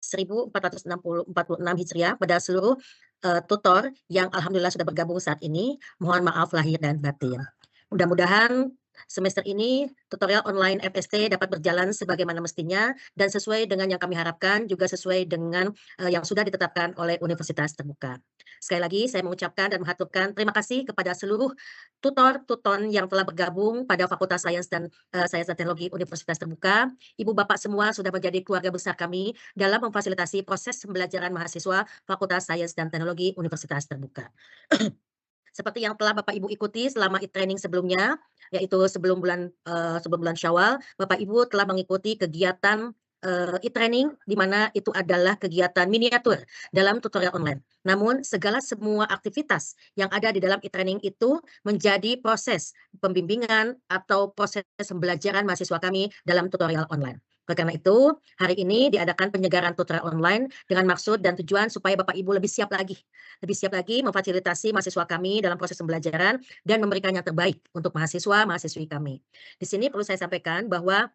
1446 Hijriah pada seluruh tutor yang alhamdulillah sudah bergabung saat ini. Mohon maaf lahir dan batin. Mudah-mudahan semester ini tutorial online FST dapat berjalan sebagaimana mestinya dan sesuai dengan yang kami harapkan, juga sesuai dengan yang sudah ditetapkan oleh Universitas Terbuka. Sekali lagi saya mengucapkan dan mengaturkan terima kasih kepada seluruh tutor-tuton yang telah bergabung pada Fakultas Sains dan Teknologi Universitas Terbuka. Ibu bapak semua sudah menjadi keluarga besar kami dalam memfasilitasi proses pembelajaran mahasiswa Fakultas Sains dan Teknologi Universitas Terbuka. Seperti yang telah Bapak Ibu ikuti selama e-training sebelumnya, yaitu sebelum bulan Syawal, Bapak Ibu telah mengikuti kegiatan e-training di mana itu adalah kegiatan miniatur dalam tutorial online. Namun semua aktivitas yang ada di dalam e-training itu menjadi proses pembimbingan atau proses pembelajaran mahasiswa kami dalam tutorial online. Oleh karena itu, hari ini diadakan penyegaran tutorial online dengan maksud dan tujuan supaya Bapak Ibu lebih siap lagi memfasilitasi mahasiswa kami dalam proses pembelajaran dan memberikan yang terbaik untuk mahasiswa-mahasiswi kami. Di sini perlu saya sampaikan bahwa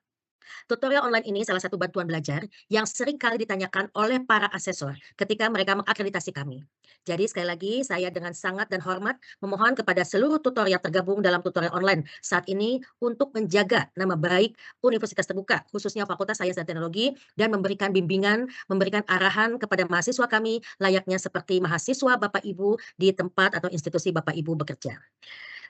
tutorial online ini salah satu bantuan belajar yang sering kali ditanyakan oleh para asesor ketika mereka mengakreditasi kami. Jadi sekali lagi saya dengan sangat dan hormat memohon kepada seluruh tutor yang tergabung dalam tutorial online saat ini untuk menjaga nama baik Universitas Terbuka, khususnya Fakultas Sains dan Teknologi, dan memberikan bimbingan, memberikan arahan kepada mahasiswa kami layaknya seperti mahasiswa Bapak Ibu di tempat atau institusi Bapak Ibu bekerja.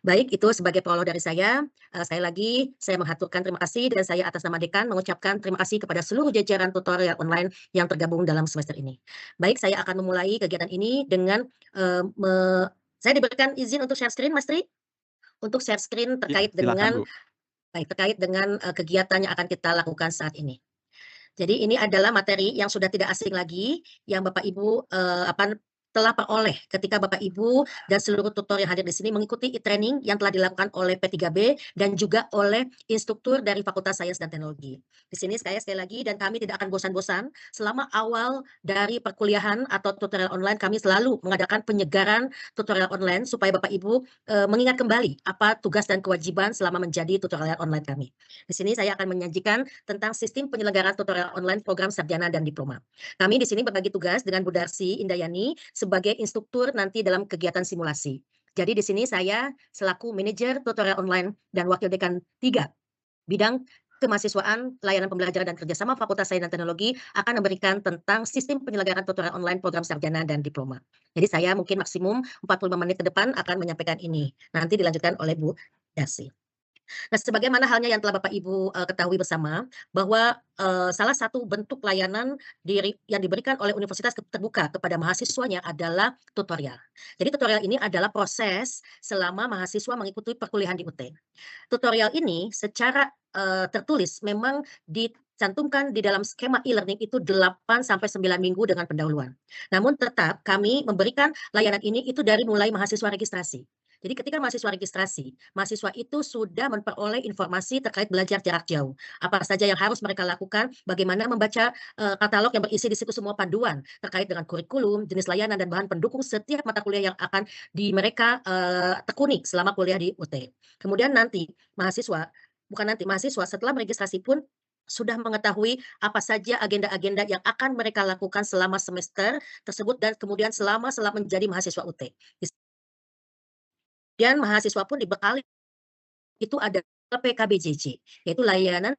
Baik, itu sebagai prolog dari saya. Sekali lagi saya mengaturkan terima kasih dan saya atas nama dekan mengucapkan terima kasih kepada seluruh jajaran tutorial online yang tergabung dalam semester ini. Baik, saya akan memulai kegiatan ini dengan, saya diberikan izin untuk share screen, Mas Tri? Untuk share screen Ya, terkait silakan, dengan Bu. kegiatan yang akan kita lakukan saat ini. Jadi ini adalah materi yang sudah tidak asing lagi, yang Bapak Ibu, telah peroleh ketika Bapak Ibu dan seluruh tutor yang hadir di sini mengikuti e-training yang telah dilakukan oleh P3B dan juga oleh instruktur dari Fakultas Sains dan Teknologi. Di sini sekali lagi dan kami tidak akan bosan-bosan selama awal dari perkuliahan atau tutorial online kami selalu mengadakan penyegaran tutorial online supaya Bapak Ibu mengingat kembali apa tugas dan kewajiban selama menjadi tutorial online kami. Di sini saya akan menyajikan tentang sistem penyelenggaraan tutorial online program sarjana dan diploma. Kami di sini berbagi tugas dengan Bu Darsi Indayani sebagai instruktur nanti dalam kegiatan simulasi. Jadi di sini saya selaku manajer tutorial online dan wakil dekan 3 bidang kemahasiswaan, layanan pembelajaran dan kerjasama Fakultas Sains dan Teknologi akan memberikan tentang sistem penyelenggaraan tutorial online program sarjana dan diploma. Jadi saya mungkin maksimum 45 menit ke depan akan menyampaikan ini. Nanti dilanjutkan oleh Bu Darsi. Nah, sebagaimana halnya yang telah Bapak Ibu ketahui bersama, bahwa salah satu bentuk layanan yang diberikan oleh Universitas Terbuka kepada mahasiswanya adalah tutorial. Jadi tutorial ini adalah proses selama mahasiswa mengikuti perkuliahan di UT. Tutorial ini secara tertulis memang dicantumkan di dalam skema e-learning itu 8 sampai 9 minggu dengan pendahuluan. Namun tetap kami memberikan layanan ini itu dari mulai mahasiswa registrasi. Jadi ketika mahasiswa registrasi, mahasiswa itu sudah memperoleh informasi terkait belajar jarak jauh. Apa saja yang harus mereka lakukan, bagaimana membaca katalog yang berisi di situ semua panduan terkait dengan kurikulum, jenis layanan dan bahan pendukung setiap mata kuliah yang akan mereka tekuni selama kuliah di UT. Kemudian nanti mahasiswa setelah meregistrasi pun sudah mengetahui apa saja agenda-agenda yang akan mereka lakukan selama semester tersebut dan kemudian selama menjadi mahasiswa UT. Kemudian mahasiswa pun dibekali itu ada PKBJJ, yaitu layanan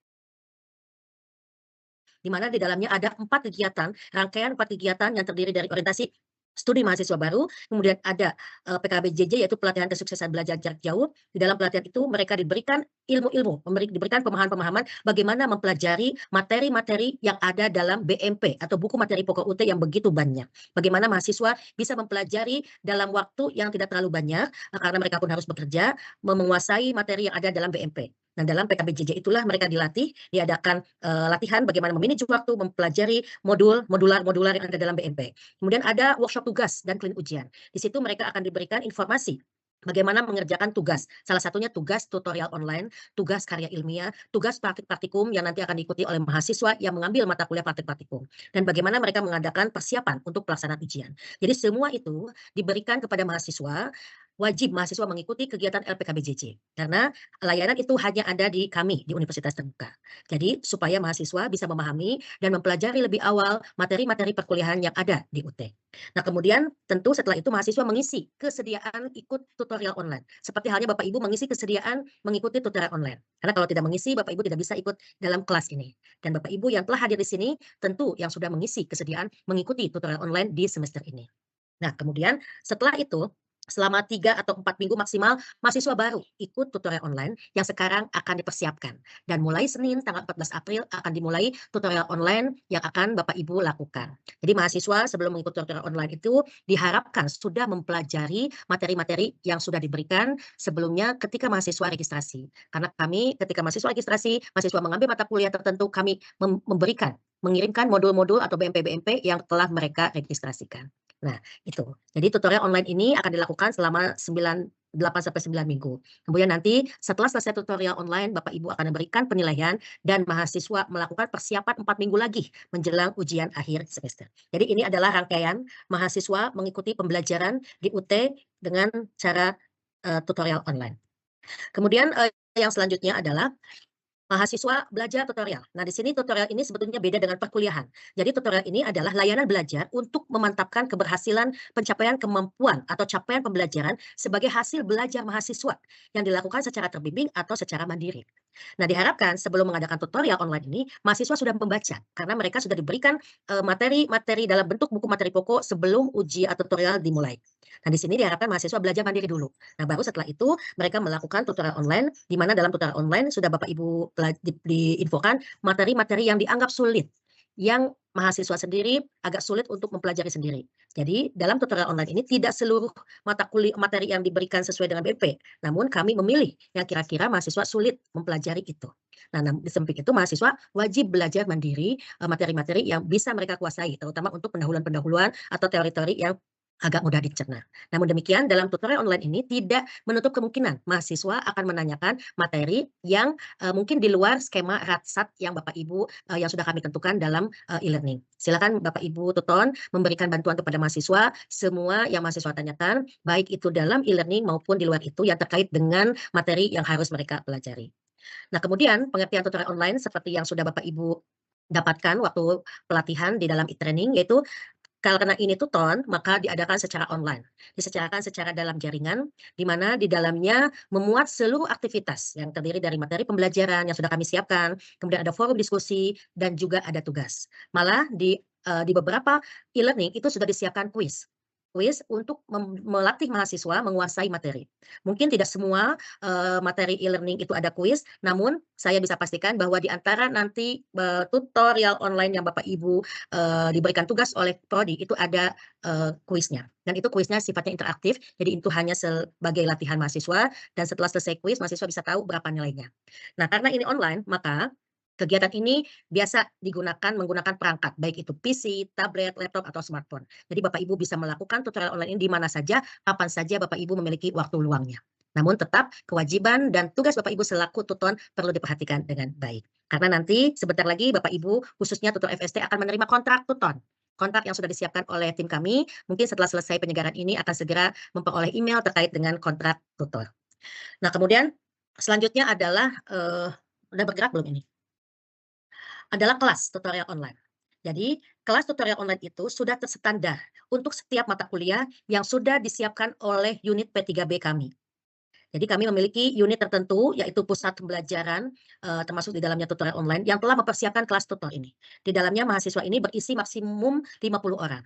di mana di dalamnya ada 4 kegiatan, rangkaian 4 kegiatan yang terdiri dari orientasi studi mahasiswa baru, kemudian ada PKBJJ yaitu pelatihan kesuksesan belajar jarak jauh. Di dalam pelatihan itu mereka diberikan ilmu-ilmu, diberikan pemahaman-pemahaman bagaimana mempelajari materi-materi yang ada dalam BMP atau buku materi pokok UT yang begitu banyak. Bagaimana mahasiswa bisa mempelajari dalam waktu yang tidak terlalu banyak karena mereka pun harus bekerja, menguasai materi yang ada dalam BMP. Nah, dalam PKBJJ itulah mereka diadakan latihan bagaimana memanage waktu, mempelajari modular yang ada dalam BMP. Kemudian ada workshop tugas dan klinik ujian. Di situ mereka akan diberikan informasi bagaimana mengerjakan tugas. Salah satunya tugas tutorial online, tugas karya ilmiah, tugas praktik-praktikum yang nanti akan diikuti oleh mahasiswa yang mengambil mata kuliah praktik-praktikum. Dan bagaimana mereka mengadakan persiapan untuk pelaksanaan ujian. Jadi semua itu diberikan kepada mahasiswa wajib mahasiswa mengikuti kegiatan LPKBJJ, karena layanan itu hanya ada di kami, di Universitas Terbuka. Jadi supaya mahasiswa bisa memahami dan mempelajari lebih awal materi-materi perkuliahan yang ada di UT. Nah kemudian tentu setelah itu mahasiswa mengisi kesediaan ikut tutorial online. Seperti halnya Bapak Ibu mengisi kesediaan mengikuti tutorial online. Karena kalau tidak mengisi, Bapak Ibu tidak bisa ikut dalam kelas ini. Dan Bapak Ibu yang telah hadir di sini, tentu yang sudah mengisi kesediaan mengikuti tutorial online di semester ini. Nah, kemudian setelah itu, selama 3 atau 4 minggu maksimal, mahasiswa baru ikut tutorial online yang sekarang akan dipersiapkan. Dan mulai Senin tanggal 14 April akan dimulai tutorial online yang akan Bapak Ibu lakukan. Jadi mahasiswa sebelum mengikuti tutorial online itu diharapkan sudah mempelajari materi-materi yang sudah diberikan sebelumnya ketika mahasiswa registrasi. Karena kami ketika mahasiswa registrasi, mahasiswa mengambil mata kuliah tertentu, kami mengirimkan modul-modul atau BMP-BMP yang telah mereka registrasikan. Nah, itu. Jadi tutorial online ini akan dilakukan selama 8 sampai 9 minggu. Kemudian nanti setelah selesai tutorial online, Bapak Ibu akan memberikan penilaian dan mahasiswa melakukan persiapan 4 minggu lagi menjelang ujian akhir semester. Jadi ini adalah rangkaian mahasiswa mengikuti pembelajaran di UT dengan cara, tutorial online. Kemudian, yang selanjutnya adalah mahasiswa belajar tutorial. Nah, di sini tutorial ini sebetulnya beda dengan perkuliahan. Jadi tutorial ini adalah layanan belajar untuk memantapkan keberhasilan pencapaian kemampuan atau capaian pembelajaran sebagai hasil belajar mahasiswa yang dilakukan secara terbimbing atau secara mandiri. Nah, diharapkan sebelum mengadakan tutorial online ini, mahasiswa sudah membaca karena mereka sudah diberikan materi-materi dalam bentuk buku materi pokok sebelum uji atau tutorial dimulai. Nah, di sini diharapkan mahasiswa belajar mandiri dulu. Nah, baru setelah itu mereka melakukan tutorial online, di mana dalam tutorial online sudah Bapak Ibu diinfokan materi-materi yang dianggap sulit, yang mahasiswa sendiri agak sulit untuk mempelajari sendiri. Jadi dalam tutorial online ini tidak seluruh mata kuliah materi yang diberikan sesuai dengan BP, namun kami memilih yang kira-kira mahasiswa sulit mempelajari itu. Nah, di samping itu mahasiswa wajib belajar mandiri materi-materi yang bisa mereka kuasai, terutama untuk pendahuluan-pendahuluan atau teori-teori yang agak mudah dicerna. Namun demikian dalam tutorial online ini tidak menutup kemungkinan mahasiswa akan menanyakan materi yang, mungkin di luar skema ratsat yang Bapak Ibu, yang sudah kami tentukan dalam, e-learning. Silakan Bapak Ibu tutor memberikan bantuan kepada mahasiswa, semua yang mahasiswa tanyakan, baik itu dalam e-learning maupun di luar itu yang terkait dengan materi yang harus mereka pelajari. Nah kemudian pengertian tutorial online seperti yang sudah Bapak Ibu dapatkan waktu pelatihan di dalam e-training yaitu karena ini tuton, maka diadakan secara online. Disediakan secara dalam jaringan, di mana di dalamnya memuat seluruh aktivitas yang terdiri dari materi pembelajaran yang sudah kami siapkan, kemudian ada forum diskusi, dan juga ada tugas. Malah di beberapa e-learning itu sudah disiapkan kuis. Kuis untuk melatih mahasiswa menguasai materi. Mungkin tidak semua materi e-learning itu ada kuis, namun saya bisa pastikan bahwa di antara nanti tutorial online yang Bapak Ibu diberikan tugas oleh prodi itu ada, kuisnya dan itu kuisnya sifatnya interaktif, jadi itu hanya sebagai latihan mahasiswa dan setelah selesai kuis mahasiswa bisa tahu berapa nilainya. Nah karena ini online maka kegiatan ini biasa digunakan menggunakan perangkat baik itu PC, tablet, laptop, atau smartphone. Jadi Bapak Ibu bisa melakukan tutorial online ini di mana saja, kapan saja Bapak Ibu memiliki waktu luangnya. Namun tetap kewajiban dan tugas Bapak Ibu selaku tutor perlu diperhatikan dengan baik. Karena nanti sebentar lagi Bapak Ibu khususnya tutor FST akan menerima kontrak tutor. Kontrak yang sudah disiapkan oleh tim kami, mungkin setelah selesai penyegaran ini akan segera memperoleh email terkait dengan kontrak tutor. Nah kemudian selanjutnya adalah, udah bergerak belum ini? Adalah kelas tutorial online. Jadi, kelas tutorial online itu sudah terstandar untuk setiap mata kuliah yang sudah disiapkan oleh unit P3B kami. Jadi kami memiliki unit tertentu, yaitu pusat pembelajaran, termasuk di dalamnya tutorial online yang telah mempersiapkan kelas tutor ini. Di dalamnya mahasiswa ini berisi maksimum 50 orang.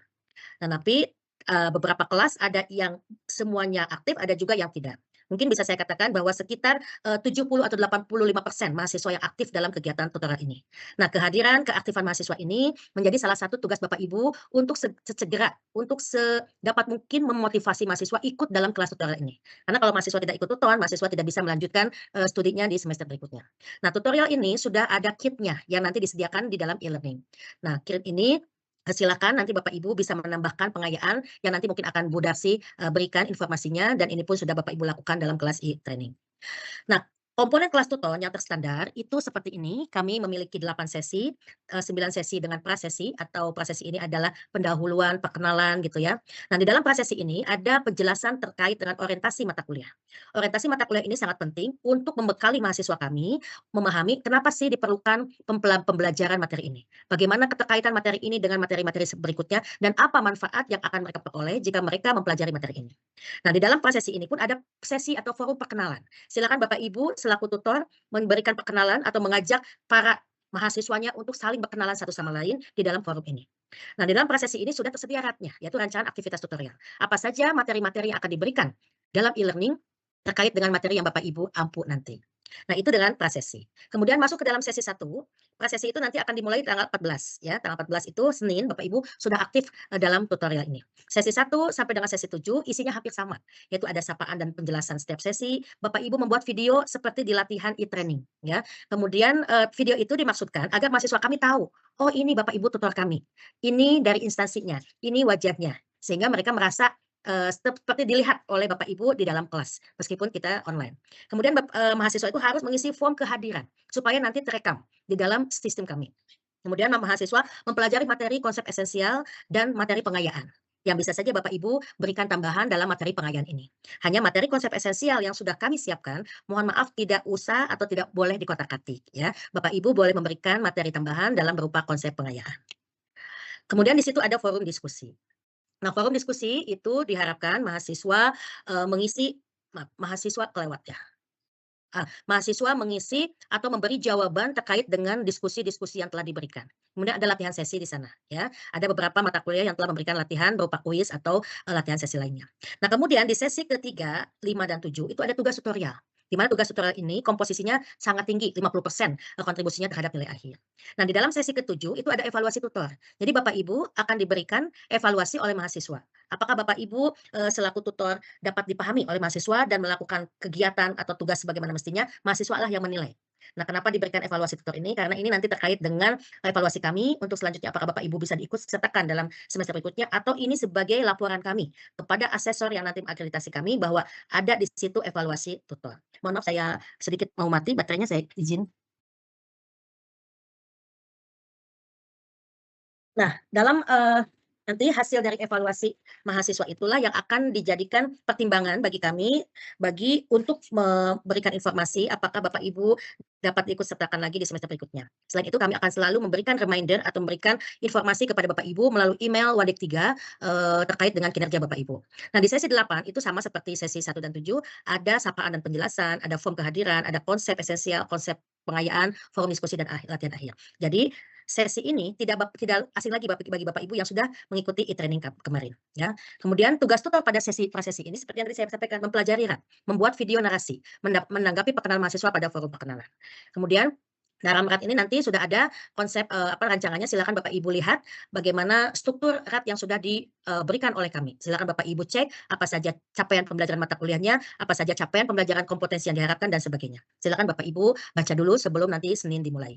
Nah, tapi, beberapa kelas ada yang semuanya aktif, ada juga yang tidak. Mungkin bisa saya katakan bahwa sekitar, 70 atau 85% mahasiswa yang aktif dalam kegiatan tutorial ini. Nah, kehadiran, keaktifan mahasiswa ini menjadi salah satu tugas Bapak Ibu untuk sesegera, untuk sedapat mungkin memotivasi mahasiswa ikut dalam kelas tutorial ini. Karena kalau mahasiswa tidak ikut tutor, mahasiswa tidak bisa melanjutkan, studinya di semester berikutnya. Nah, tutorial ini sudah ada kitnya yang nanti disediakan di dalam e-learning. Nah, kit ini silakan nanti Bapak Ibu bisa menambahkan pengayaan yang nanti mungkin akan Bu Darsi, berikan informasinya dan ini pun sudah Bapak Ibu lakukan dalam kelas e-training. Nah, Komponen kelas tutor yang terstandar itu seperti ini, kami memiliki 8 sesi, 9 sesi dengan prasesi atau prasesi ini adalah pendahuluan, perkenalan gitu ya. Nah, di dalam prasesi ini ada penjelasan terkait dengan orientasi mata kuliah. Orientasi mata kuliah ini sangat penting untuk membekali mahasiswa kami memahami kenapa sih diperlukan pembelajaran materi ini. Bagaimana keterkaitan materi ini dengan materi-materi berikutnya dan apa manfaat yang akan mereka peroleh jika mereka mempelajari materi ini. Nah, di dalam prosesi ini pun ada sesi atau forum perkenalan. Silakan Bapak Ibu selaku tutor memberikan perkenalan atau mengajak para mahasiswanya untuk saling berkenalan satu sama lain di dalam forum ini. Nah, di dalam prosesi ini sudah tersedia RAT-nya, yaitu rancangan aktivitas tutorial. Apa saja materi-materi yang akan diberikan dalam e-learning terkait dengan materi yang Bapak Ibu ampu nanti. Nah, itu dengan prasesi. Kemudian masuk ke dalam sesi 1, prasesi itu nanti akan dimulai tanggal 14 ya, tanggal 14 itu Senin Bapak Ibu sudah aktif, dalam tutorial ini. Sesi 1 sampai dengan sesi 7 isinya hampir sama, yaitu ada sapaan dan penjelasan setiap sesi, Bapak Ibu membuat video seperti di latihan e-training ya. Kemudian, video itu dimaksudkan agar mahasiswa kami tahu, "Oh ini Bapak Ibu tutor kami, ini dari instansinya, ini wajahnya." Sehingga mereka merasa, seperti dilihat oleh Bapak Ibu di dalam kelas, meskipun kita online. Kemudian mahasiswa itu harus mengisi form kehadiran, supaya nanti terekam di dalam sistem kami. Kemudian mahasiswa mempelajari materi konsep esensial dan materi pengayaan, yang bisa saja Bapak Ibu berikan tambahan dalam materi pengayaan ini. Hanya materi konsep esensial yang sudah kami siapkan, mohon maaf tidak usah atau tidak boleh dikotak-atik ya. Bapak Ibu boleh memberikan materi tambahan dalam berupa konsep pengayaan. Kemudian di situ ada forum diskusi. Nah, forum diskusi itu diharapkan mahasiswa, mengisi mahasiswa kelewat ya. Mahasiswa mengisi atau memberi jawaban terkait dengan diskusi-diskusi yang telah diberikan. Kemudian ada latihan sesi di sana ya. Ada beberapa mata kuliah yang telah memberikan latihan berupa kuis atau, latihan sesi lainnya. Nah, kemudian di sesi ketiga, 5 dan 7 itu ada tugas tutorial. Di mana tugas tutorial ini komposisinya sangat tinggi, 50% kontribusinya terhadap nilai akhir. Nah, di dalam sesi ketujuh itu ada evaluasi tutor. Jadi Bapak Ibu akan diberikan evaluasi oleh mahasiswa. Apakah Bapak Ibu, selaku tutor dapat dipahami oleh mahasiswa dan melakukan kegiatan atau tugas sebagaimana mestinya, mahasiswa lah yang menilai. Nah, kenapa diberikan evaluasi tutor ini? Karena ini nanti terkait dengan evaluasi kami untuk selanjutnya apakah Bapak Ibu bisa diikut sertakan dalam semester berikutnya atau ini sebagai laporan kami kepada asesor yang nanti mengakreditasi kami bahwa ada di situ evaluasi tutor. Mohon maaf saya sedikit mau mati baterainya, saya izin. Nah, dalam, nanti hasil dari evaluasi mahasiswa itulah yang akan dijadikan pertimbangan bagi kami, untuk memberikan informasi apakah Bapak Ibu dapat diikut sertakan lagi di semester berikutnya. Selain itu kami akan selalu memberikan reminder atau memberikan informasi kepada Bapak Ibu melalui email Wadik 3, terkait dengan kinerja Bapak Ibu. Nah, di sesi 8 itu sama seperti sesi 1 dan 7, ada sapaan dan penjelasan, ada form kehadiran, ada konsep esensial, konsep pengayaan, forum diskusi dan latihan akhir. Jadi sesi ini tidak asing lagi bagi Bapak Ibu yang sudah mengikuti e-training kemarin, ya. Kemudian tugas tutor pada sesi prasesi ini seperti yang tadi saya sampaikan, mempelajari RAT, membuat video narasi, menanggapi perkenalan mahasiswa pada forum perkenalan. Kemudian dalam RAT ini nanti sudah ada konsep, rancangannya silakan Bapak Ibu lihat bagaimana struktur RAT yang sudah diberikan oleh kami. Silakan Bapak Ibu cek apa saja capaian pembelajaran mata kuliahnya, apa saja capaian pembelajaran kompetensi yang diharapkan dan sebagainya. Silakan Bapak Ibu baca dulu sebelum nanti Senin dimulai.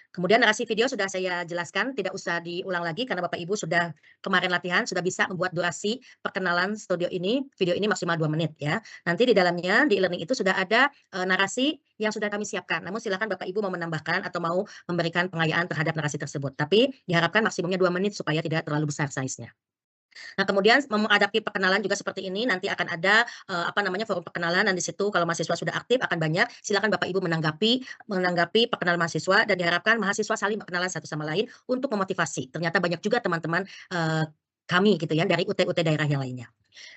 Kemudian narasi video sudah saya jelaskan, tidak usah diulang lagi karena Bapak Ibu sudah kemarin latihan, sudah bisa membuat durasi perkenalan studio ini, video ini maksimal 2 menit ya. Nanti di dalamnya, di e-learning itu sudah ada, narasi yang sudah kami siapkan. Namun silakan Bapak Ibu mau menambahkan atau mau memberikan pengayaan terhadap narasi tersebut. Tapi diharapkan maksimumnya 2 menit supaya tidak terlalu besar size-nya. Nah, kemudian menghadapi perkenalan juga seperti ini, nanti akan ada, forum perkenalan dan di situ kalau mahasiswa sudah aktif akan banyak, silakan Bapak Ibu menanggapi menanggapi perkenalan mahasiswa dan diharapkan mahasiswa saling berkenalan satu sama lain untuk memotivasi. Ternyata banyak juga teman-teman, kami gitu ya, dari UT-UT daerah yang lainnya.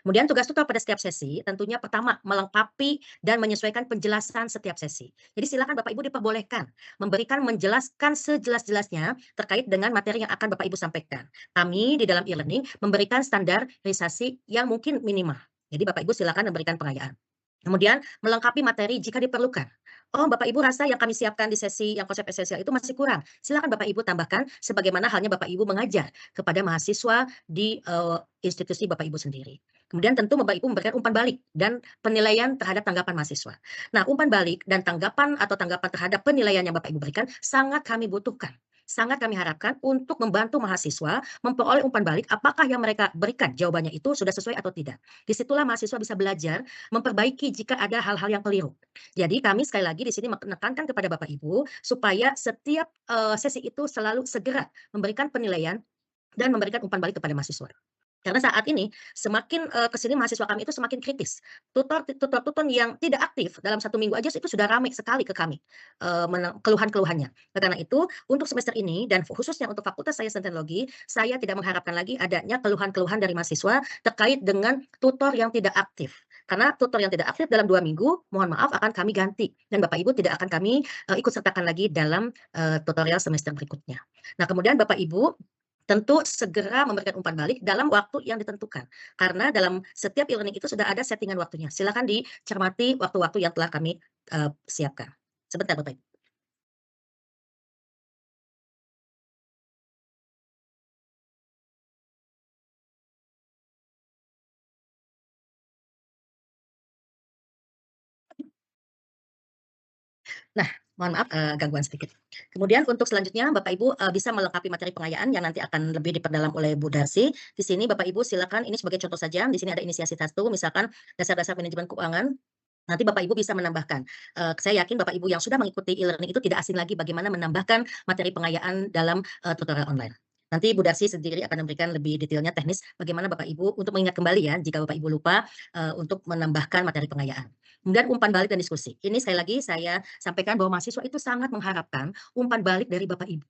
Kemudian tugas tutor pada setiap sesi tentunya pertama melengkapi dan menyesuaikan penjelasan setiap sesi. Jadi silakan Bapak Ibu diperbolehkan menjelaskan sejelas-jelasnya terkait dengan materi yang akan Bapak Ibu sampaikan. Kami di dalam e-learning memberikan standarisasi yang mungkin minimal. Jadi Bapak Ibu silakan memberikan pengayaan. Kemudian melengkapi materi jika diperlukan. Oh, Bapak Ibu rasa yang kami siapkan di sesi yang konsep esensial itu masih kurang. Silakan Bapak Ibu tambahkan sebagaimana halnya Bapak Ibu mengajar kepada mahasiswa di institusi Bapak Ibu sendiri. Kemudian tentu Bapak Ibu memberikan umpan balik dan penilaian terhadap tanggapan mahasiswa. Nah, umpan balik dan tanggapan atau tanggapan terhadap penilaian yang Bapak Ibu berikan sangat kami butuhkan. sangat kami harapkan untuk membantu mahasiswa memperoleh umpan balik apakah yang mereka berikan jawabannya itu sudah sesuai atau tidak. Di situlah mahasiswa bisa belajar memperbaiki jika ada hal-hal yang keliru. Jadi kami sekali lagi di sini menekankan kepada Bapak Ibu supaya setiap, sesi itu selalu segera memberikan penilaian dan memberikan umpan balik kepada mahasiswa. Karena saat ini semakin, ke sini mahasiswa kami itu semakin kritis. Tutor yang tidak aktif dalam 1 minggu aja itu sudah ramai sekali ke kami, keluhan-keluhannya. Oleh karena itu, untuk semester ini dan khususnya untuk fakultas sains dan teknologi, saya tidak mengharapkan lagi adanya keluhan-keluhan dari mahasiswa terkait dengan tutor yang tidak aktif. Karena tutor yang tidak aktif dalam 2 minggu, mohon maaf akan kami ganti dan Bapak Ibu tidak akan kami, ikut sertakan lagi dalam, tutorial semester berikutnya. Nah, kemudian Bapak Ibu tentu segera memberikan umpan balik dalam waktu yang ditentukan. Karena dalam setiap e-learning itu sudah ada settingan waktunya. Silakan dicermati waktu-waktu yang telah kami, siapkan. Sebentar Bapak Ibu. Nah, mohon maaf, gangguan sedikit. Kemudian untuk selanjutnya Bapak Ibu, bisa melengkapi materi pengayaan yang nanti akan lebih diperdalam oleh Bu Darsi. Di sini Bapak Ibu silakan ini sebagai contoh saja, di sini ada inisiasi 1 misalkan dasar-dasar manajemen keuangan. Nanti Bapak Ibu bisa menambahkan, saya yakin Bapak Ibu yang sudah mengikuti e-learning itu tidak asing lagi bagaimana menambahkan materi pengayaan dalam, tutorial online. Nanti Bu Darsi sendiri akan memberikan lebih detailnya teknis bagaimana Bapak Ibu untuk mengingat kembali ya jika Bapak Ibu lupa, untuk menambahkan materi pengayaan. Kemudian umpan balik dan diskusi. Ini sekali lagi saya sampaikan bahwa mahasiswa itu sangat mengharapkan umpan balik dari Bapak Ibu.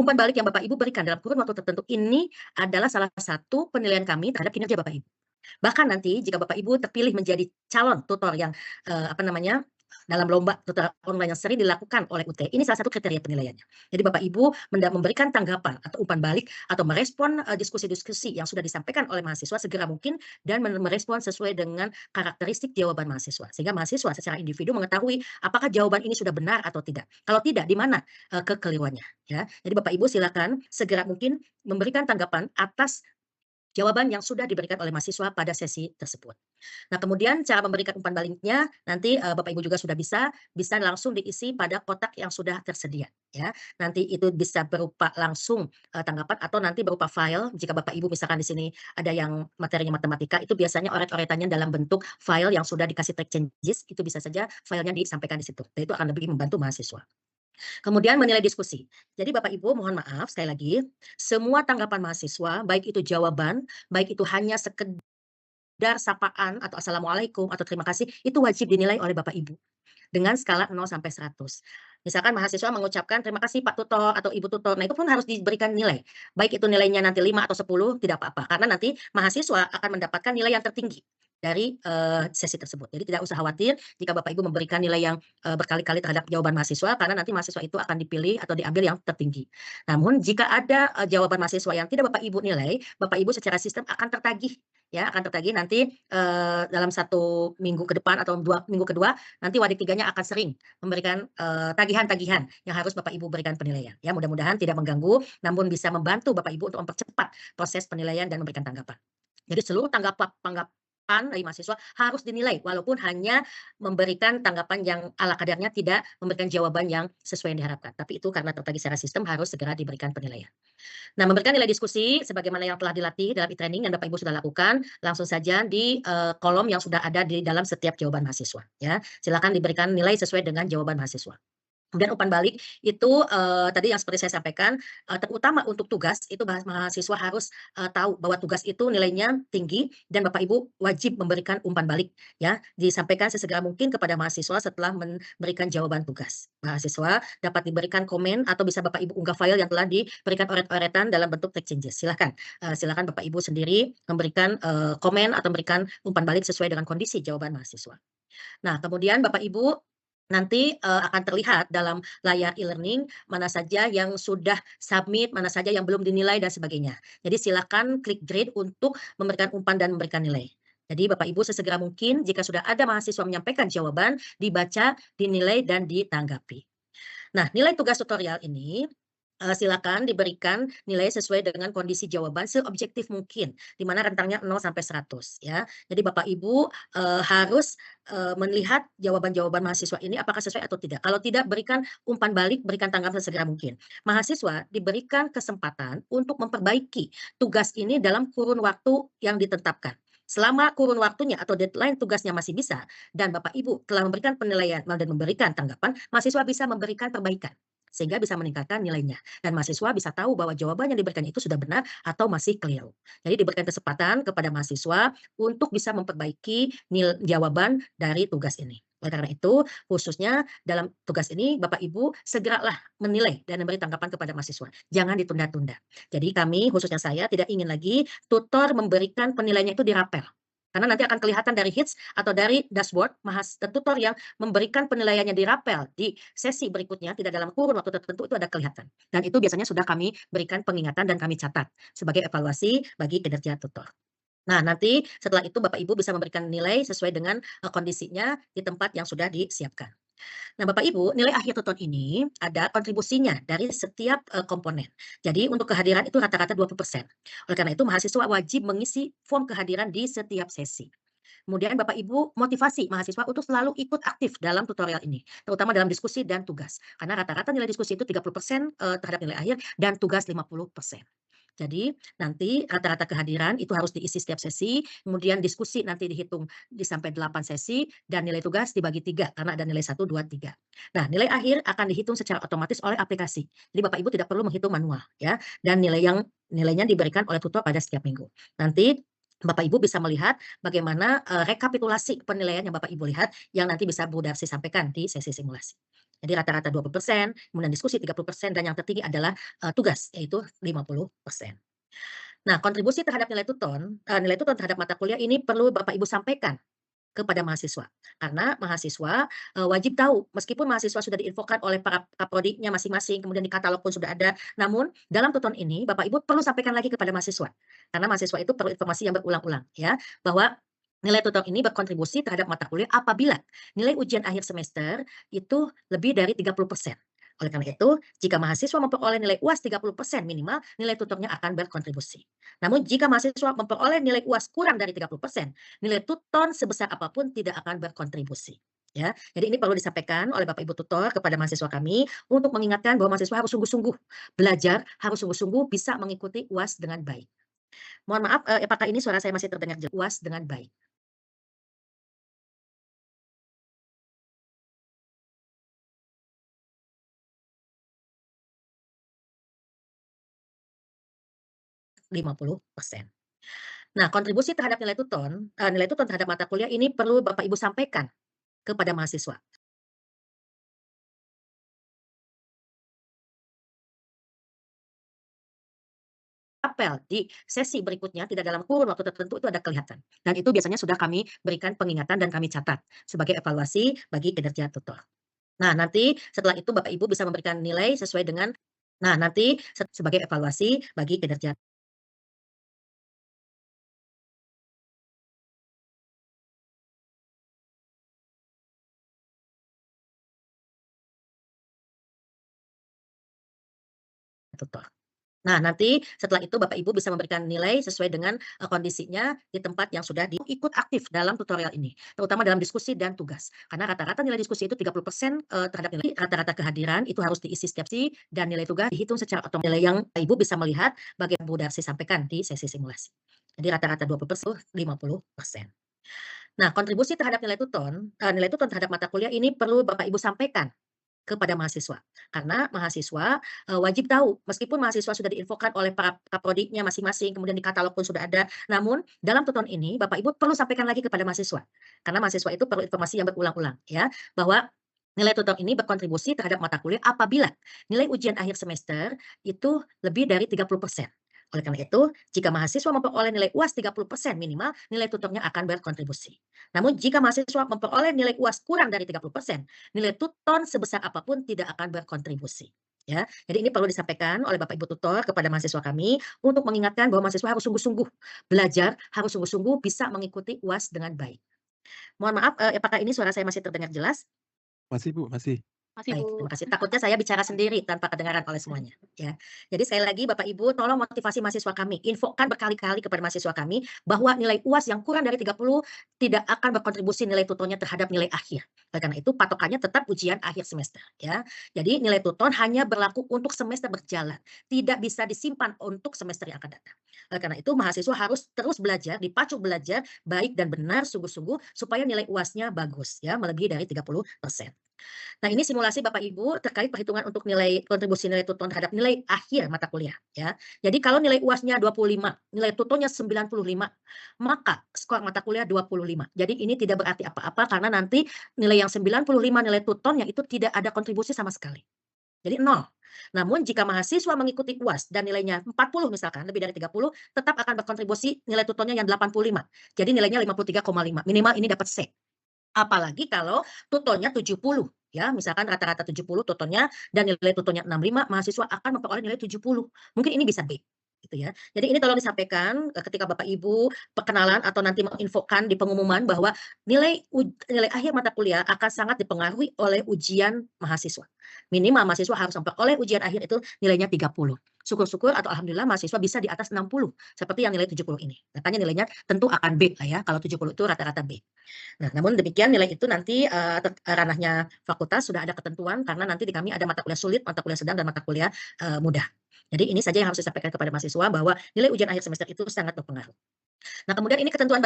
Umpan balik yang Bapak Ibu berikan dalam kurun waktu tertentu ini adalah salah satu penilaian kami terhadap kinerja Bapak Ibu. Bahkan nanti jika Bapak Ibu terpilih menjadi calon tutor yang, apa namanya, dalam lomba tutor online yang sering dilakukan oleh UT, ini salah satu kriteria penilaiannya. Jadi Bapak Ibu memberikan tanggapan atau umpan balik atau merespon, diskusi-diskusi yang sudah disampaikan oleh mahasiswa segera mungkin dan merespon sesuai dengan karakteristik jawaban mahasiswa. Sehingga mahasiswa secara individu mengetahui apakah jawaban ini sudah benar atau tidak. Kalau tidak, di mana, kekeliruannya, ya. Jadi Bapak Ibu silakan segera mungkin memberikan tanggapan atas jawaban yang sudah diberikan oleh mahasiswa pada sesi tersebut. Nah, kemudian cara memberikan umpan baliknya nanti, Bapak Ibu juga sudah bisa langsung diisi pada kotak yang sudah tersedia, ya. Nanti itu bisa berupa langsung, tanggapan atau nanti berupa file jika Bapak Ibu misalkan di sini ada yang materinya matematika, itu biasanya oret-oretannya dalam bentuk file yang sudah dikasih track changes, itu bisa saja filenya disampaikan di situ, dan itu akan lebih membantu mahasiswa. Kemudian menilai diskusi. Jadi Bapak Ibu mohon maaf sekali lagi, semua tanggapan mahasiswa, baik itu jawaban, baik itu hanya sekedar sapaan atau assalamualaikum atau terima kasih, itu wajib dinilai oleh Bapak Ibu dengan skala 0 sampai 100. Misalkan mahasiswa mengucapkan terima kasih Pak Tutor atau Ibu Tutor, nah itu pun harus diberikan nilai. Baik itu nilainya nanti 5 atau 10 tidak apa-apa, karena nanti mahasiswa akan mendapatkan nilai yang tertinggi dari, sesi tersebut. Jadi tidak usah khawatir jika Bapak Ibu memberikan nilai yang, berkali-kali terhadap jawaban mahasiswa, karena nanti mahasiswa itu akan dipilih atau diambil yang tertinggi. Namun jika ada, jawaban mahasiswa yang tidak Bapak Ibu nilai, Bapak Ibu secara sistem akan tertagih, ya, akan tertagih nanti, dalam 1 minggu ke depan atau 2 minggu kedua, nanti wadik tiganya akan sering memberikan, tagihan-tagihan yang harus Bapak Ibu berikan penilaian. Ya, mudah-mudahan tidak mengganggu, namun bisa membantu Bapak Ibu untuk mempercepat proses penilaian dan memberikan tanggapan. Jadi seluruh tanggapan dari mahasiswa harus dinilai, walaupun hanya memberikan tanggapan yang ala kadarnya, tidak memberikan jawaban yang sesuai yang diharapkan. Tapi itu karena tertagih secara sistem harus segera diberikan penilaian. Nah, memberikan nilai diskusi sebagaimana yang telah dilatih dalam e-training dan Bapak Ibu sudah lakukan, langsung saja di, kolom yang sudah ada di dalam setiap jawaban mahasiswa, ya. Silakan diberikan nilai sesuai dengan jawaban mahasiswa. Kemudian umpan balik itu, tadi yang seperti saya sampaikan, terutama untuk tugas itu mahasiswa harus, tahu bahwa tugas itu nilainya tinggi dan Bapak Ibu wajib memberikan umpan balik ya, disampaikan sesegera mungkin kepada mahasiswa setelah memberikan jawaban tugas. Mahasiswa dapat diberikan komen atau bisa Bapak Ibu unggah file yang telah diberikan oret-oretan dalam bentuk text changes. Silakan Bapak Ibu sendiri memberikan, komen atau memberikan umpan balik sesuai dengan kondisi jawaban mahasiswa. Nah, kemudian Bapak Ibu nanti, akan terlihat dalam layar e-learning mana saja yang sudah submit, mana saja yang belum dinilai dan sebagainya. Jadi silakan klik grade untuk memberikan umpan dan memberikan nilai. Jadi Bapak Ibu sesegera mungkin jika sudah ada mahasiswa menyampaikan jawaban, dibaca, dinilai, dan ditanggapi. Nah, nilai tugas tutorial ini Silakan diberikan nilai sesuai dengan kondisi jawaban seobjektif mungkin, di mana rentangnya 0 sampai 100 ya. Jadi Bapak Ibu, harus, melihat jawaban-jawaban mahasiswa ini apakah sesuai atau tidak. Kalau tidak, berikan umpan balik, berikan tanggapan sesegera mungkin. Mahasiswa diberikan kesempatan untuk memperbaiki tugas ini dalam kurun waktu yang ditetapkan. Selama kurun waktunya atau deadline tugasnya masih bisa dan Bapak Ibu telah memberikan penilaian dan memberikan tanggapan, mahasiswa bisa memberikan perbaikan, sehingga bisa meningkatkan nilainya. Dan mahasiswa bisa tahu bahwa jawaban yang diberikan itu sudah benar atau masih keliru. Jadi diberikan kesempatan kepada mahasiswa untuk bisa memperbaiki jawaban dari tugas ini. Oleh karena itu, khususnya dalam tugas ini Bapak Ibu segeralah menilai dan memberi tanggapan kepada mahasiswa. Jangan ditunda-tunda. Jadi kami, khususnya saya, tidak ingin lagi tutor memberikan penilaiannya itu di rapel. Karena nanti akan kelihatan dari hits atau dari dashboard tutor yang memberikan penilaiannya di rapel di sesi berikutnya tidak dalam kurun waktu tertentu itu ada kelihatan. Dan itu biasanya sudah kami berikan pengingatan dan kami catat sebagai evaluasi bagi kinerja tutor. Nah, nanti setelah itu Bapak Ibu bisa memberikan nilai sesuai dengan, kondisinya di tempat yang sudah disiapkan. Nah, Bapak Ibu, nilai akhir tutor ini ada kontribusinya dari setiap, komponen. Jadi untuk kehadiran itu rata-rata 20%. Oleh karena itu mahasiswa wajib mengisi form kehadiran di setiap sesi. Kemudian Bapak Ibu motivasi mahasiswa untuk selalu ikut aktif dalam tutorial ini, terutama dalam diskusi dan tugas. Karena rata-rata nilai diskusi itu 30% terhadap nilai akhir dan tugas 50%. Jadi nanti rata-rata kehadiran itu harus diisi setiap sesi, kemudian diskusi nanti dihitung sampai 8 sesi dan nilai tugas dibagi 3 karena ada nilai 1, 2, 3. Nah, nilai akhir akan dihitung secara otomatis oleh aplikasi. Jadi Bapak Ibu tidak perlu menghitung manual ya, dan nilainya diberikan oleh tutor pada setiap minggu. Nanti Bapak Ibu bisa melihat bagaimana, rekapitulasi penilaian yang Bapak Ibu lihat yang nanti bisa Bu Darsi sampaikan di sesi simulasi. Jadi rata-rata 20%, kemudian diskusi 30% dan yang tertinggi adalah, tugas yaitu 50%. Nah, kontribusi terhadap nilai tuton terhadap mata kuliah ini perlu Bapak Ibu sampaikan kepada mahasiswa. Karena mahasiswa, wajib tahu meskipun mahasiswa sudah diinfokan oleh para kaprodiknya masing-masing, kemudian di katalog pun sudah ada, namun dalam tuton ini Bapak Ibu perlu sampaikan lagi kepada mahasiswa. Karena mahasiswa itu perlu informasi yang berulang-ulang ya, bahwa nilai tutor ini berkontribusi terhadap mata kuliah apabila nilai ujian akhir semester itu lebih dari 30%. Oleh karena itu, jika mahasiswa memperoleh nilai UAS 30% minimal, nilai tutornya akan berkontribusi. Namun jika mahasiswa memperoleh nilai UAS kurang dari 30%, nilai tutor sebesar apapun tidak akan berkontribusi. Ya, jadi ini perlu disampaikan oleh Bapak Ibu tutor kepada mahasiswa kami untuk mengingatkan bahwa mahasiswa harus sungguh-sungguh belajar, harus sungguh-sungguh bisa mengikuti UAS dengan baik. Mohon maaf, apakah ini suara saya masih terdengar jelas? UAS dengan baik. 50%. Nah, kontribusi terhadap nilai tuton terhadap mata kuliah ini perlu Bapak Ibu sampaikan kepada mahasiswa. Apel di sesi berikutnya tidak dalam kurun waktu tertentu itu ada kelihatan. Dan itu biasanya sudah kami berikan pengingatan dan kami catat sebagai evaluasi bagi kinerja tutor. Nah, nanti setelah itu Bapak Ibu bisa memberikan nilai sesuai dengan sebagai evaluasi bagi kinerja tutor. Nah, nanti setelah itu Bapak Ibu bisa memberikan nilai sesuai dengan, kondisinya di tempat yang sudah ikut aktif dalam tutorial ini, terutama dalam diskusi dan tugas. Karena rata-rata nilai diskusi itu 30% terhadap nilai rata-rata kehadiran itu harus diisi setiap sesi dan nilai tugas dihitung secara otomatis. Nilai yang Ibu bisa melihat bagaimana Bu Darsi sampaikan di sesi simulasi. Jadi rata-rata 20%, 50%. Nah, kontribusi terhadap nilai tuton terhadap mata kuliah ini perlu Bapak Ibu sampaikan kepada mahasiswa. Karena mahasiswa, wajib tahu meskipun mahasiswa sudah diinfokan oleh para kaprodiknya masing-masing, kemudian di katalog pun sudah ada, namun dalam tuton ini Bapak Ibu perlu sampaikan lagi kepada mahasiswa. Karena mahasiswa itu perlu informasi yang berulang-ulang ya, bahwa nilai tutor ini berkontribusi terhadap mata kuliah apabila nilai ujian akhir semester itu lebih dari 30%. Oleh karena itu, jika mahasiswa memperoleh nilai UAS 30% minimal, nilai tutornya akan berkontribusi. Namun jika mahasiswa memperoleh nilai UAS kurang dari 30%, nilai tutor sebesar apapun tidak akan berkontribusi. Ya, jadi ini perlu disampaikan oleh Bapak Ibu tutor kepada mahasiswa kami untuk mengingatkan bahwa mahasiswa harus sungguh-sungguh belajar, harus sungguh-sungguh bisa mengikuti UAS dengan baik. Mohon maaf, apakah ini suara saya masih terdengar jelas? Masih Bu, masih. Makasih, Baik, Bu. terima kasih. Takutnya saya bicara sendiri tanpa kedengaran oleh semuanya, ya. Jadi sekali lagi Bapak Ibu tolong motivasi mahasiswa kami, infokan berkali-kali kepada mahasiswa kami bahwa nilai UAS yang kurang dari 30 tidak akan berkontribusi nilai tutornya terhadap nilai akhir. Oleh karena itu patokannya tetap ujian akhir semester, ya. Jadi nilai tutor hanya berlaku untuk semester berjalan, tidak bisa disimpan untuk semester yang akan datang. Oleh karena itu mahasiswa harus terus belajar, dipacu belajar baik dan benar sungguh-sungguh supaya nilai UAS-nya bagus, ya, melebihi dari 30%. Nah, ini simulasi Bapak Ibu terkait perhitungan untuk nilai kontribusi nilai tutor terhadap nilai akhir mata kuliah, ya. Jadi kalau nilai UAS-nya 25, nilai tutornya 95, maka skor mata kuliah 25. Jadi ini tidak berarti apa-apa karena nanti nilai yang 95 nilai tutornya itu tidak ada kontribusi sama sekali. Jadi nol. Namun jika mahasiswa mengikuti UAS dan nilainya 40 misalkan, lebih dari 30, tetap akan berkontribusi nilai tutornya yang 85. Jadi nilainya 53,5, minimal ini dapat C. Apalagi kalau tutornya 70 ya, misalkan rata-rata 70 tutornya dan nilai tutornya 65, mahasiswa akan memperoleh nilai 70. Mungkin ini bisa B, gitu ya. Jadi ini tolong disampaikan, ketika Bapak Ibu perkenalan atau nanti menginfokan di pengumuman bahwa nilai akhir mata kuliah akan sangat dipengaruhi oleh ujian mahasiswa. Minimal mahasiswa harus memperoleh ujian akhir itu nilainya 30. Syukur-syukur atau alhamdulillah mahasiswa bisa di atas 60, seperti yang nilai 70 ini. Makanya nilainya tentu akan B lah ya, kalau 70 itu rata-rata B. Nah, namun demikian nilai itu nanti, ranahnya fakultas sudah ada ketentuan karena nanti di kami ada mata kuliah sulit, mata kuliah sedang, dan mata kuliah, mudah. Jadi ini saja yang harus disampaikan kepada mahasiswa bahwa nilai ujian akhir semester itu sangat berpengaruh. Nah, kemudian ini ketentuan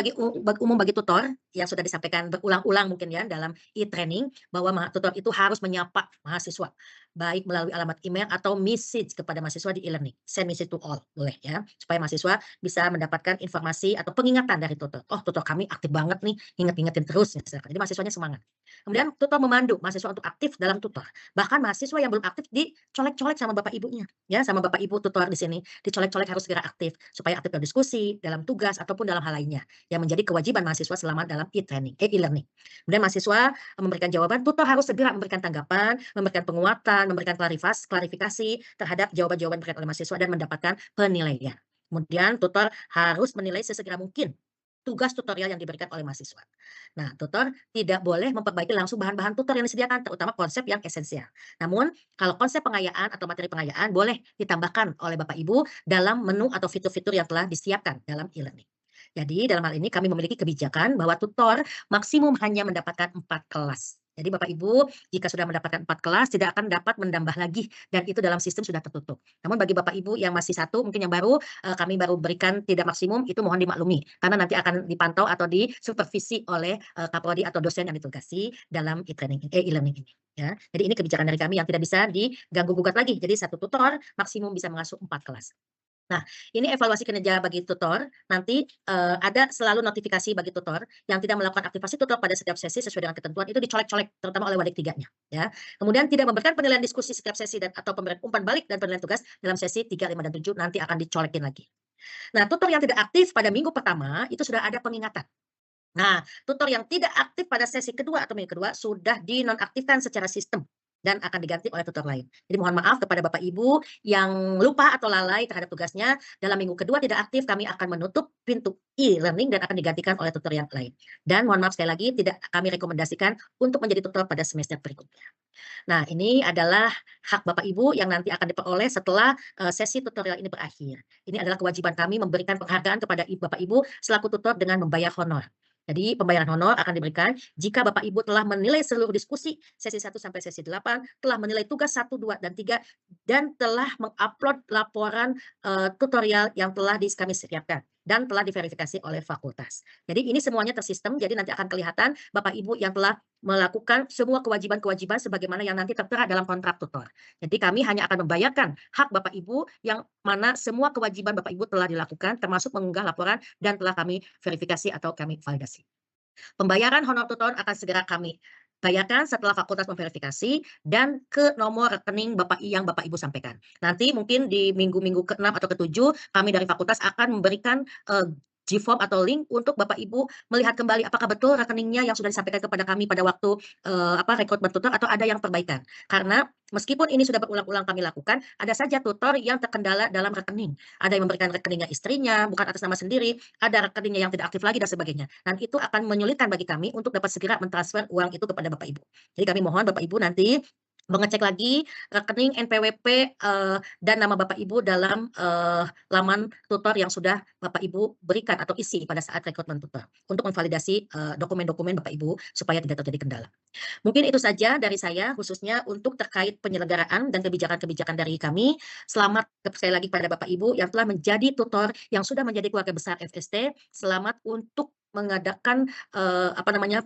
umum bagi tutor yang sudah disampaikan berulang-ulang mungkin ya dalam e-training bahwa tutor itu harus menyapa mahasiswa, baik melalui alamat email atau message kepada mahasiswa di e-learning. Send message to all, boleh ya, supaya mahasiswa bisa mendapatkan informasi atau pengingatan dari tutor. Oh, tutor kami aktif banget nih, inget-ingetin terus misalkan. Jadi mahasiswanya semangat. Kemudian tutor memandu mahasiswa untuk aktif dalam tutor. Bahkan mahasiswa yang belum aktif dicolek-colek sama bapak ibunya, ya, sama bapak ibu tutor di sini. Dicolek-colek harus segera aktif supaya aktif berdiskusi dalam tugas ataupun dalam hal lainnya yang menjadi kewajiban mahasiswa selama dalam e-learning. Kemudian mahasiswa memberikan jawaban, tutor harus segera memberikan tanggapan, memberikan penguatan, memberikan klarifikasi terhadap jawaban-jawaban diberikan oleh mahasiswa dan mendapatkan penilaian. Kemudian tutor harus menilai sesegera mungkin tugas tutorial yang diberikan oleh mahasiswa. Nah, tutor tidak boleh memperbaiki langsung bahan-bahan tutor yang disediakan, terutama konsep yang esensial. Namun, kalau konsep pengayaan atau materi pengayaan boleh ditambahkan oleh Bapak Ibu dalam menu atau fitur-fitur yang telah disiapkan dalam e-learning. Jadi dalam hal ini kami memiliki kebijakan bahwa tutor maksimum hanya mendapatkan 4 kelas. Jadi Bapak Ibu jika sudah mendapatkan 4 kelas tidak akan dapat menambah lagi dan itu dalam sistem sudah tertutup. Namun bagi Bapak Ibu yang masih satu mungkin yang baru, kami baru berikan tidak maksimum itu mohon dimaklumi karena nanti akan dipantau atau disupervisi oleh, kaprodi atau dosen yang ditugasi dalam e-learning ini ya. Jadi ini kebijakan dari kami yang tidak bisa diganggu gugat lagi. Jadi satu tutor maksimum bisa mengasuh 4 kelas. Nah, ini evaluasi kinerja bagi tutor, nanti, ada selalu notifikasi bagi tutor yang tidak melakukan aktivasi tutor pada setiap sesi sesuai dengan ketentuan itu dicolek-colek, terutama oleh wadik tiganya, ya. Kemudian tidak memberikan penilaian diskusi setiap sesi atau pemberian umpan balik dan penilaian tugas dalam sesi 3, 5, dan 7 nanti akan dicolekin lagi. Nah, tutor yang tidak aktif pada minggu pertama itu sudah ada pengingatan. Nah, tutor yang tidak aktif pada sesi kedua atau minggu kedua sudah dinonaktifkan secara sistem dan akan diganti oleh tutor lain. Jadi mohon maaf kepada Bapak Ibu yang lupa atau lalai terhadap tugasnya, dalam minggu kedua tidak aktif, kami akan menutup pintu e-learning dan akan digantikan oleh tutor yang lain. Dan mohon maaf sekali lagi, tidak kami rekomendasikan untuk menjadi tutor pada semester berikutnya. Nah, ini adalah hak Bapak Ibu yang nanti akan diperoleh setelah, sesi tutorial ini berakhir. Ini adalah kewajiban kami memberikan penghargaan kepada Bapak Ibu selaku tutor dengan membayar honor. Jadi pembayaran honor akan diberikan jika Bapak Ibu telah menilai seluruh diskusi sesi 1 sampai sesi 8, telah menilai tugas 1, 2, dan 3, dan telah mengupload laporan, tutorial yang telah kami siapkan dan telah diverifikasi oleh fakultas. Jadi ini semuanya tersistem, jadi nanti akan kelihatan Bapak Ibu yang telah melakukan semua kewajiban-kewajiban sebagaimana yang nanti tertera dalam kontrak tutor. Jadi kami hanya akan membayarkan hak Bapak Ibu yang mana semua kewajiban Bapak Ibu telah dilakukan termasuk mengunggah laporan dan telah kami verifikasi atau kami validasi. Pembayaran honor tutor akan segera kami bayarkan setelah fakultas memverifikasi dan ke nomor rekening yang Bapak Ibu sampaikan. Nanti mungkin di minggu-minggu ke-6 atau ke-7 kami dari fakultas akan memberikan, Gform atau link untuk Bapak Ibu melihat kembali apakah betul rekeningnya yang sudah disampaikan kepada kami pada waktu, rekrutmen tutor atau ada yang perbaikan. Karena meskipun ini sudah berulang-ulang kami lakukan, ada saja tutor yang terkendala dalam rekening. Ada yang memberikan rekeningnya istrinya, bukan atas nama sendiri, ada rekeningnya yang tidak aktif lagi dan sebagainya. Dan itu akan menyulitkan bagi kami untuk dapat segera mentransfer uang itu kepada Bapak Ibu. Jadi kami mohon Bapak Ibu nanti mengecek lagi rekening NPWP, dan nama Bapak Ibu dalam, laman tutor yang sudah Bapak Ibu berikan atau isi pada saat rekrutmen tutor, untuk memvalidasi, dokumen-dokumen Bapak Ibu supaya tidak terjadi kendala. Mungkin itu saja dari saya khususnya untuk terkait penyelenggaraan dan kebijakan-kebijakan dari kami. Selamat sekali lagi pada Bapak Ibu yang telah menjadi tutor, yang sudah menjadi keluarga besar FST. Selamat untuk mengadakan,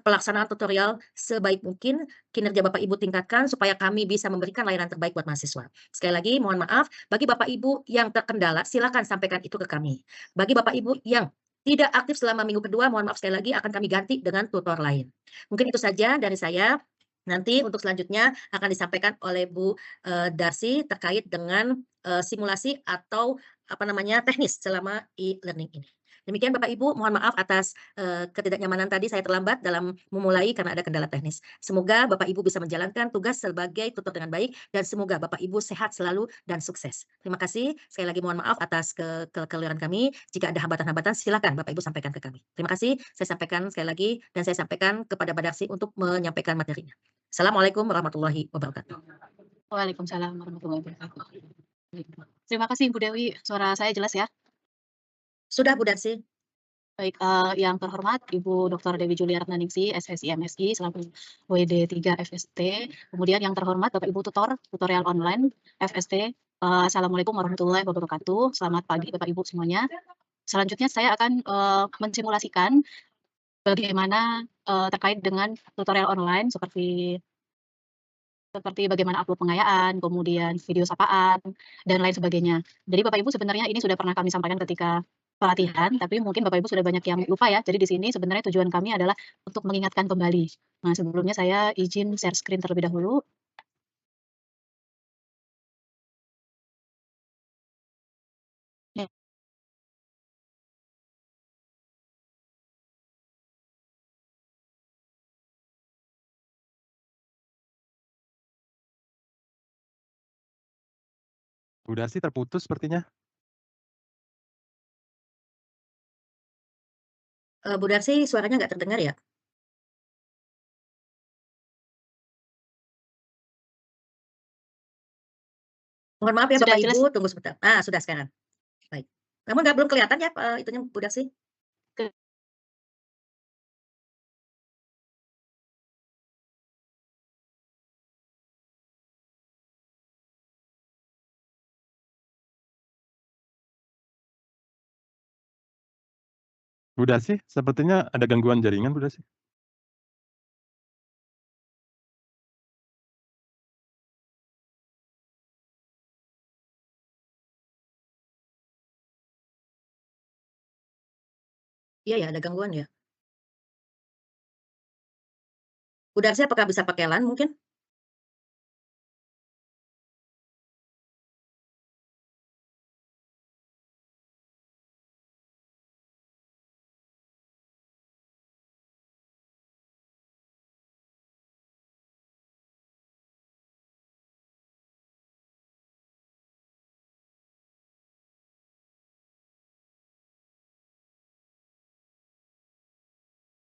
pelaksanaan tutorial sebaik mungkin. Kinerja Bapak Ibu tingkatkan supaya kami bisa memberikan layanan terbaik buat mahasiswa. Sekali lagi mohon maaf, bagi Bapak Ibu yang terkendala silakan sampaikan itu ke kami. Bagi Bapak Ibu yang tidak aktif selama minggu kedua, mohon maaf sekali lagi akan kami ganti dengan tutor lain. Mungkin itu saja dari saya. Nanti untuk selanjutnya akan disampaikan oleh Bu, Darsi terkait dengan, simulasi atau teknis selama e-learning ini. Demikian Bapak Ibu, mohon maaf atas, ketidaknyamanan tadi saya terlambat dalam memulai karena ada kendala teknis. Semoga Bapak Ibu bisa menjalankan tugas sebagai tutor dengan baik dan semoga Bapak Ibu sehat selalu dan sukses. Terima kasih, sekali lagi mohon maaf atas kekeliruan kami. Jika ada hambatan-hambatan silakan Bapak Ibu sampaikan ke kami. Terima kasih, saya sampaikan sekali lagi dan saya sampaikan kepada Mbak Darsi untuk menyampaikan materinya. Assalamualaikum warahmatullahi wabarakatuh. Waalaikumsalam warahmatullahi wabarakatuh. Terima kasih Bu Dewi, suara saya jelas ya? Sudah Bu Darsi? Baik, yang terhormat Ibu Dr. Dewi Julia Ratnaningsih, SSI MSI, selaku WD 3 FST. Kemudian yang terhormat Bapak Ibu tutor, tutorial online FST. Assalamualaikum warahmatullahi wabarakatuh. Selamat pagi Bapak Ibu semuanya. Selanjutnya saya akan mensimulasikan bagaimana terkait dengan tutorial online seperti bagaimana upload pengayaan, kemudian video sapaan, dan lain sebagainya. Jadi Bapak Ibu sebenarnya ini sudah pernah kami sampaikan ketika pelatihan, tapi mungkin Bapak Ibu sudah banyak yang lupa ya. Jadi di sini sebenarnya tujuan kami adalah untuk mengingatkan kembali. Nah, sebelumnya saya izin share screen terlebih dahulu. Ya. Bu Darsi terputus sepertinya. Bu Darsi suaranya nggak terdengar ya? Mohon maaf ya Sudah Bapak jelas? Ibu, tunggu sebentar. Sudah sekarang. Baik. Namun belum kelihatan ya, itunya Bu Darsi? Bu Darsi, sepertinya ada gangguan jaringan Bu Darsi. Iya ya, ada gangguan ya? Bu Darsi apakah bisa pakai LAN mungkin?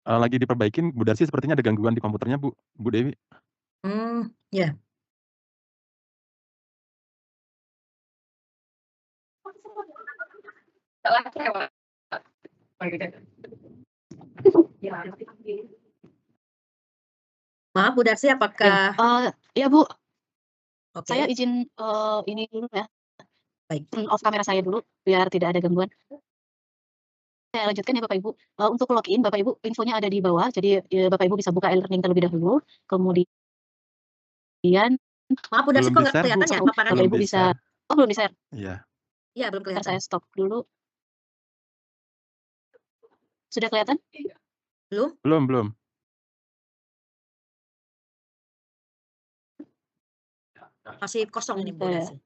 Lagi diperbaikin, Bu Darsi sepertinya ada gangguan di komputernya Bu Dewi. Ya. Maaf Bu Darsi apakah Ya Bu, saya Oke. izin ini dulu ya. Baik. Turn off kamera saya dulu biar tidak ada gangguan. Saya lanjutkan ya Bapak Ibu. Untuk login Bapak Ibu infonya ada di bawah. Jadi Bapak Ibu bisa buka e-learning terlebih dahulu. Kemudian Maaf Bu Darsi Belum kok nggak di-share, Bu. kelihatan ya paparannya? Bapak Ibu bisa belum di-share? Iya. Iya, belum Bentar kelihatan. saya stop dulu. Sudah kelihatan? Belum? Belum. Masih kosong ini Bu Darsi.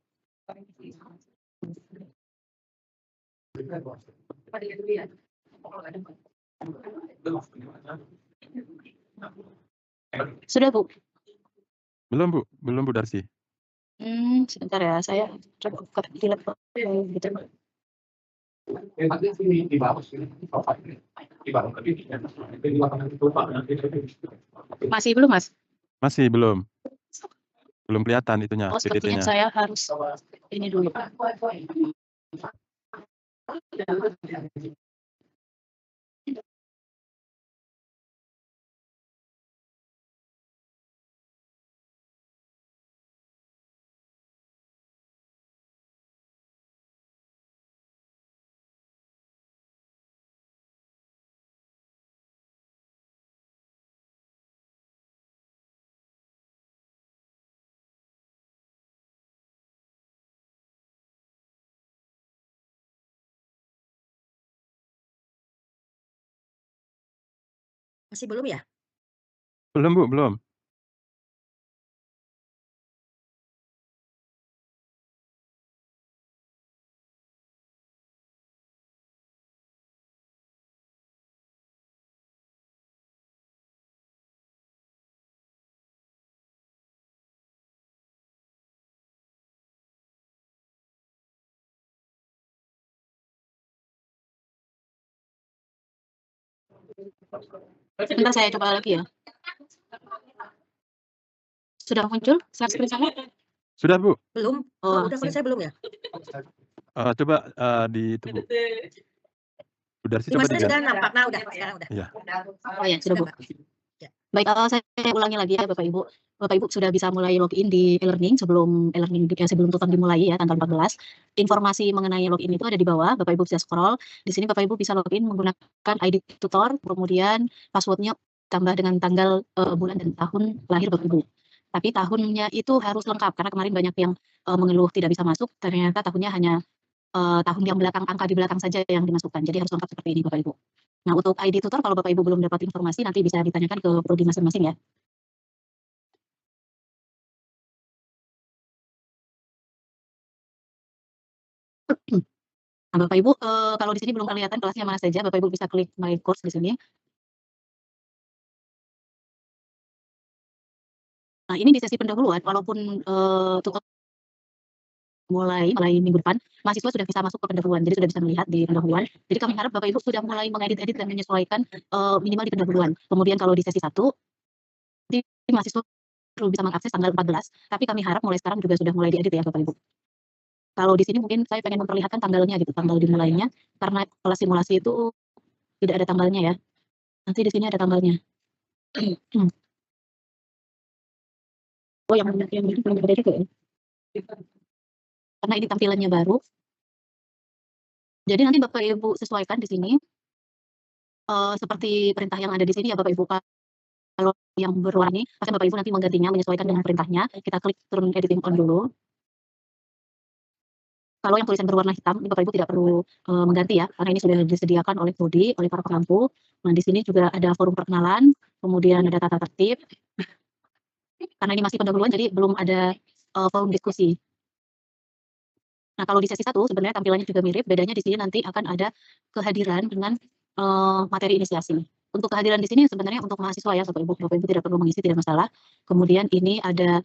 Sudah Bu? Belum Bu Darsi. Sebentar ya, saya coba buka di laptop gitu. Masih belum Mas? Masih belum. Belum kelihatan itunya, Oh, sepertinya PPT-nya. saya harus ini dulu. Masih belum ya? Belum, Bu, belum. Sebentar saya coba lagi ya. Sudah muncul share screen saya? Sudah, Bu. Belum? Oh, Udah, kalau saya belum ya? Coba, di itu, Bu. Bu Darsi Di coba Mas Teh sudah diganti. nampak? Nah, udah, sekarang udah. Iya. Oh ya, sudah, Bu. Mbak. Ya. Baik, saya ulangi lagi ya Bapak Ibu. Bapak Ibu sudah bisa mulai login di e-learning sebelum sebelum tutor dimulai ya tanggal 14. Informasi mengenai login itu ada di bawah. Bapak Ibu bisa scroll. Di sini Bapak Ibu bisa login menggunakan ID tutor, kemudian passwordnya tambah dengan tanggal, bulan dan tahun lahir Bapak Ibu. Tapi tahunnya itu harus lengkap karena kemarin banyak yang mengeluh tidak bisa masuk. Ternyata tahunnya hanya tahun yang belakang, angka di belakang saja yang dimasukkan. Jadi harus lengkap seperti ini Bapak Ibu. Nah, untuk ID tutor kalau Bapak Ibu belum dapat informasi nanti bisa ditanyakan ke prodi masing-masing ya. Nah, Bapak Ibu, kalau di sini belum kelihatan kelasnya mana saja, Bapak Ibu bisa klik My Course di sini. Nah, ini di sesi pendahuluan walaupun tutor mulai minggu depan, mahasiswa sudah bisa masuk ke pendahuluan, jadi sudah bisa melihat di pendahuluan. Jadi kami harap Bapak Ibu sudah mulai mengedit-edit dan menyesuaikan minimal di pendahuluan. Kemudian kalau di sesi 1, nanti mahasiswa baru bisa mengakses tanggal 14, tapi kami harap mulai sekarang juga sudah mulai diedit ya Bapak Ibu. Kalau di sini mungkin saya pengen memperlihatkan tanggalnya gitu, tanggal dimulainya, karena kelas simulasi itu tidak ada tanggalnya ya. Nanti di sini ada tanggalnya. Oh, yang belum ada juga ya. Karena ini tampilannya baru. Jadi nanti Bapak Ibu sesuaikan di sini. Seperti perintah yang ada di sini ya Bapak Ibu. Kalau yang berwarna ini, pasti Bapak Ibu nanti menggantinya, menyesuaikan dengan perintahnya. Kita klik turun editing on dulu. Kalau yang tulisan berwarna hitam, ini Bapak Ibu tidak perlu mengganti ya, karena ini sudah disediakan oleh prodi, oleh para pengampu. Nah, di sini juga ada forum perkenalan, kemudian ada tata tertib. Karena ini masih pendahuluan, jadi belum ada forum diskusi. Nah, kalau di sesi 1 sebenarnya tampilannya juga mirip, bedanya di sini nanti akan ada kehadiran dengan materi inisiasi. Untuk kehadiran di sini sebenarnya untuk mahasiswa ya, Bapak Ibu tidak perlu mengisi, tidak masalah. Kemudian ini ada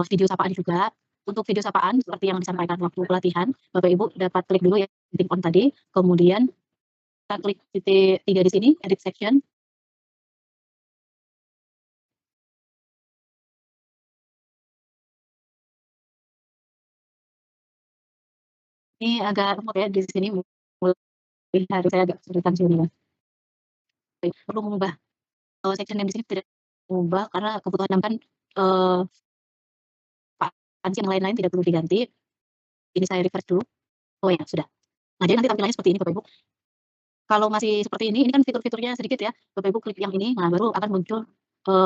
video sapaan juga. Untuk video sapaan seperti yang disampaikan waktu pelatihan, Bapak Ibu dapat klik dulu ya titik on tadi, kemudian kita klik titik 3 di sini, edit section. Ini agak rumit ya di sini, harus saya agak kesulitan sini ya. Perlu mengubah section name di sini tidak mengubah karena kebutuhan kan yang lain-lain tidak perlu diganti. Ini saya refresh dulu. Oh ya, sudah. Nah, jadi nanti tampilannya seperti ini Bapak Ibu. Kalau masih seperti ini kan fitur-fiturnya sedikit ya. Bapak Ibu klik yang ini, nah baru akan muncul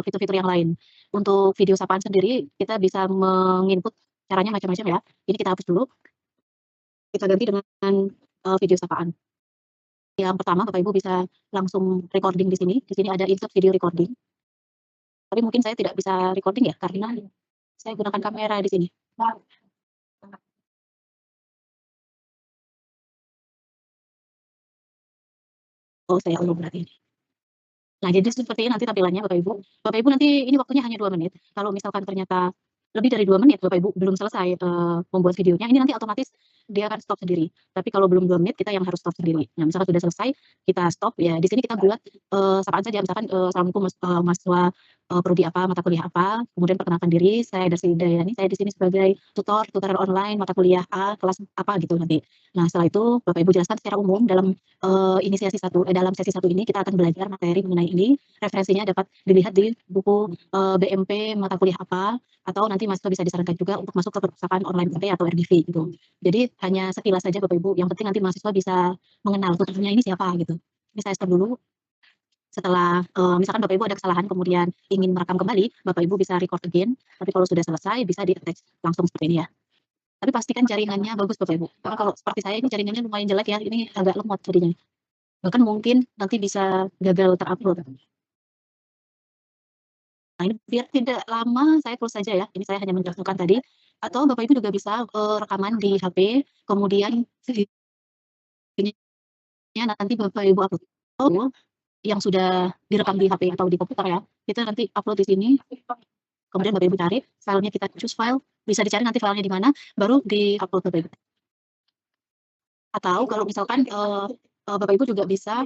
fitur-fitur yang lain. Untuk video sapaan sendiri kita bisa menginput caranya macam-macam ya. Ini kita hapus dulu. Kita ganti dengan video sapaan. Yang pertama Bapak Ibu bisa langsung recording di sini. Di sini ada insert video recording. Tapi mungkin saya tidak bisa recording ya karena saya gunakan kamera di sini. Oh, saya ulur berarti ini. Nah, jadi seperti ini nanti tampilannya Bapak Ibu. Bapak Ibu nanti ini waktunya hanya 2 menit. Kalau misalkan ternyata lebih dari 2 menit Bapak Ibu belum selesai membuat videonya, ini nanti otomatis dia akan stop sendiri. Tapi kalau belum 2 menit kita yang harus stop sendiri. Nah, misalkan sudah selesai, kita stop ya. Di sini kita buat sapaan saja misalkan Assalamualaikum mahasiswa prodi apa, mata kuliah apa, kemudian perkenalkan diri, saya Darsi Dayani, saya di sini sebagai tutorial online mata kuliah A, kelas apa gitu nanti. Nah, setelah itu Bapak Ibu jelaskan secara umum dalam, dalam sesi 1 ini kita akan belajar materi mengenai ini, referensinya dapat dilihat di buku, BMP mata kuliah apa, atau nanti mahasiswa bisa disarankan juga untuk masuk ke perpustakaan online UT atau RDV gitu. Jadi hanya sekilas saja Bapak Ibu, yang penting nanti mahasiswa bisa mengenal tutornya ini siapa gitu. Ini saya stop dulu. Setelah, misalkan Bapak Ibu ada kesalahan kemudian ingin merekam kembali, Bapak Ibu bisa record again, tapi kalau sudah selesai bisa di-attach langsung seperti ini ya. Tapi pastikan jaringannya bagus Bapak Ibu, karena kalau seperti saya ini jaringannya lumayan jelek ya, ini agak lemot jadinya. Bahkan mungkin nanti bisa gagal ter-upload. Nah ini biar tidak lama saya close saja ya, ini saya hanya mencontohkan tadi, atau Bapak Ibu juga bisa, rekaman di HP, kemudian videonya nanti Bapak Ibu upload. Yang sudah direkam di HP atau di komputer ya, kita nanti upload di sini, kemudian Bapak Ibu cari, filenya kita choose file, bisa dicari nanti filenya di mana, baru di-upload Bapak Ibu. Atau kalau misalkan, Bapak Ibu juga bisa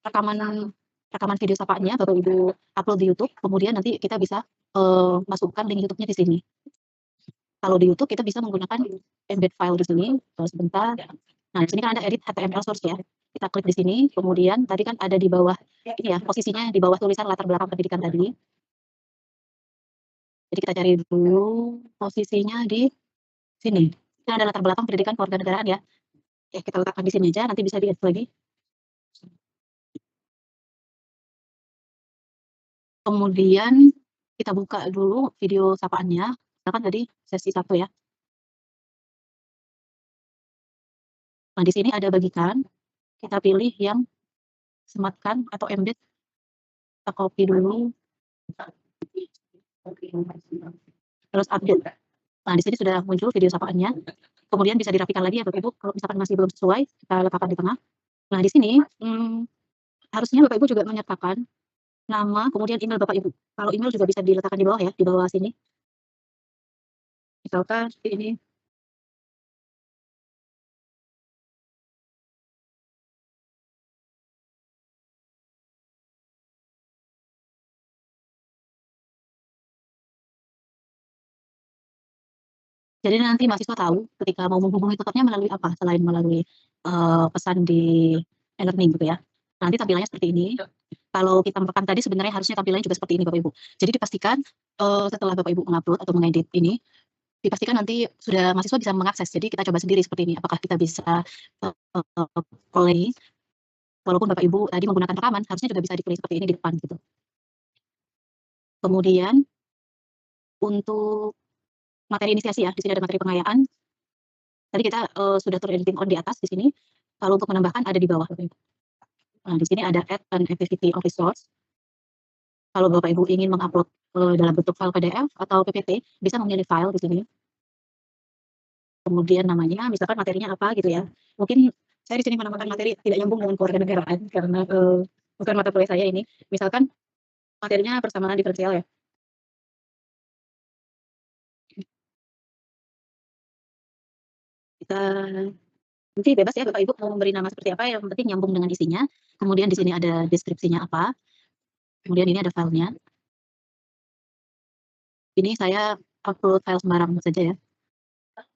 rekaman rekaman video sapaannya Bapak Ibu upload di YouTube, kemudian nanti kita bisa, masukkan link YouTube-nya di sini. Kalau di YouTube kita bisa menggunakan embed file di sini, sebentar. Nah, di sini kan ada edit HTML source ya. Kita klik di sini, kemudian tadi kan ada di bawah ini ya, posisinya di bawah tulisan latar belakang pendidikan tadi. Jadi kita cari dulu posisinya di sini. Ini ada latar belakang pendidikan kewarganegaraan ya. Ya kita letakkan di sini aja, nanti bisa di-edit lagi. Kemudian kita buka dulu video sapaannya, misalkan tadi sesi 1 ya. Nah, di sini ada bagikan, kita pilih yang sematkan atau embed, kita copy dulu. Terus update. Nah, di sini sudah muncul video sapaannya, kemudian bisa dirapikan lagi ya Bapak Ibu, kalau misalkan masih belum sesuai, kita letakkan di tengah. Nah, di sini, harusnya Bapak Ibu juga menyertakan nama, kemudian email Bapak Ibu. Kalau email juga bisa diletakkan di bawah ya, di bawah sini. Misalkan ini. Jadi nanti mahasiswa tahu ketika mau menghubungi tutornya melalui apa, selain melalui, pesan di e-learning gitu ya. Nanti tampilannya seperti ini. Kalau kita merekam tadi sebenarnya harusnya tampilannya juga seperti ini Bapak Ibu. Jadi dipastikan, setelah Bapak Ibu mengupload atau mengedit ini, dipastikan nanti sudah mahasiswa bisa mengakses. Jadi kita coba sendiri seperti ini, apakah kita bisa, play, walaupun Bapak Ibu tadi menggunakan rekaman, harusnya juga bisa di-play seperti ini di depan gitu. Kemudian untuk materi inisiasi ya, di sini ada materi pengayaan. Tadi kita, sudah ter-editing on di atas di sini, kalau untuk menambahkan ada di bawah Bapak Ibu. Nah, di sini ada add an activity of resource. Kalau Bapak Ibu ingin mengupload, dalam bentuk file PDF atau PPT, bisa memilih file di sini. Kemudian namanya, misalkan materinya apa gitu ya. Mungkin saya di sini menambahkan materi tidak nyambung dengan kewarganegaraan karena, bukan mata kuliah saya ini. Misalkan materinya persamaan diferensial ya. Kita nanti bebas ya Bapak Ibu mau memberi nama seperti apa, yang penting nyambung dengan isinya. Kemudian di sini ada deskripsinya apa, kemudian ini ada filenya. Ini saya upload file sembarang saja ya.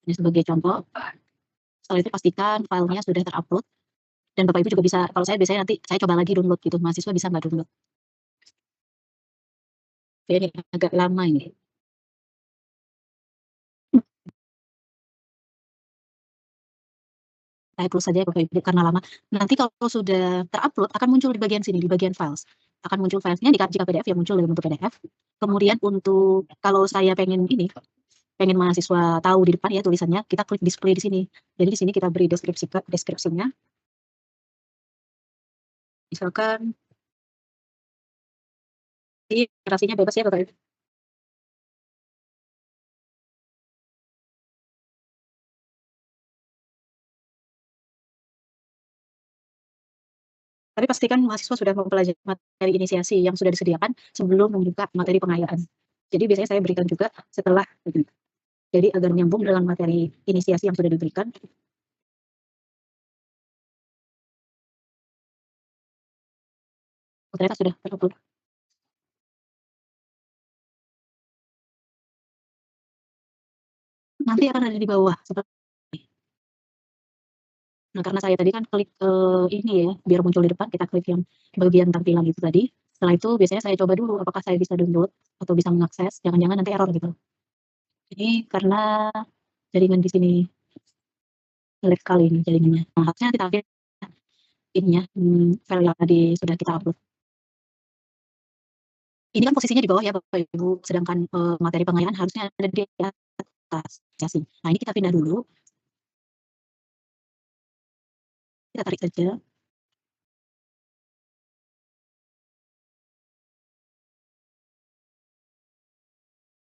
Ini sebagai contoh. Setelah itu pastikan filenya sudah ter-upload, dan Bapak Ibu juga bisa, kalau saya biasanya nanti saya coba lagi download gitu, mahasiswa bisa nggak download. Oke, ini agak lama ini. Saya close saja ya Bapak Ibu karena lama. Nanti kalau sudah ter-upload akan muncul di bagian sini, di bagian files. Akan muncul filesnya jika PDF ya muncul dalam bentuk PDF. Kemudian untuk kalau saya pengen ini, pengen mahasiswa tahu di depan ya tulisannya, kita klik display di sini. Jadi di sini kita beri deskripsinya. Misalkan ini narasinya bebas ya Bapak Ibu. Tapi pastikan mahasiswa sudah mempelajari materi inisiasi yang sudah disediakan sebelum membuka materi pengayaan. Jadi biasanya saya berikan juga setelah. Jadi agar nyambung dengan materi inisiasi yang sudah diberikan. Ternyata sudah terupload. nanti akan ada di bawah seperti ini. Nah, karena saya tadi kan klik, ini ya, biar muncul di depan, kita klik yang bagian tampilan itu tadi. Setelah itu biasanya saya coba dulu apakah saya bisa download atau bisa mengakses, jangan-jangan nanti error gitu. Ini karena jaringan di sini jelek sekali ini jaringannya. Nah, harusnya kita update ininya, file yang tadi sudah kita upload. Ini kan posisinya di bawah ya Bapak Ibu, sedangkan, materi pengayaan harusnya ada di atas casing. Nah, ini kita pindah dulu. Kita tarik saja.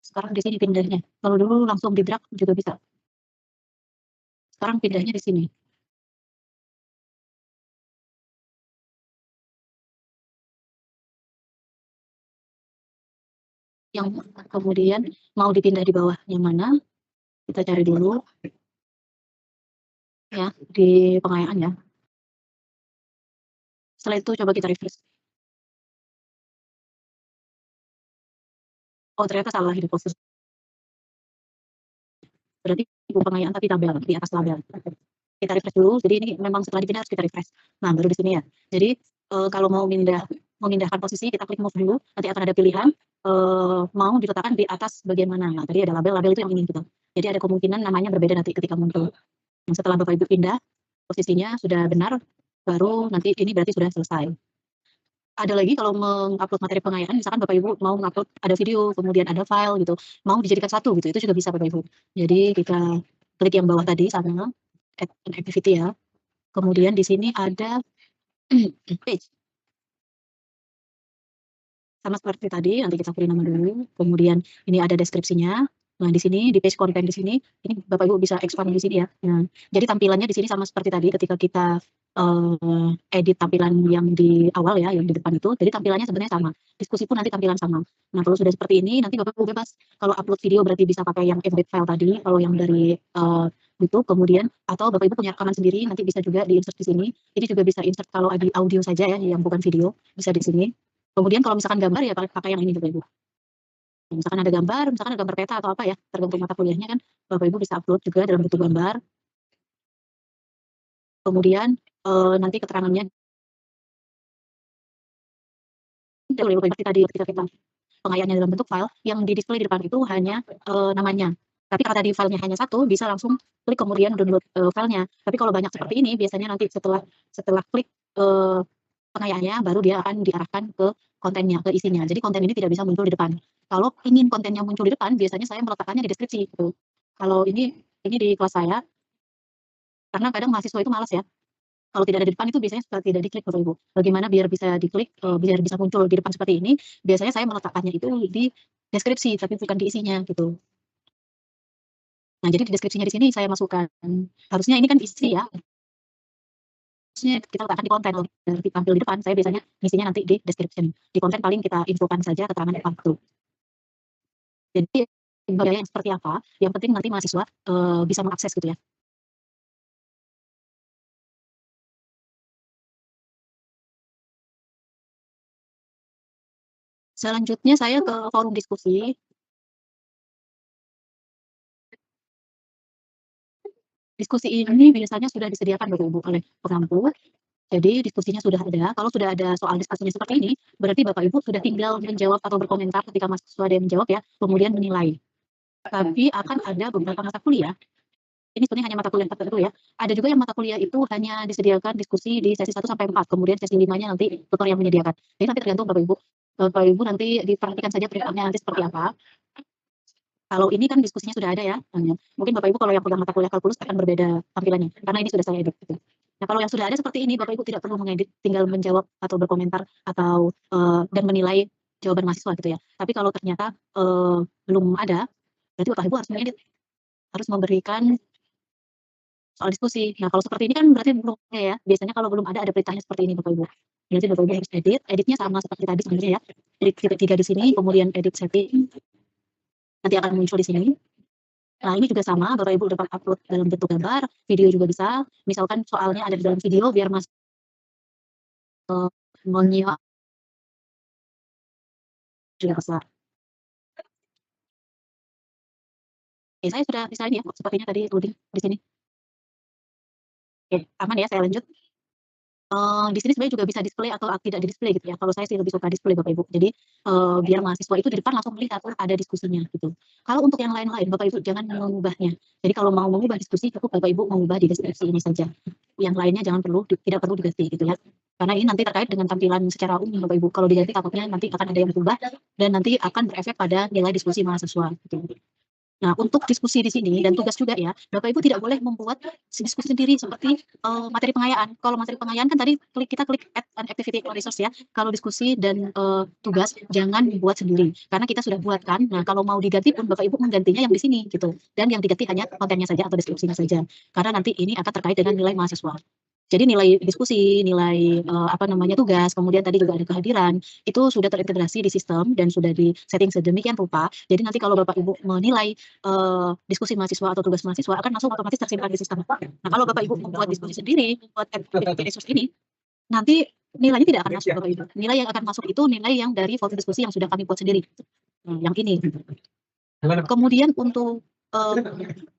Sekarang di sini pindahnya. Kalau dulu langsung di drag juga bisa. Sekarang pindahnya di sini. Yang kemudian mau dipindah di bawah yang mana, kita cari dulu. Ya, di pengayaan ya. Setelah itu coba kita refresh. Oh, ternyata salah ini posisi. Berarti bukan pengayaan tapi tabel, di atas tabel. Kita refresh dulu, jadi ini memang setelah dipindah harus kita refresh. Nah, baru di sini ya. Jadi, kalau mau memindahkan posisi, kita klik move dulu, nanti akan ada pilihan, mau diletakkan di atas bagian mana. Nah, tadi ada label itu yang ini gitu. Jadi ada kemungkinan namanya berbeda nanti ketika muncul. Nah, setelah Bapak Ibu pindah, posisinya sudah benar, baru nanti ini berarti sudah selesai. Ada lagi kalau mengupload materi pengayaan, misalkan Bapak Ibu mau mengupload ada video, kemudian ada file gitu, mau dijadikan satu gitu, itu juga bisa Bapak Ibu. Jadi kita klik yang bawah tadi sama add an activity ya. Kemudian di sini ada page. Sama seperti tadi, nanti kita beri nama dulu, kemudian ini ada deskripsinya. Nah, di sini di page content di sini, ini Bapak Ibu bisa expand di sini ya. Nah, jadi tampilannya di sini sama seperti tadi ketika kita edit tampilan yang di awal ya, yang di depan itu, jadi tampilannya sebenarnya sama. Diskusi pun nanti tampilan sama. Nah, kalau sudah seperti ini, nanti Bapak Ibu bebas. Kalau upload video berarti bisa pakai yang embed file tadi, kalau yang dari YouTube, kemudian atau Bapak Ibu punya rekaman sendiri, nanti bisa juga di-insert di sini. Ini juga bisa insert kalau di audio saja ya, yang bukan video, bisa di sini. Kemudian kalau misalkan gambar ya pakai yang ini Bapak Ibu. Misalkan ada gambar peta atau apa ya, tergantung mata kuliahnya kan, Bapak Ibu bisa upload juga dalam bentuk gambar. Kemudian nanti keterangannya boleh Bapak Ibu seperti tadi ketika kita pengayaannya dalam bentuk file, yang di-display di depan itu hanya namanya. Tapi kalau tadi filenya hanya satu, bisa langsung klik kemudian download filenya. Tapi kalau banyak seperti ini, biasanya nanti setelah klik pengayaannya, baru dia akan diarahkan ke kontennya, ke isinya. Jadi konten ini tidak bisa muncul di depan. Kalau ingin kontennya muncul di depan, biasanya saya meletakkannya di deskripsi gitu. Kalau ini di kelas saya, karena kadang mahasiswa itu malas ya. Kalau tidak ada di depan itu biasanya suka tidak diklik Bapak Ibu. Bagaimana biar bisa diklik, biar bisa muncul di depan seperti ini, biasanya saya meletakkannya itu di deskripsi, tapi bukan di isinya gitu. Nah, jadi di deskripsinya di sini saya masukkan, harusnya ini kan isi ya. Harusnya kita letakkan di konten, tampil di depan, saya biasanya ngisinya nanti di description. Di konten paling kita infokan saja keterangan apa itu. Jadi gaya yang seperti apa, yang penting nanti mahasiswa bisa mengakses gitu ya. Selanjutnya saya ke forum diskusi. Diskusi ini biasanya sudah disediakan Bapak Ibu oleh pengampu. Jadi diskusinya sudah ada. Kalau sudah ada soal diskusinya seperti ini, berarti Bapak Ibu sudah tinggal menjawab atau berkomentar ketika mahasiswa ada yang menjawab ya, kemudian menilai. Tapi akan ada beberapa mata kuliah, ini sebenarnya hanya mata kuliah tertentu ya. Ada juga yang mata kuliah itu hanya disediakan diskusi di sesi 1 sampai 4, kemudian sesi 5-nya nanti tutor yang menyediakan. Jadi nanti tergantung Bapak Ibu. Bapak Ibu nanti diperhatikan saja prefernya nanti seperti apa. Kalau ini kan diskusinya sudah ada ya, mungkin Bapak Ibu kalau yang pegang mata kuliah kalkulus akan berbeda tampilannya, karena ini sudah saya edit gitu. Nah, kalau yang sudah ada seperti ini, Bapak Ibu tidak perlu mengedit, tinggal menjawab atau berkomentar atau, dan menilai jawaban mahasiswa gitu ya. Tapi kalau ternyata, belum ada, berarti Bapak Ibu harus mengedit, harus memberikan soal diskusi. Nah, kalau seperti ini kan berarti belum ada ya, biasanya kalau belum ada perintahnya seperti ini Bapak Ibu. Berarti Bapak Ibu harus edit, editnya sama seperti tadi sebenarnya ya, edit titik 3 di sini, kemudian edit setting, nanti akan muncul di sini. Nah, ini juga sama, Bapak Ibu dapat upload dalam bentuk gambar, video juga bisa. Misalkan soalnya ada di dalam video biar Mas menyimak juga bisa. Saya sudah bisa ini ya, sepertinya tadi loading di sini. Oke, aman ya, saya lanjut. Di sini sebenarnya juga bisa display atau tidak di-display gitu ya. Kalau saya sih lebih suka display Bapak Ibu. Jadi, biar mahasiswa itu di depan langsung melihat, oh ada diskusinya gitu. Kalau untuk yang lain-lain Bapak Ibu jangan mengubahnya. Jadi kalau mau mengubah diskusi cukup Bapak Ibu mengubah di deskripsi ini saja. Yang lainnya tidak perlu diganti gitu ya. Karena ini nanti terkait dengan tampilan secara umum Bapak Ibu. Kalau diganti takutnya nanti akan ada yang berubah dan nanti akan berefek pada nilai diskusi mahasiswa gitu. Nah, untuk diskusi di sini dan tugas juga ya, Bapak Ibu tidak boleh membuat diskusi sendiri seperti, materi pengayaan. Kalau materi pengayaan kan tadi kita klik add an activity or resource ya. Kalau diskusi dan, tugas jangan dibuat sendiri, karena kita sudah buat kan. Nah, kalau mau diganti pun Bapak Ibu menggantinya yang di sini gitu, dan yang diganti hanya kontennya saja atau deskripsinya saja. Karena nanti ini akan terkait dengan nilai mahasiswa. Jadi nilai diskusi, nilai, tugas, kemudian tadi juga ada kehadiran, itu sudah terintegrasi di sistem dan sudah di-setting sedemikian rupa, jadi nanti kalau Bapak Ibu menilai diskusi mahasiswa atau tugas mahasiswa akan langsung otomatis tersimpan di sistem. Nah, kalau Bapak Ibu membuat diskusi sendiri, membuat activity resource ini, nanti nilainya tidak akan masuk Bapak Ibu. Nilai yang akan masuk itu nilai yang dari forum diskusi yang sudah kami buat sendiri. Yang ini. Kemudian untuk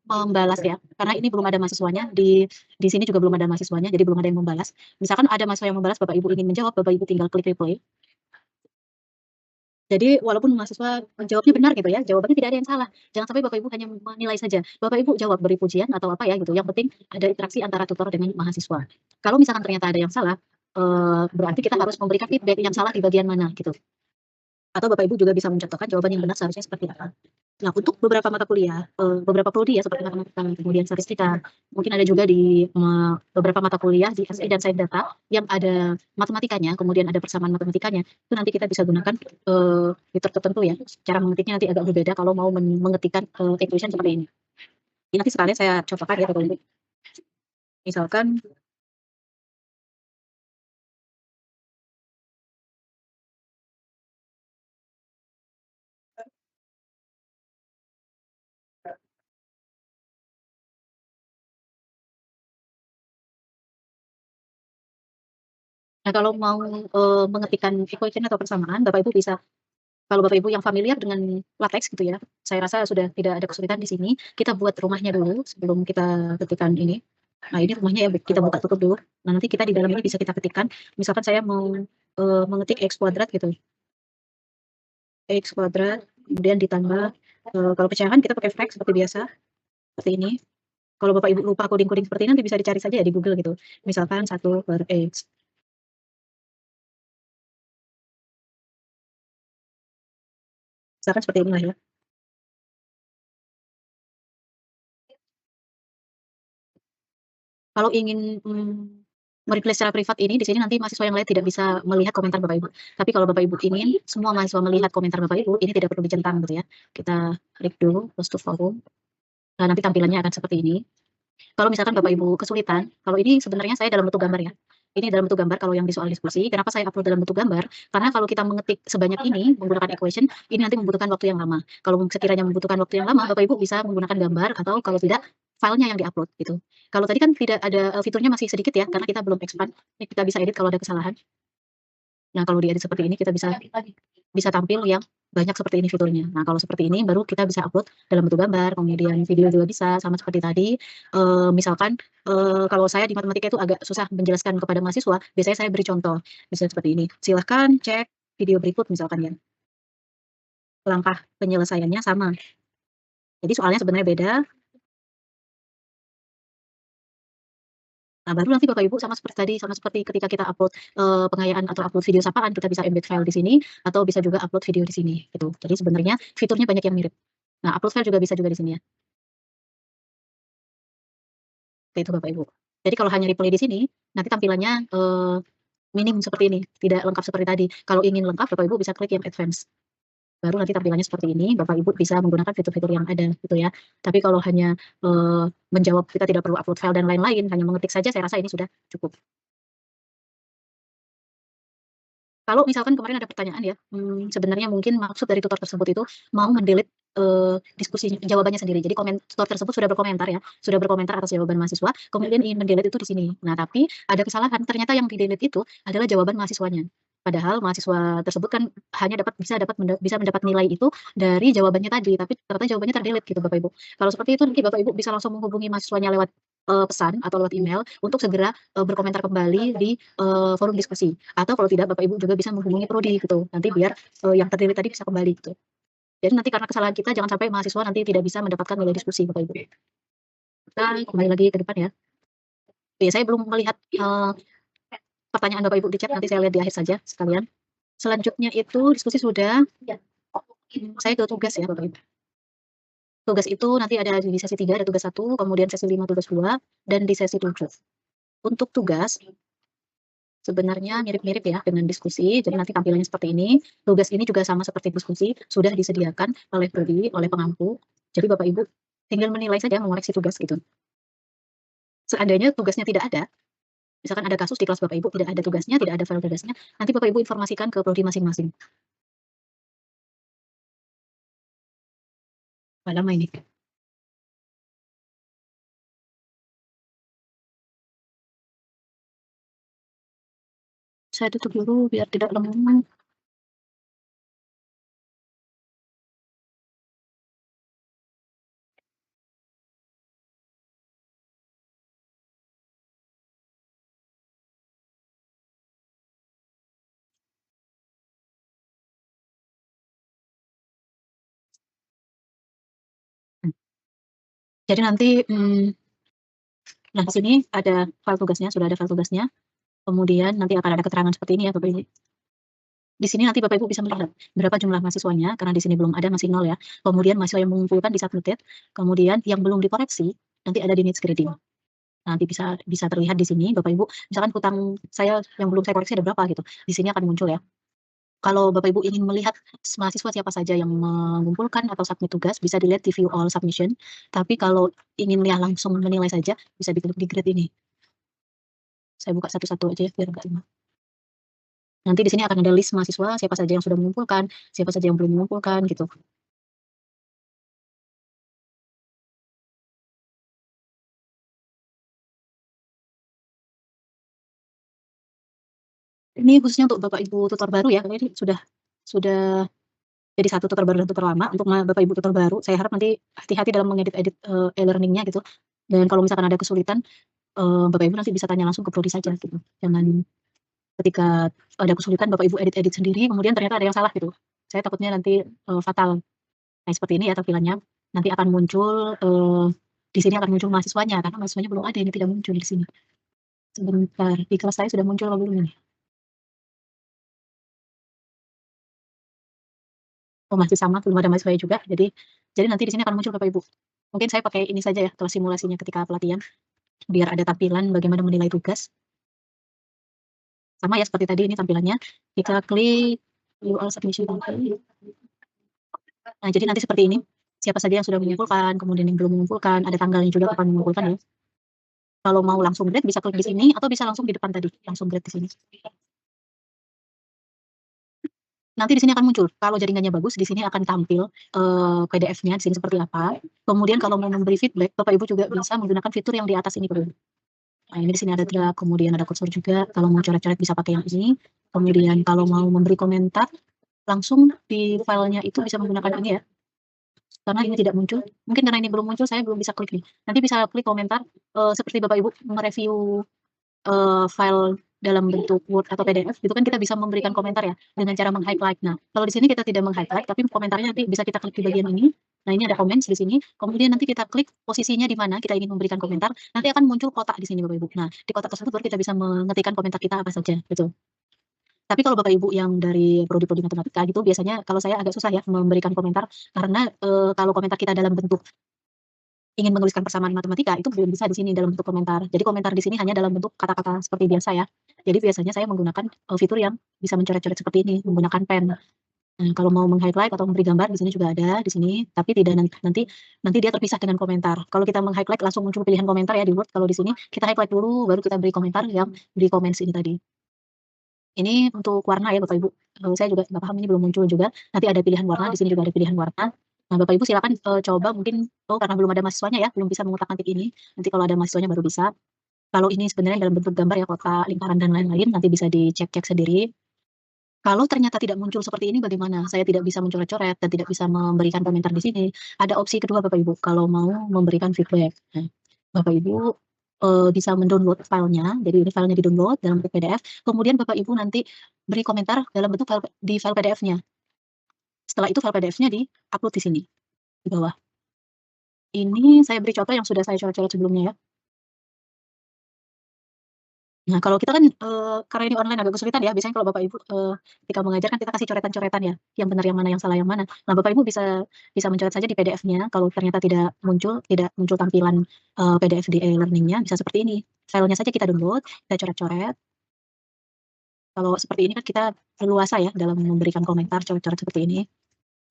membalas ya, karena ini belum ada mahasiswanya, di sini juga belum ada mahasiswanya, jadi belum ada yang membalas. Misalkan ada mahasiswa yang membalas, Bapak Ibu ingin menjawab, Bapak Ibu tinggal klik reply. Jadi walaupun mahasiswa menjawabnya benar gitu ya, jawabannya tidak ada yang salah. Jangan sampai Bapak Ibu hanya menilai saja. Bapak Ibu jawab beri pujian atau apa ya gitu, yang penting ada interaksi antara tutor dengan mahasiswa. Kalau misalkan ternyata ada yang salah, berarti kita harus memberikan feedback yang salah di bagian mana gitu. Atau Bapak Ibu juga bisa mencontohkan jawaban yang benar seharusnya seperti apa. Nah, untuk beberapa mata kuliah, beberapa prodi ya seperti matematika, kemudian statistika, mungkin ada juga di beberapa mata kuliah di SI dan Sains Data yang ada matematikanya, kemudian ada persamaan matematikanya, itu nanti kita bisa gunakan fitur tertentu ya. Cara mengetiknya nanti agak berbeda kalau mau mengetikkan equation seperti ini. Ini nanti sekalian saya contohkan ya Bapak Ibu. Misalkan nah kalau mau mengetikkan equation atau persamaan, Bapak Ibu bisa. Kalau Bapak Ibu yang familiar dengan LaTeX gitu ya, saya rasa sudah tidak ada kesulitan di sini. Kita buat rumahnya dulu sebelum kita ketikkan ini. Nah, ini rumahnya ya, kita buka tutup dulu. Nah, nanti kita di dalam ini bisa kita ketikkan, misalkan saya mau mengetik X kuadrat gitu. X kuadrat, kemudian ditambah, kalau pecahan kita pakai frac seperti biasa, seperti ini. Kalau Bapak Ibu lupa coding-coding seperti ini nanti bisa dicari saja ya di Google gitu. Misalkan 1/X. Misalkan seperti inilah ya. Kalau ingin mereplay secara privat ini, di sini nanti mahasiswa yang lain tidak bisa melihat komentar Bapak Ibu. Tapi kalau Bapak Ibu ingin semua mahasiswa melihat komentar Bapak Ibu, ini tidak perlu dicentang gitu ya. Kita klik dulu, post to forum. Nah, nanti tampilannya akan seperti ini. Kalau misalkan Bapak Ibu kesulitan, kalau ini sebenarnya saya dalam bentuk gambar ya. Ini dalam bentuk gambar kalau yang di soal diskusi. Kenapa saya upload dalam bentuk gambar? Karena kalau kita mengetik sebanyak ini menggunakan equation, ini nanti membutuhkan waktu yang lama. Kalau sekiranya membutuhkan waktu yang lama, Bapak Ibu bisa menggunakan gambar atau kalau tidak filenya yang diupload gitu. Kalau tadi kan tidak ada fiturnya masih sedikit ya, karena kita belum expand. Ini kita bisa edit kalau ada kesalahan. Nah, kalau diedit seperti ini kita bisa tampil yang banyak seperti ini fiturnya. Nah, kalau seperti ini baru kita bisa upload dalam bentuk gambar, kemudian video juga bisa, sama seperti tadi. Misalkan, kalau saya di matematika itu agak susah menjelaskan kepada mahasiswa, biasanya saya beri contoh, misalnya seperti ini, "Silahkan cek video berikut," misalkan ya. Langkah penyelesaiannya sama. Jadi soalnya sebenarnya beda. Nah, baru nanti Bapak Ibu sama seperti tadi, sama seperti ketika kita upload, pengayaan atau upload video sapaan, kita bisa embed file di sini, atau bisa juga upload video di sini, gitu. Jadi sebenarnya fiturnya banyak yang mirip. Nah, upload file juga bisa juga di sini ya. Seperti itu Bapak Ibu. Jadi kalau hanya replay di sini, nanti tampilannya, minim seperti ini, tidak lengkap seperti tadi. Kalau ingin lengkap, Bapak Ibu bisa klik yang advance. Baru nanti tampilannya seperti ini, Bapak Ibu bisa menggunakan fitur-fitur yang ada, gitu ya. Tapi kalau hanya, menjawab, kita tidak perlu upload file dan lain-lain, hanya mengetik saja, saya rasa ini sudah cukup. Kalau misalkan kemarin ada pertanyaan ya, sebenarnya mungkin maksud dari tutor tersebut itu mau mendelete, diskusinya jawabannya sendiri. Jadi tutor tersebut sudah berkomentar ya, sudah berkomentar atas jawaban mahasiswa, kemudian ingin mendelete itu di sini. Nah, tapi ada kesalahan, ternyata yang di-delete itu adalah jawaban mahasiswanya. Padahal mahasiswa tersebut kan hanya bisa mendapat nilai itu dari jawabannya tadi, tapi ternyata jawabannya ter-delete gitu Bapak Ibu. Kalau seperti itu nanti Bapak Ibu bisa langsung menghubungi mahasiswanya lewat, pesan atau lewat email untuk segera, berkomentar kembali di, forum diskusi. Atau kalau tidak Bapak Ibu juga bisa menghubungi prodi gitu, nanti biar, yang ter-delete tadi bisa kembali gitu. Jadi nanti karena kesalahan kita jangan sampai mahasiswa nanti tidak bisa mendapatkan nilai diskusi Bapak Ibu. Kita kembali lagi ke depan ya. Oke, saya belum melihat, pertanyaan Bapak Ibu di chat, nanti saya lihat di akhir saja sekalian. Selanjutnya itu diskusi sudah, saya ke tugas ya Bapak Ibu. Tugas itu nanti ada di sesi 3 ada tugas 1, kemudian sesi 5 tugas 2, dan di sesi 7. Untuk tugas, sebenarnya mirip-mirip ya dengan diskusi, jadi nanti tampilannya seperti ini. Tugas ini juga sama seperti diskusi, sudah disediakan oleh prodi, oleh pengampu. Jadi Bapak Ibu tinggal menilai saja, mengoreksi tugas gitu. Seandainya tugasnya tidak ada, misalkan ada kasus di kelas Bapak Ibu tidak ada tugasnya, tidak ada file tugasnya, nanti Bapak Ibu informasikan ke prodi masing-masing. Berapa lama ini? Saya tutup dulu biar tidak lama. Jadi nanti, nah di sini ada file tugasnya, sudah ada file tugasnya. Kemudian nanti akan ada keterangan seperti ini ya Bapak Ibu. Di sini nanti Bapak Ibu bisa melihat berapa jumlah mahasiswanya, karena di sini belum ada, masih 0 ya. Kemudian mahasiswa yang mengumpulkan di-submitted, kemudian yang belum dikoreksi, nanti ada di needs grading. Nanti bisa terlihat di sini Bapak Ibu, misalkan hutang saya yang belum saya koreksi ada berapa gitu, di sini akan muncul ya. Kalau Bapak Ibu ingin melihat mahasiswa siapa saja yang mengumpulkan atau submit tugas, bisa dilihat di view all submission. Tapi kalau ingin lihat langsung menilai saja, bisa diklik di grade ini. Saya buka satu-satu aja ya, biar enggak lama. Nanti di sini akan ada list mahasiswa, siapa saja yang sudah mengumpulkan, siapa saja yang belum mengumpulkan, gitu. Ini khususnya untuk Bapak Ibu tutor baru ya, karena ini sudah jadi satu tutor baru dan tutor lama. Untuk Bapak Ibu tutor baru, saya harap nanti hati-hati dalam mengedit-edit, e-learning-nya gitu. Dan kalau misalkan ada kesulitan, Bapak Ibu nanti bisa tanya langsung ke prodi saja gitu. Jangan ketika ada kesulitan Bapak Ibu edit-edit sendiri, kemudian ternyata ada yang salah gitu. Saya takutnya nanti, fatal. Nah seperti ini ya tampilannya. Nanti akan muncul, di sini akan muncul mahasiswanya, karena mahasiswanya belum ada, ini tidak muncul di sini. Sebentar, di kelas saya sudah muncul apa belum ini? Oh masih sama, belum ada mahasiswanya juga. Jadi nanti di sini akan muncul Bapak Ibu. Mungkin saya pakai ini saja ya, kelas simulasinya ketika pelatihan, biar ada tampilan bagaimana menilai tugas. Sama ya seperti tadi ini tampilannya, kita klik view all submission. Nah jadi nanti seperti ini, siapa saja yang sudah mengumpulkan, kemudian yang belum mengumpulkan, ada tanggalnya juga kapan mengumpulkan ya. Kalau mau langsung grade bisa klik di sini, atau bisa langsung di depan tadi, langsung grade di sini. Nanti di sini akan muncul, kalau jaringannya bagus di sini akan tampil, PDF-nya di sini seperti apa. Kemudian kalau mau memberi feedback, Bapak Ibu juga bisa menggunakan fitur yang di atas ini Bapak Ibu. Nah ini di sini ada drag, kemudian ada kursor juga, kalau mau coret-coret bisa pakai yang ini. Kemudian kalau mau memberi komentar, langsung di filenya itu bisa menggunakan ini ya. Karena ini tidak muncul, mungkin karena ini belum muncul saya belum bisa klik nih. Nanti bisa klik komentar, seperti Bapak Ibu mereview, file dalam bentuk Word atau PDF itu kan kita bisa memberikan komentar ya, dengan cara meng-highlight. Nah, kalau di sini kita tidak meng-highlight, tapi komentarnya nanti bisa kita klik di bagian ini. Nah, ini ada comments di sini, kemudian nanti kita klik posisinya di mana kita ingin memberikan komentar, nanti akan muncul kotak di sini Bapak Ibu. Nah, di kotak tersebut baru kita bisa mengetikkan komentar kita apa saja, gitu. Tapi kalau Bapak Ibu yang dari prodi-prodi matematika gitu, biasanya kalau saya agak susah ya memberikan komentar, karena, kalau komentar kita dalam bentuk ingin menuliskan persamaan matematika, itu belum bisa di sini dalam bentuk komentar. Jadi komentar di sini hanya dalam bentuk kata-kata seperti biasa ya. Jadi biasanya saya menggunakan, fitur yang bisa mencoret-coret seperti ini, menggunakan pen. Nah, kalau mau meng-highlight atau memberi gambar di sini juga ada, di sini, tapi tidak nanti dia terpisah dengan komentar. Kalau kita meng-highlight langsung muncul pilihan komentar ya di Word, kalau di sini kita highlight dulu, baru kita beri komentar yang di comments ini tadi. Ini untuk warna ya Bapak Ibu, saya juga nggak paham ini belum muncul juga, nanti ada pilihan warna, di sini juga ada pilihan warna. Nah Bapak Ibu silakan, coba mungkin karena belum ada mahasiswanya ya, belum bisa mengutak-atik ini, nanti kalau ada mahasiswanya baru bisa. Kalau ini sebenarnya dalam bentuk gambar ya, kotak, lingkaran, dan lain-lain, nanti bisa dicek-cek sendiri. Kalau ternyata tidak muncul seperti ini bagaimana? Saya tidak bisa mencoret-coret dan tidak bisa memberikan komentar di sini. Ada opsi kedua Bapak Ibu, kalau mau memberikan feedback. Nah, Bapak Ibu, bisa mendownload filenya, jadi ini filenya di-download dalam bentuk PDF, kemudian Bapak Ibu nanti beri komentar dalam bentuk file PDF-nya. Setelah itu file PDF-nya di-upload di sini, di bawah. Ini saya beri contoh yang sudah saya coret-coret sebelumnya ya. Nah, kalau kita kan, karena ini online agak kesulitan ya, biasanya kalau Bapak Ibu, ketika mengajar kan kita kasih coretan-coretan ya, yang benar yang mana, yang salah yang mana. Nah, Bapak Ibu bisa mencoret saja di PDF-nya, kalau ternyata tidak muncul tampilan, PDF di e-learning-nya, bisa seperti ini. Filenya saja kita download, kita coret-coret. Kalau seperti ini kan kita leluasa ya dalam memberikan komentar, coret-coret seperti ini.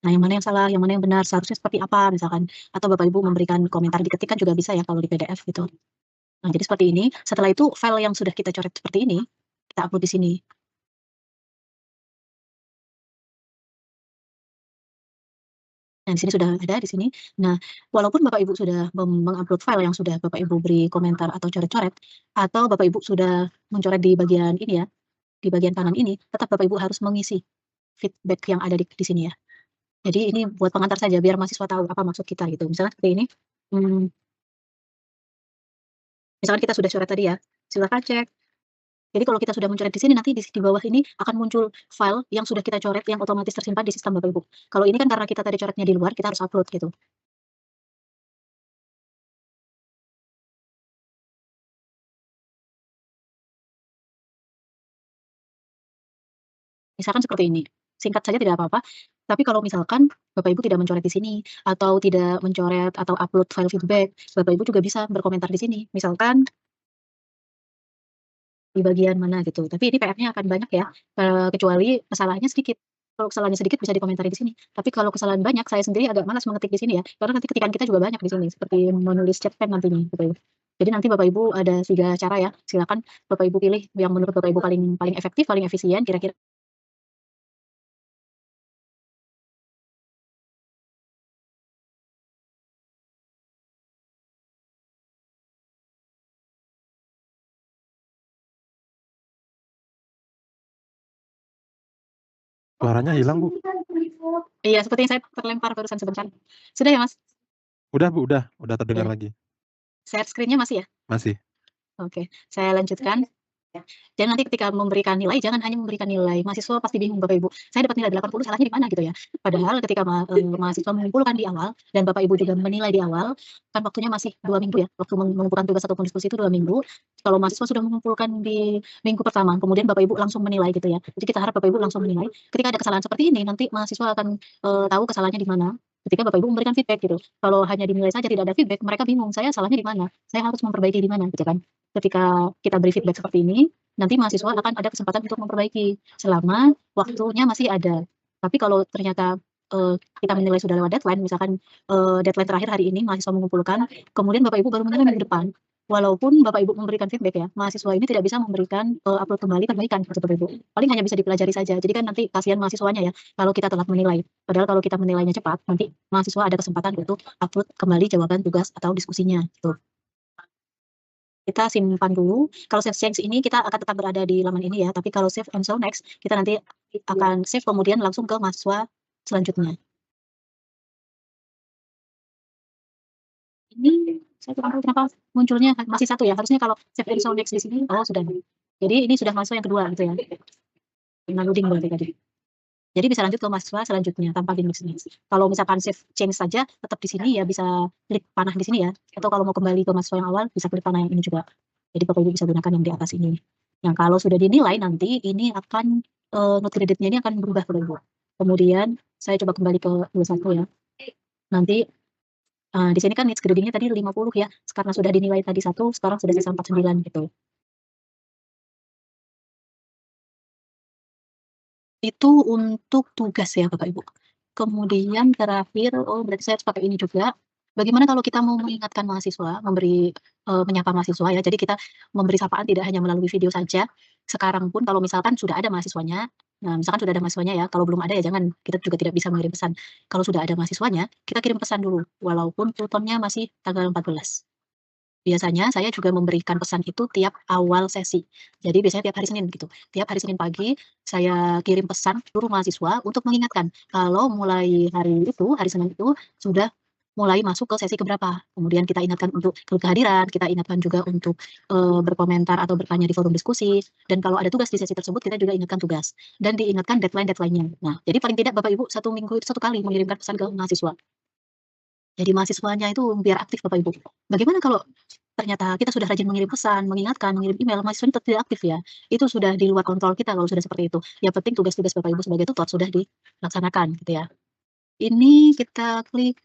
Nah, yang mana yang salah, yang mana yang benar, seharusnya seperti apa misalkan, atau Bapak Ibu memberikan komentar diketik kan juga bisa ya kalau di PDF gitu. Nah, jadi seperti ini, setelah itu file yang sudah kita coret seperti ini, kita upload di sini. Nah, di sini sudah ada di sini. Nah, walaupun Bapak Ibu sudah mengupload file yang sudah Bapak Ibu beri komentar atau coret-coret, atau Bapak Ibu sudah mencoret di bagian ini ya, di bagian kanan ini, tetap Bapak Ibu harus mengisi feedback yang ada di sini ya. Jadi ini buat pengantar saja biar mahasiswa tahu apa maksud kita gitu. Misalnya seperti ini, misalkan kita sudah coret tadi ya, silakan cek. Jadi kalau kita sudah mencoret di sini nanti di bawah ini akan muncul file yang sudah kita coret yang otomatis tersimpan di sistem Bapak Ibu. Kalau ini kan karena kita tadi coretnya di luar, kita harus upload gitu. Misalkan seperti ini, singkat saja tidak apa-apa, tapi kalau misalkan Bapak Ibu tidak mencoret di sini, atau tidak mencoret atau upload file feedback, Bapak Ibu juga bisa berkomentar di sini. Misalkan di bagian mana gitu, tapi ini PR-nya akan banyak ya, kecuali kesalahannya sedikit. Kalau kesalahannya sedikit bisa dikomentari di sini, tapi kalau kesalahan banyak, saya sendiri agak malas mengetik di sini ya, karena nanti ketikan kita juga banyak di sini, seperti menulis cerpen nantinya, Bapak Ibu. Jadi nanti Bapak Ibu ada 3 cara ya, silakan Bapak Ibu pilih yang menurut Bapak Ibu paling paling efektif, paling efisien, kira-kira Suaranya hilang, Bu. iya, seperti yang saya terlempar barusan sebentar. Sudah ya, Mas? Udah, Bu, udah terdengar Udah. lagi. Share screen-nya masih ya? Masih. Oke, saya lanjutkan. Dan nanti ketika memberikan nilai, jangan hanya memberikan nilai, mahasiswa pasti bingung Bapak Ibu, saya dapat nilai 80 salahnya di mana gitu ya. Padahal ketika mahasiswa mengumpulkan di awal, dan Bapak Ibu juga menilai di awal, kan waktunya masih 2 minggu ya, waktu mengumpulkan tugas ataupun diskusi itu 2 minggu. Kalau mahasiswa sudah mengumpulkan di minggu pertama, kemudian Bapak Ibu langsung menilai gitu ya. Jadi kita harap Bapak Ibu langsung menilai, ketika ada kesalahan seperti ini, nanti mahasiswa akan, tahu kesalahannya di mana, ketika Bapak Ibu memberikan feedback gitu. Kalau hanya dinilai saja tidak ada feedback, mereka bingung, saya salahnya di mana, saya harus memperbaiki di mana gitu kan. Ketika kita beri feedback seperti ini, nanti mahasiswa akan ada kesempatan untuk memperbaiki, selama waktunya masih ada. Tapi kalau ternyata, kita menilai sudah lewat deadline, misalkan, deadline terakhir hari ini mahasiswa mengumpulkan, kemudian Bapak Ibu baru menilai minggu depan, walaupun Bapak Ibu memberikan feedback ya, mahasiswa ini tidak bisa memberikan, upload kembali perbaikan gitu Bapak Ibu. Paling hanya bisa dipelajari saja, jadi kan nanti kasihan mahasiswanya ya, kalau kita telat menilai. Padahal kalau kita menilainya cepat, nanti mahasiswa ada kesempatan untuk upload kembali jawaban tugas atau diskusinya, gitu. Kita simpan dulu, kalau save change ini kita akan tetap berada di laman ini ya, tapi kalau save and show next, kita nanti akan save kemudian langsung ke mahasiswa selanjutnya. Ini saya kurang tahu kenapa munculnya masih 1 ya, harusnya kalau save and show next di sini, oh sudah. Jadi ini sudah mahasiswa yang kedua gitu ya. Dengan loading berarti tadi. Jadi bisa lanjut ke mahasiswa selanjutnya tanpa di next. Kalau misalkan save change saja tetap di sini ya bisa klik panah di sini ya, atau kalau mau kembali ke mahasiswa yang awal bisa klik panah yang ini juga. Jadi Bapak Ibu bisa gunakan yang di atas ini. Yang kalau sudah dinilai nanti ini akan, note kreditnya ini akan berubah Bapak Ibu. Kemudian saya coba kembali ke 21 ya. Nanti, di sini kan needs grading-nya tadi 50 ya, karena sudah dinilai tadi 1, sekarang sudah sisa 49 gitu. Itu untuk tugas ya Bapak Ibu. Kemudian terakhir, oh berarti saya harus pakai ini juga. Bagaimana kalau kita mau mengingatkan mahasiswa, memberi, menyapa mahasiswa ya, jadi kita memberi sapaan tidak hanya melalui video saja, sekarang pun kalau misalkan sudah ada mahasiswanya, nah misalkan sudah ada mahasiswanya ya, kalau belum ada ya jangan, kita juga tidak bisa mengirim pesan. Kalau sudah ada mahasiswanya, kita kirim pesan dulu, walaupun tutornya masih tanggal 14. Biasanya saya juga memberikan pesan itu tiap awal sesi. Jadi biasanya tiap hari Senin gitu. Tiap hari Senin pagi saya kirim pesan seluruh mahasiswa untuk mengingatkan kalau mulai hari itu, hari Senin itu sudah mulai masuk ke sesi keberapa. Kemudian kita ingatkan untuk kehadiran, kita ingatkan juga untuk berkomentar atau bertanya di forum diskusi. Dan kalau ada tugas di sesi tersebut, kita juga ingatkan tugas dan diingatkan deadline-deadline-nya. Nah, jadi paling tidak Bapak Ibu 1 minggu itu 1 kali mengirimkan pesan ke mahasiswa. Jadi mahasiswanya itu biar aktif Bapak Ibu. Bagaimana kalau ternyata kita sudah rajin mengirim pesan, mengingatkan, mengirim email, mahasiswanya tetap tidak aktif ya? Itu sudah di luar kontrol kita kalau sudah seperti itu. Yang penting tugas-tugas Bapak Ibu sebagai tutor sudah dilaksanakan gitu ya. Ini kita klik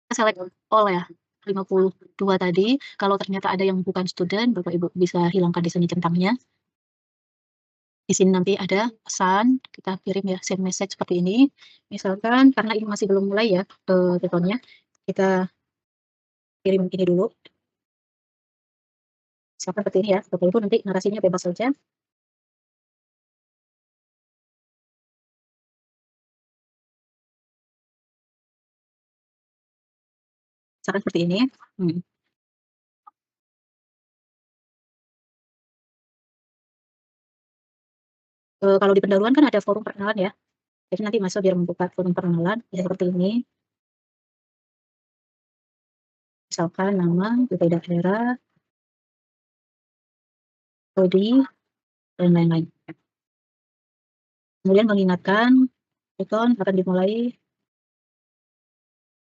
select all ya, 52 tadi. Kalau ternyata ada yang bukan student, Bapak Ibu bisa hilangkan di sini centangnya. Di sini nanti ada pesan, kita kirim ya, send message seperti ini. Misalkan karena ini masih belum mulai ya, tutornya, kita kirim ini dulu. Misalkan seperti ini ya, Bapak Ibu nanti narasinya bebas saja. Misalkan seperti ini. Kalau di pendahuluan kan ada forum perkenalan ya. Jadi nanti mahasiswa biar membuka forum perkenalan ya seperti ini. Misalkan nama, juga daerah, prodi, dan lain-lain. Kemudian mengingatkan Python akan dimulai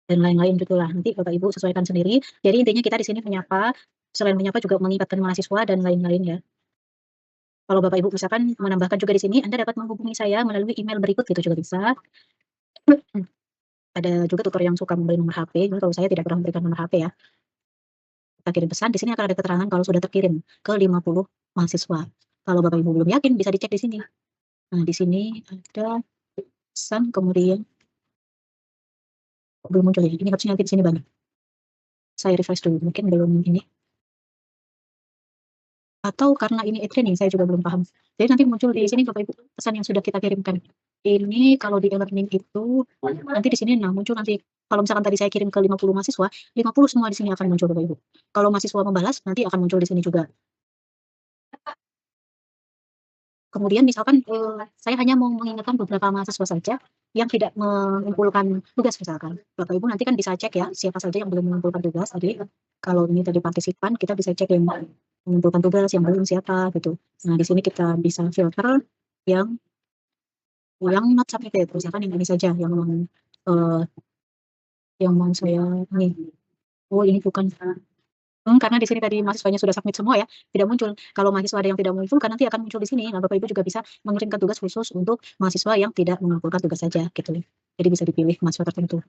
dan lain-lain gitulah. Nanti Bapak Ibu sesuaikan sendiri. Jadi intinya kita di sini menyapa, selain menyapa juga mengingatkan mahasiswa dan lain-lain ya. Kalau Bapak Ibu misalkan menambahkan juga di sini, Anda dapat menghubungi saya melalui email berikut gitu juga bisa. Ada juga tutor yang suka memberi nomor HP, jadi kalau saya tidak pernah memberikan nomor HP ya. Kita kirim pesan, di sini akan ada keterangan kalau sudah terkirim ke 50 mahasiswa. Kalau Bapak Ibu belum yakin bisa dicek di sini. Nah, di sini ada pesan kemudian belum muncul ya. Ini harusnya nanti di sini banyak. Saya refresh dulu, mungkin belum ini. Atau karena ini e-training, saya juga belum paham. Jadi nanti muncul di sini Bapak Ibu pesan yang sudah kita kirimkan. Ini kalau di e-learning itu nanti di sini nah muncul nanti kalau misalkan tadi saya kirim ke 50 mahasiswa, 50 semua di sini akan muncul Bapak Ibu. Kalau mahasiswa membalas nanti akan muncul di sini juga. Kemudian misalkan saya hanya mau mengingatkan beberapa mahasiswa saja yang tidak mengumpulkan tugas misalkan. Bapak Ibu nanti kan bisa cek ya siapa saja yang belum mengumpulkan tugas tadi. Kalau ini tadi partisipan kita bisa cek yang mengumpulkan tugas yang belum siapa gitu. Nah, di sini kita bisa filter yang not submitted misalkan yang ini saja yang mau saya ini. Oh, ini bukan karena di sini tadi mahasiswanya sudah submit semua ya, tidak muncul. Kalau mahasiswa ada yang tidak mengumpulkan nanti akan muncul di sini. Nah, Bapak Ibu juga bisa mengirimkan tugas khusus untuk mahasiswa yang tidak mengumpulkan tugas saja gitu. Jadi bisa dipilih mahasiswa tertentu.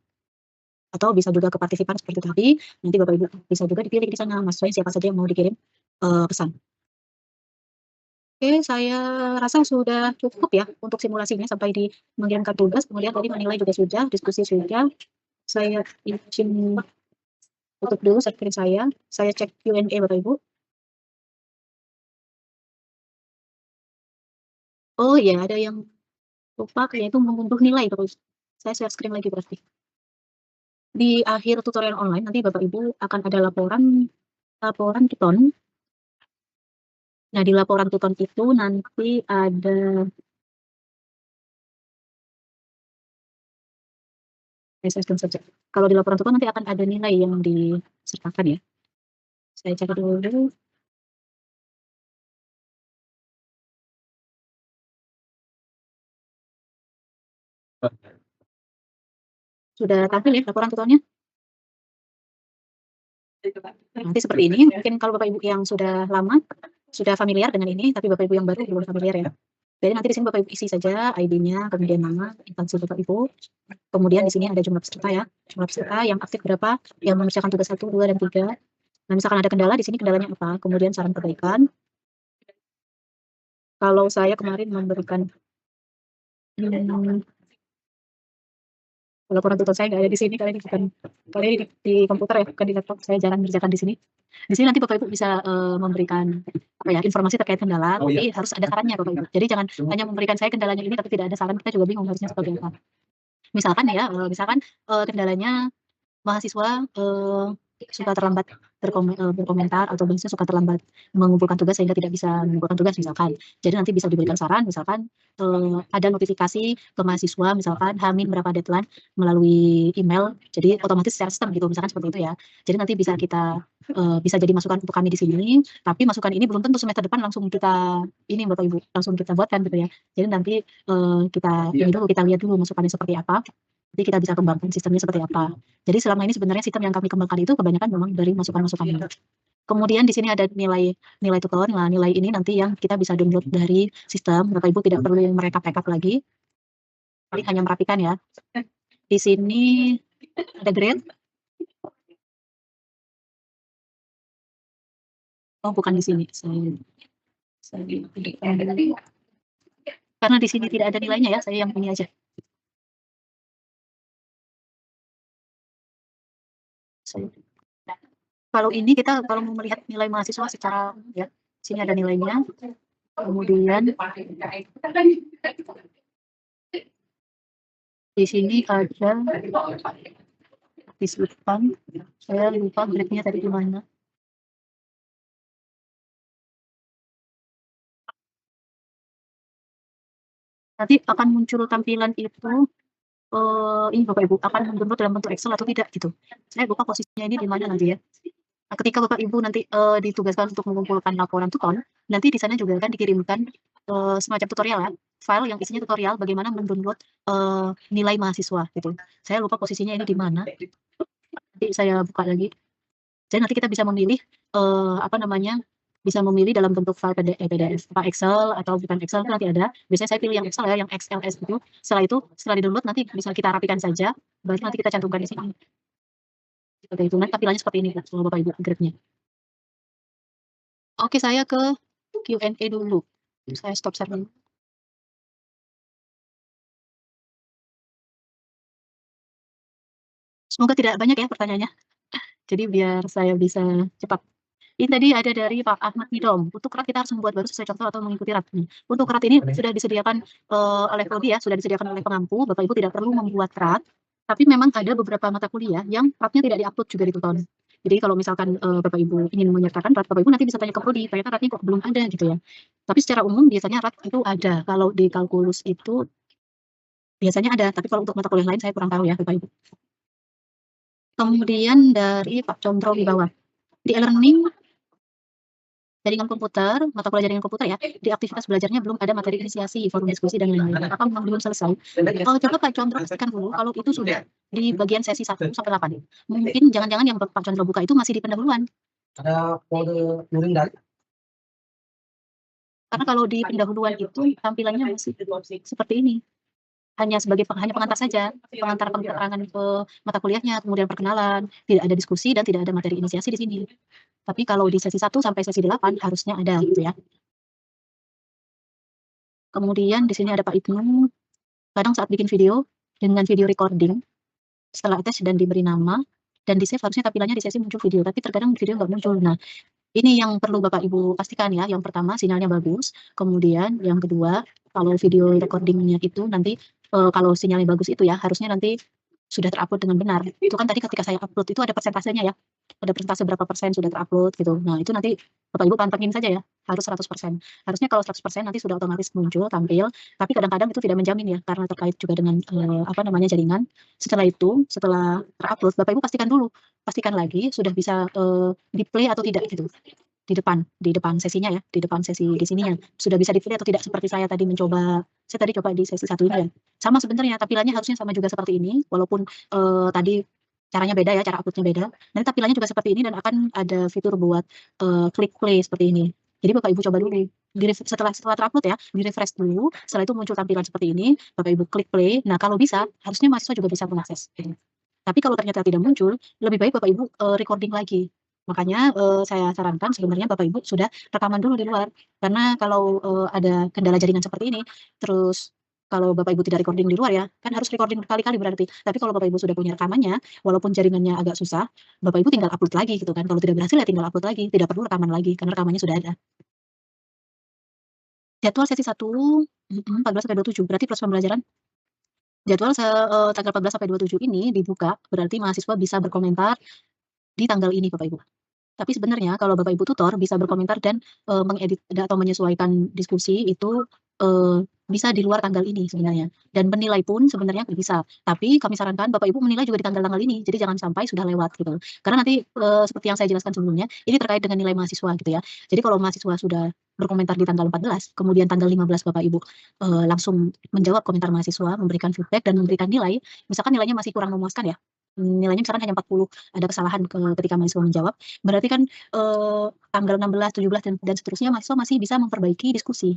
Atau bisa juga ke partisipan seperti tadi, nanti Bapak Ibu bisa juga dipilih di sana mahasiswanya siapa saja yang mau dikirim pesan. Oke, saya rasa sudah cukup ya untuk simulasinya sampai di mengirimkan tugas, kemudian tadi menilai juga sudah, diskusi sudah. Saya izin tutup dulu screen saya cek Q&A Bapak Ibu. Oh iya, ada yang lupa yaitu mengunduh nilai Bapak Ibu. Saya share screen lagi berarti. Di akhir tutorial online nanti Bapak Ibu akan ada laporan Python. Nah, di laporan Python itu nanti ada saja. Kalau di laporan Python nanti akan ada nilai yang disertakan ya. Saya cari dulu. Sudah tampil ya laporan Python-nya? Nanti seperti ini, mungkin kalau Bapak Ibu yang sudah lama, sudah familiar dengan ini, tapi Bapak Ibu yang baru belum familiar ya. Jadi nanti di sini Bapak Ibu isi saja ID-nya, kemudian nama, instansi Bapak Ibu. Kemudian di sini ada jumlah peserta ya, jumlah peserta yang aktif berapa, yang mengerjakan tugas 1, 2, dan 3. Nah, misalkan ada kendala, di sini kendalanya apa, kemudian saran perbaikan. Kalau saya kemarin memberikan laporan tutor saya nggak ada di sini karena ini bukan di komputer ya, bukan di laptop, saya jarang mengerjakan di sini. Di sini nanti Bapak Ibu bisa memberikan apa ya informasi terkait kendala, tapi harus ada sarannya Bapak Ibu. Jadi jangan hanya memberikan saya kendalanya ini tapi tidak ada saran, kita juga bingung harusnya seperti apa. Misalkan ya, kendalanya mahasiswa suka terlambat berkomentar atau biasanya suka terlambat mengumpulkan tugas sehingga tidak bisa mengumpulkan tugas misalkan. Jadi nanti bisa diberikan saran misalkan, ada notifikasi ke mahasiswa misalkan H-min berapa deadline melalui email, jadi otomatis secara sistem gitu misalkan seperti itu ya. Jadi nanti bisa kita, bisa jadi masukan untuk kami di sini, tapi masukan ini belum tentu semester depan langsung kita ini Bapak Ibu, langsung kita buatkan gitu ya. Jadi nanti, kita ini dulu, kita lihat dulu masukannya seperti apa, nanti kita bisa kembangkan sistemnya seperti apa. Jadi selama ini sebenarnya sistem yang kami kembangkan itu kebanyakan memang dari masukan-masukan ini. Kemudian di sini ada nilai tutor. Nah, nilai ini nanti yang kita bisa download dari sistem, Bapak Ibu tidak perlu yang mereka backup lagi. Paling hanya merapikan ya. Di sini ada grade. Oh, bukan di sini. Karena di sini tidak ada nilainya ya, saya yang ini aja. Kalau ini kita kalau mau melihat nilai mahasiswa secara ya, sini ada nilainya. Kemudian di sini ada disebutkan, saya lupa grade-nya tadi di mana. Nanti akan muncul tampilan itu, ini Bapak Ibu akan mendownload dalam bentuk Excel atau tidak gitu. Saya lupa posisinya ini di mana nanti ya. Nah, ketika Bapak Ibu nanti, ditugaskan untuk mengumpulkan laporan TUTON, nanti di sana juga akan dikirimkan, semacam tutorial ya, file yang isinya tutorial bagaimana mendownload, nilai mahasiswa gitu. Saya lupa posisinya ini di mana. Nanti saya buka lagi. Jadi nanti kita bisa memilih, apa namanya, bisa memilih dalam bentuk file PDF, apa Excel atau bukan Excel itu nanti ada. Biasanya saya pilih yang Excel ya, yang XLS gitu. Setelah itu, setelah di-download nanti bisa kita rapikan saja, baru nanti kita cantumkan di sini. Seperti itu, nanti tampilannya seperti ini Bapak Ibu grade-nya. Oke, saya ke Q&A dulu. Saya stop share dulu. Semoga tidak banyak ya pertanyaannya. Jadi biar saya bisa cepat. Ini tadi ada dari Pak Ahmad Nidom. Untuk RAT kita harus membuat baru sesuai contoh atau mengikuti RAT. Untuk RAT ini sudah disediakan oleh prodi ya, sudah disediakan oleh pengampu. Bapak Ibu tidak perlu membuat RAT. Tapi memang ada beberapa mata kuliah yang RAT-nya tidak diupload juga di TUTON. Jadi kalau misalkan Bapak Ibu ingin menyertakan RAT, Bapak Ibu nanti bisa tanya ke prodi, ternyata RAT-nya kok belum ada gitu ya. Tapi secara umum biasanya RAT itu ada. Kalau di kalkulus itu biasanya ada, tapi kalau untuk mata kuliah lain saya kurang tahu ya Bapak Ibu. Kemudian dari Pak Condro di bawah. Di e-learning jaringan komputer, mata kuliah jaringan komputer ya, di aktivitas belajarnya belum ada materi inisiasi, forum diskusi dan lain-lain. Apakah memang belum selesai? Coba Pak Condro pastikan dulu kalau itu sudah di bagian sesi 1 sampai 8. Mungkin jangan-jangan yang Pak Condro buka itu masih di pendahuluan. Ada kode luring dari Karena kalau di pendahuluan itu tampilannya masih seperti ini. Hanya pengantar saja, pengantar keterangan ke mata kuliahnya, kemudian perkenalan, tidak ada diskusi dan tidak ada materi inisiasi di sini. Tapi kalau di sesi 1 sampai sesi 8 harusnya ada gitu ya. Kemudian di sini ada Pak Ibnu. Kadang saat bikin video dengan video recording, setelah tes dan diberi nama dan di-save harusnya tampilannya di sesi muncul video, tapi terkadang video nggak muncul. Nah, ini yang perlu Bapak Ibu pastikan ya. Yang pertama sinyalnya bagus, kemudian yang kedua kalau video recording-nya itu nanti, kalau sinyalnya bagus itu ya harusnya nanti sudah terupload dengan benar. Itu kan tadi ketika saya upload itu ada persentasenya ya, ada persentase berapa persen sudah terupload gitu. Nah itu nanti Bapak Ibu pantengin saja ya, harus 100%. Harusnya kalau 100% nanti sudah otomatis muncul, tampil, tapi kadang-kadang itu tidak menjamin ya, karena terkait juga dengan, apa namanya, jaringan. Setelah itu, setelah terupload Bapak Ibu pastikan lagi sudah bisa, di-play atau tidak gitu. Di depan sesinya ya, di depan sesi di sininya, sudah bisa di-play atau tidak seperti saya tadi coba di sesi 1 ini ya. Sama sebenarnya tampilannya harusnya sama juga seperti ini, walaupun, tadi caranya beda ya, cara upload-nya beda. Nanti tampilannya juga seperti ini dan akan ada fitur buat, klik play seperti ini. Jadi Bapak Ibu coba dulu, setelah terupload ya, di-refresh dulu, setelah itu muncul tampilan seperti ini, Bapak Ibu klik play. Nah kalau bisa, harusnya mahasiswa juga bisa mengakses gitu. Tapi kalau ternyata tidak muncul, lebih baik Bapak Ibu, recording lagi. Makanya, saya sarankan sebenarnya Bapak Ibu sudah rekaman dulu di luar. Karena kalau, ada kendala jaringan seperti ini, terus kalau Bapak Ibu tidak recording di luar ya, kan harus recording berkali-kali berarti. Tapi kalau Bapak Ibu sudah punya rekamannya, walaupun jaringannya agak susah, Bapak Ibu tinggal upload lagi gitu kan. Kalau tidak berhasil ya tinggal upload lagi, tidak perlu rekaman lagi karena rekamannya sudah ada. Jadwal sesi 1, 14 sampai 27 berarti proses pembelajaran jadwal tanggal 14 sampai 27 ini dibuka, berarti mahasiswa bisa berkomentar di tanggal ini Bapak Ibu. Tapi sebenarnya kalau Bapak Ibu tutor bisa berkomentar dan, mengedit atau menyesuaikan diskusi itu, bisa di luar tanggal ini sebenarnya. Dan menilai pun sebenarnya bisa, tapi kami sarankan Bapak Ibu menilai juga di tanggal-tanggal ini. Jadi jangan sampai sudah lewat gitu. Karena nanti, seperti yang saya jelaskan sebelumnya, ini terkait dengan nilai mahasiswa gitu ya. Jadi kalau mahasiswa sudah berkomentar di tanggal 14, kemudian tanggal 15 Bapak Ibu, langsung menjawab komentar mahasiswa, memberikan feedback dan memberikan nilai, misalkan nilainya masih kurang memuaskan ya, nilainya misalkan hanya 40, ada kesalahan ketika mahasiswa menjawab, berarti kan, tanggal 16, 17 dan seterusnya mahasiswa masih bisa memperbaiki diskusi.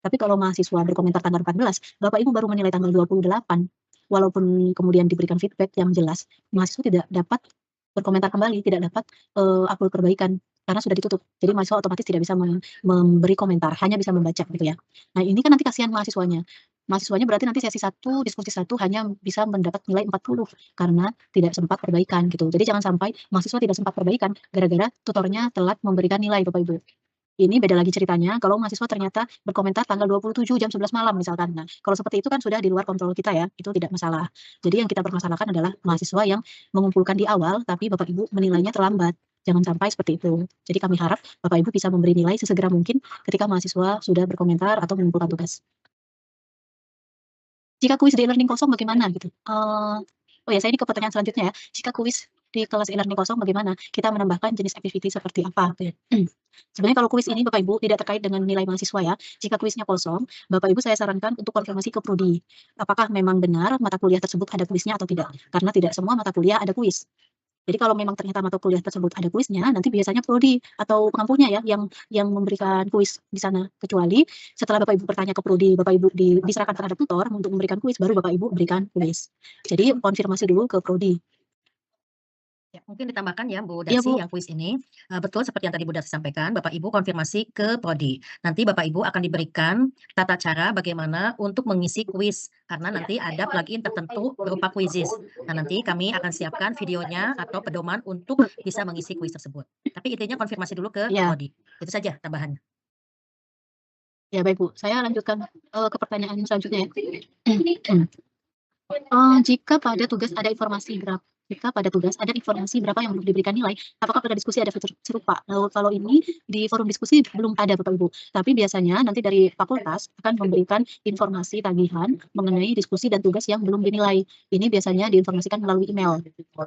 Tapi kalau mahasiswa berkomentar tanggal 14, Bapak Ibu baru menilai tanggal 28, walaupun kemudian diberikan feedback yang jelas, mahasiswa tidak dapat berkomentar kembali, tidak dapat, upload perbaikan karena sudah ditutup. Jadi mahasiswa otomatis tidak bisa memberi komentar, hanya bisa membaca gitu ya. Nah ini kan nanti kasihan mahasiswanya. Mahasiswanya berarti nanti sesi 1, diskusi 1 hanya bisa mendapat nilai 40 karena tidak sempat perbaikan gitu. Jadi jangan sampai mahasiswa tidak sempat perbaikan gara-gara tutornya telat memberikan nilai Bapak Ibu. Ini beda lagi ceritanya kalau mahasiswa ternyata berkomentar tanggal 27 jam 11 malam misalkan. Nah, kalau seperti itu kan sudah di luar kontrol kita ya, itu tidak masalah. Jadi yang kita permasalahkan adalah mahasiswa yang mengumpulkan di awal, tapi Bapak Ibu menilainya terlambat. Jangan sampai seperti itu. Jadi kami harap Bapak Ibu bisa memberi nilai sesegera mungkin ketika mahasiswa sudah berkomentar atau mengumpulkan tugas. Jika kuis di e-learning kosong bagaimana gitu? Oh ya, saya ini ke pertanyaan selanjutnya ya. Jika kuis di kelas e-learning kosong bagaimana? Kita menambahkan jenis activity seperti apa? Gitu ya. Sebenarnya kalau kuis ini Bapak Ibu tidak terkait dengan nilai mahasiswa ya. Jika kuisnya kosong, Bapak Ibu saya sarankan untuk konfirmasi ke prodi. Apakah memang benar mata kuliah tersebut ada kuisnya atau tidak? Karena tidak semua mata kuliah ada kuis. Jadi kalau memang ternyata mata kuliah tersebut ada kuisnya, nanti biasanya prodi atau pengampunya ya yang memberikan kuis di sana. Kecuali setelah Bapak Ibu bertanya ke prodi, Bapak Ibu diserahkan terhadap tutor untuk memberikan kuis, baru Bapak Ibu berikan kuis. Jadi konfirmasi dulu ke prodi. Ya, mungkin ditambahkan ya Bu Iya, Darsi Bu. yang kuis ini, betul seperti yang tadi Bu Darsi sampaikan, Bapak Ibu konfirmasi ke prodi. Nanti Bapak Ibu akan diberikan tata cara bagaimana untuk mengisi kuis, karena nanti ada plugin tertentu berupa Quizizz. Nah, nanti kami akan siapkan videonya atau pedoman untuk bisa mengisi kuis tersebut. Tapi intinya konfirmasi dulu ke Iya. prodi. Itu saja tambahannya. Ya baik Bu, saya lanjutkan, ke pertanyaan selanjutnya ya. Jika pada tugas ada informasi berapa yang belum diberikan nilai, apakah pada diskusi ada fitur serupa? Kalau ini di forum diskusi belum ada Bapak Ibu, tapi biasanya nanti dari fakultas akan memberikan informasi tagihan mengenai diskusi dan tugas yang belum dinilai. Ini biasanya diinformasikan melalui email.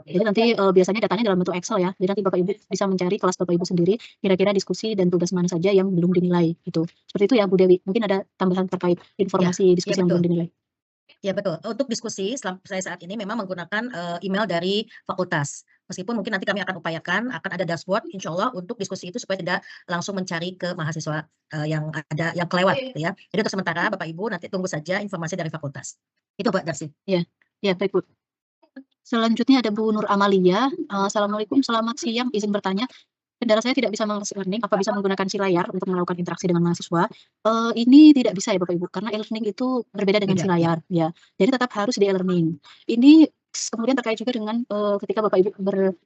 Jadi nanti, biasanya datanya dalam bentuk Excel ya, jadi nanti Bapak Ibu bisa mencari kelas Bapak Ibu sendiri, kira-kira diskusi dan tugas mana saja yang belum dinilai, gitu. Seperti itu ya Bu Dewi, mungkin ada tambahan terkait informasi diskusi yang betul. belum dinilai? Ya betul, untuk diskusi saya saat ini memang menggunakan, email dari fakultas. Meskipun mungkin nanti kami akan upayakan akan ada dashboard insya Allah untuk diskusi itu supaya tidak langsung mencari ke mahasiswa, yang kelewat gitu ya. Jadi untuk sementara Bapak Ibu nanti tunggu saja informasi dari fakultas. Itu Mbak Darsi. Ya baik Bu. Selanjutnya ada Bu Nur Amalia, "Assalamualaikum, selamat siang, izin bertanya, kendala saya tidak bisa mengakses e-learning, apa bisa menggunakan si layar untuk melakukan interaksi dengan mahasiswa?" Ini tidak bisa ya Bapak Ibu, karena e-learning itu berbeda dengan si Beda, ya. layar, ya. Jadi tetap harus di e-learning. Ini kemudian terkait juga dengan, ketika Bapak Ibu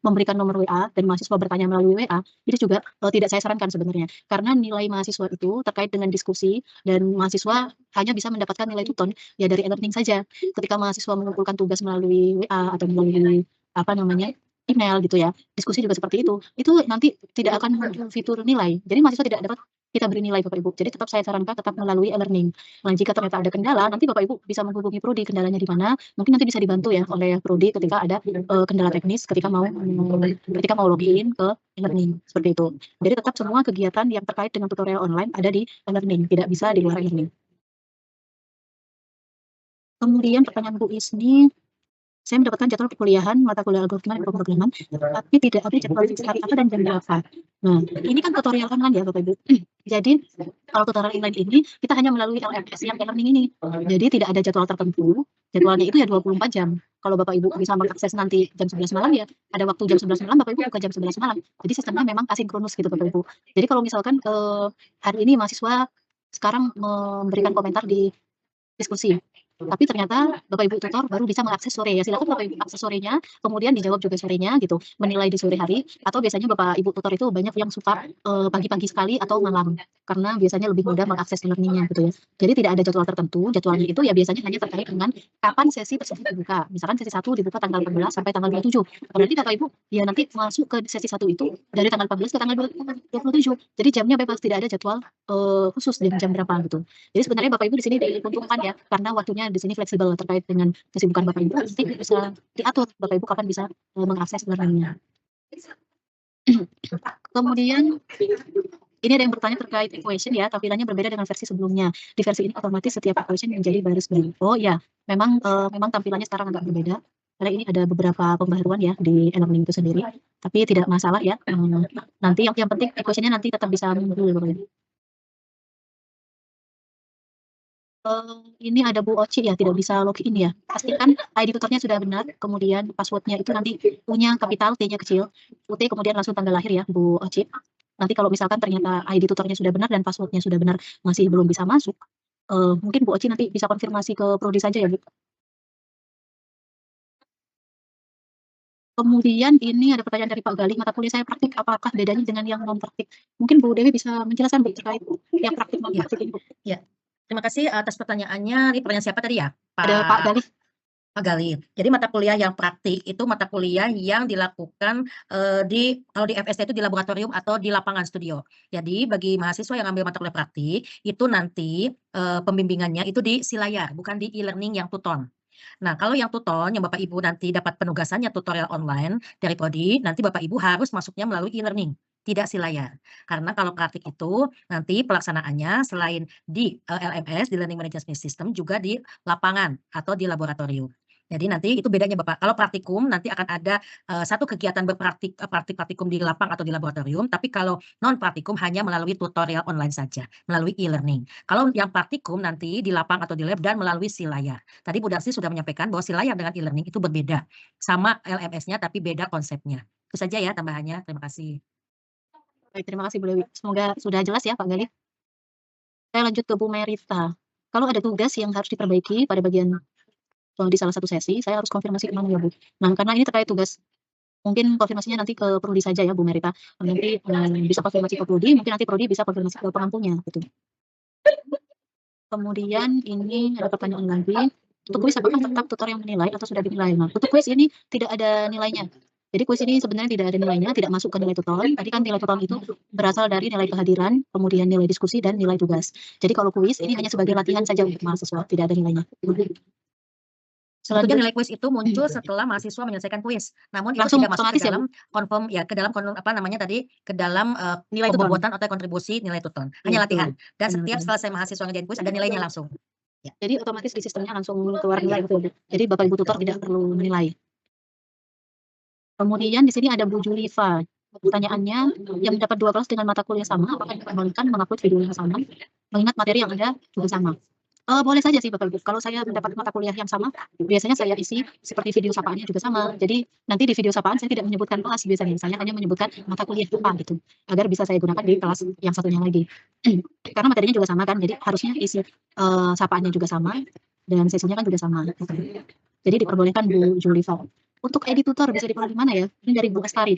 memberikan nomor WA dan mahasiswa bertanya melalui WA, itu juga, tidak saya sarankan sebenarnya. Karena nilai mahasiswa itu terkait dengan diskusi dan mahasiswa hanya bisa mendapatkan nilai tuton ya dari e-learning saja. Ketika mahasiswa mengumpulkan tugas melalui WA atau melalui, apa namanya, email gitu ya, diskusi juga seperti itu nanti tidak akan muncul fitur nilai. Jadi mahasiswa tidak dapat kita beri nilai Bapak Ibu. Jadi tetap saya sarankan tetap melalui e-learning. Nah, jika ternyata ada kendala, nanti Bapak Ibu bisa menghubungi prodi kendalanya di mana, mungkin nanti bisa dibantu ya oleh prodi ketika ada, kendala teknis ketika mau login ke e-learning, seperti itu. Jadi tetap semua kegiatan yang terkait dengan tutorial online ada di e-learning, tidak bisa di luar e-learning. Kemudian pertanyaan Bu Isni, "Saya mendapatkan jadwal perkuliahan mata kuliah algoritma dan pemrograman, tapi tidak ada jadwal fix hari apa dan jam berapa." Nah, ini kan tutorial online ya Bapak Ibu. Jadi kalau tutorial online ini kita hanya melalui LMS yang e-learning ini. Jadi tidak ada jadwal tertentu, jadwalnya itu ya 24 jam. Kalau Bapak Ibu bisa mengakses nanti jam 11 malam ya, ada waktu jam 11 malam Bapak Ibu buka jam 11 malam. Jadi sistemnya memang asinkronus gitu Bapak Ibu. Jadi kalau misalkan, hari ini mahasiswa sekarang memberikan komentar di diskusi. Tapi ternyata Bapak Ibu tutor baru bisa mengakses sore ya. Silakan Bapak Ibu akses sorenya, kemudian dijawab juga sorenya gitu, menilai di sore hari. Atau biasanya Bapak Ibu tutor itu banyak yang suka pagi-pagi sekali atau malam, karena biasanya lebih mudah mengakses e-learning-nya gitu ya. Jadi tidak ada jadwal tertentu, jadwalnya itu ya biasanya hanya terkait dengan kapan sesi tersebut dibuka. Misalkan sesi 1 dibuka tanggal 14 sampai tanggal 27. Berarti Bapak Ibu ya nanti masuk ke sesi 1 itu dari tanggal 14 ke tanggal 27. Jadi jamnya bebas, tidak ada jadwal khusus jam berapa gitu. Jadi sebenarnya Bapak Ibu di sini diuntungkan ya, karena waktunya di sini fleksibel terkait dengan kesibukan Bapak Ibu. Nanti bisa diatur Bapak Ibu kapan bisa mengakses e-learning-nya. Kemudian ini ada yang bertanya terkait equation ya, tampilannya berbeda dengan versi sebelumnya. Di versi ini otomatis setiap equation menjadi baris baru. Oh ya, memang tampilannya sekarang agak berbeda. Karena ini ada beberapa pembaharuan ya di e-learning itu sendiri. Tapi tidak masalah ya. Nanti yang penting equation-nya nanti tetap bisa muncul Bapak Ibu. Ini ada Bu Oci ya, tidak bisa login ya. Pastikan ID tutornya sudah benar, kemudian password-nya itu nanti punya kapital, T-nya kecil, UT kemudian langsung tanggal lahir ya, Bu Oci. Nanti kalau misalkan ternyata ID tutornya sudah benar dan password-nya sudah benar, masih belum bisa masuk, mungkin Bu Oci nanti bisa konfirmasi ke prodi saja ya, Bu. Kemudian ini ada pertanyaan dari Pak Galih, mata kuliah saya praktik, apakah bedanya dengan yang non praktik? Mungkin Bu Dewi bisa menjelaskan Bu terkait yang praktik non praktik ini, Bu. Ya. Terima kasih atas pertanyaannya. Ini pertanyaan siapa tadi ya? Ada Pak Galih. Pak Galih. Jadi mata kuliah yang praktik itu mata kuliah yang dilakukan kalau di FST itu di laboratorium atau di lapangan studio. Jadi bagi mahasiswa yang ambil mata kuliah praktik itu nanti pembimbingannya itu di Silayar, bukan di e-learning yang Tuton. Nah, kalau yang Tuton yang Bapak Ibu nanti dapat penugasannya tutorial online dari prodi, nanti Bapak Ibu harus masuknya melalui e-learning, tidak Silayar. Karena kalau praktik itu nanti pelaksanaannya selain di LMS, di Learning Management System, juga di lapangan atau di laboratorium. Jadi nanti itu bedanya Bapak. Kalau praktikum nanti akan ada satu kegiatan praktikum di lapang atau di laboratorium, tapi kalau non praktikum hanya melalui tutorial online saja, melalui e-learning. Kalau yang praktikum nanti di lapang atau di lab dan melalui Silayar. Tadi Bu Darsi sudah menyampaikan bahwa Silayar dengan e-learning itu berbeda, sama LMS-nya tapi beda konsepnya. Itu saja ya tambahannya. Terima kasih. Baik, terima kasih Bu Dewi. Semoga sudah jelas ya Pak Galih. Saya lanjut ke Bu Merita. Kalau ada tugas yang harus diperbaiki pada bagian di salah satu sesi, saya harus konfirmasi ke mana ya Bu? Nah, karena ini terkait tugas, mungkin konfirmasinya nanti ke prodi saja ya Bu Merita. Nanti bisa konfirmasi ke prodi, mungkin nanti prodi bisa konfirmasi ke pengampunya gitu. Kemudian ini ada pertanyaan lagi. Untuk kuis apakah tetap tutor yang menilai atau sudah dinilai? Nah, untuk kuis ini tidak ada nilainya. Jadi kuis ini sebenarnya tidak ada nilainya, tidak masuk ke nilai tutor. Tadi kan nilai tutor itu berasal dari nilai kehadiran, kemudian nilai diskusi dan nilai tugas. Jadi kalau kuis ini hanya sebagai latihan saja untuk mahasiswa, tidak ada nilainya. Sebetulnya nilai kuis itu muncul setelah mahasiswa menyelesaikan kuis. Namun itu Langsung tidak masuk otomatis ke dalam confirm ya, ke dalam ke dalam Nilai tutor. pembobotan atau kontribusi nilai tuton. Hanya latihan. Dan setiap selesai mahasiswa ngerjain kuis ada nilainya langsung. Ya. Jadi otomatis di sistemnya langsung keluar nilai itu. Jadi Bapak Ibu tutor tidak perlu menilai. Kemudian di sini ada Bu Julifa. Pertanyaannya, yang mendapat 2 kelas dengan mata kuliah sama, apakah diperbolehkan mengupload video yang sama, mengingat materi yang ada juga sama? Boleh saja sih Bapak Ibu. Kalau saya mendapat mata kuliah yang sama, biasanya saya isi seperti video sapaannya juga sama. Jadi nanti di video sapaan saya tidak menyebutkan kelas biasanya, saya hanya menyebutkan mata kuliah apa gitu, agar bisa saya gunakan di kelas yang satunya lagi. Karena materinya juga sama kan, jadi harusnya isi sapaannya juga sama dan sesinya kan juga sama. Jadi diperbolehkan Bu Julifa. Untuk ID tutor bisa diperoleh di mana ya? Ini dari Bu Astari.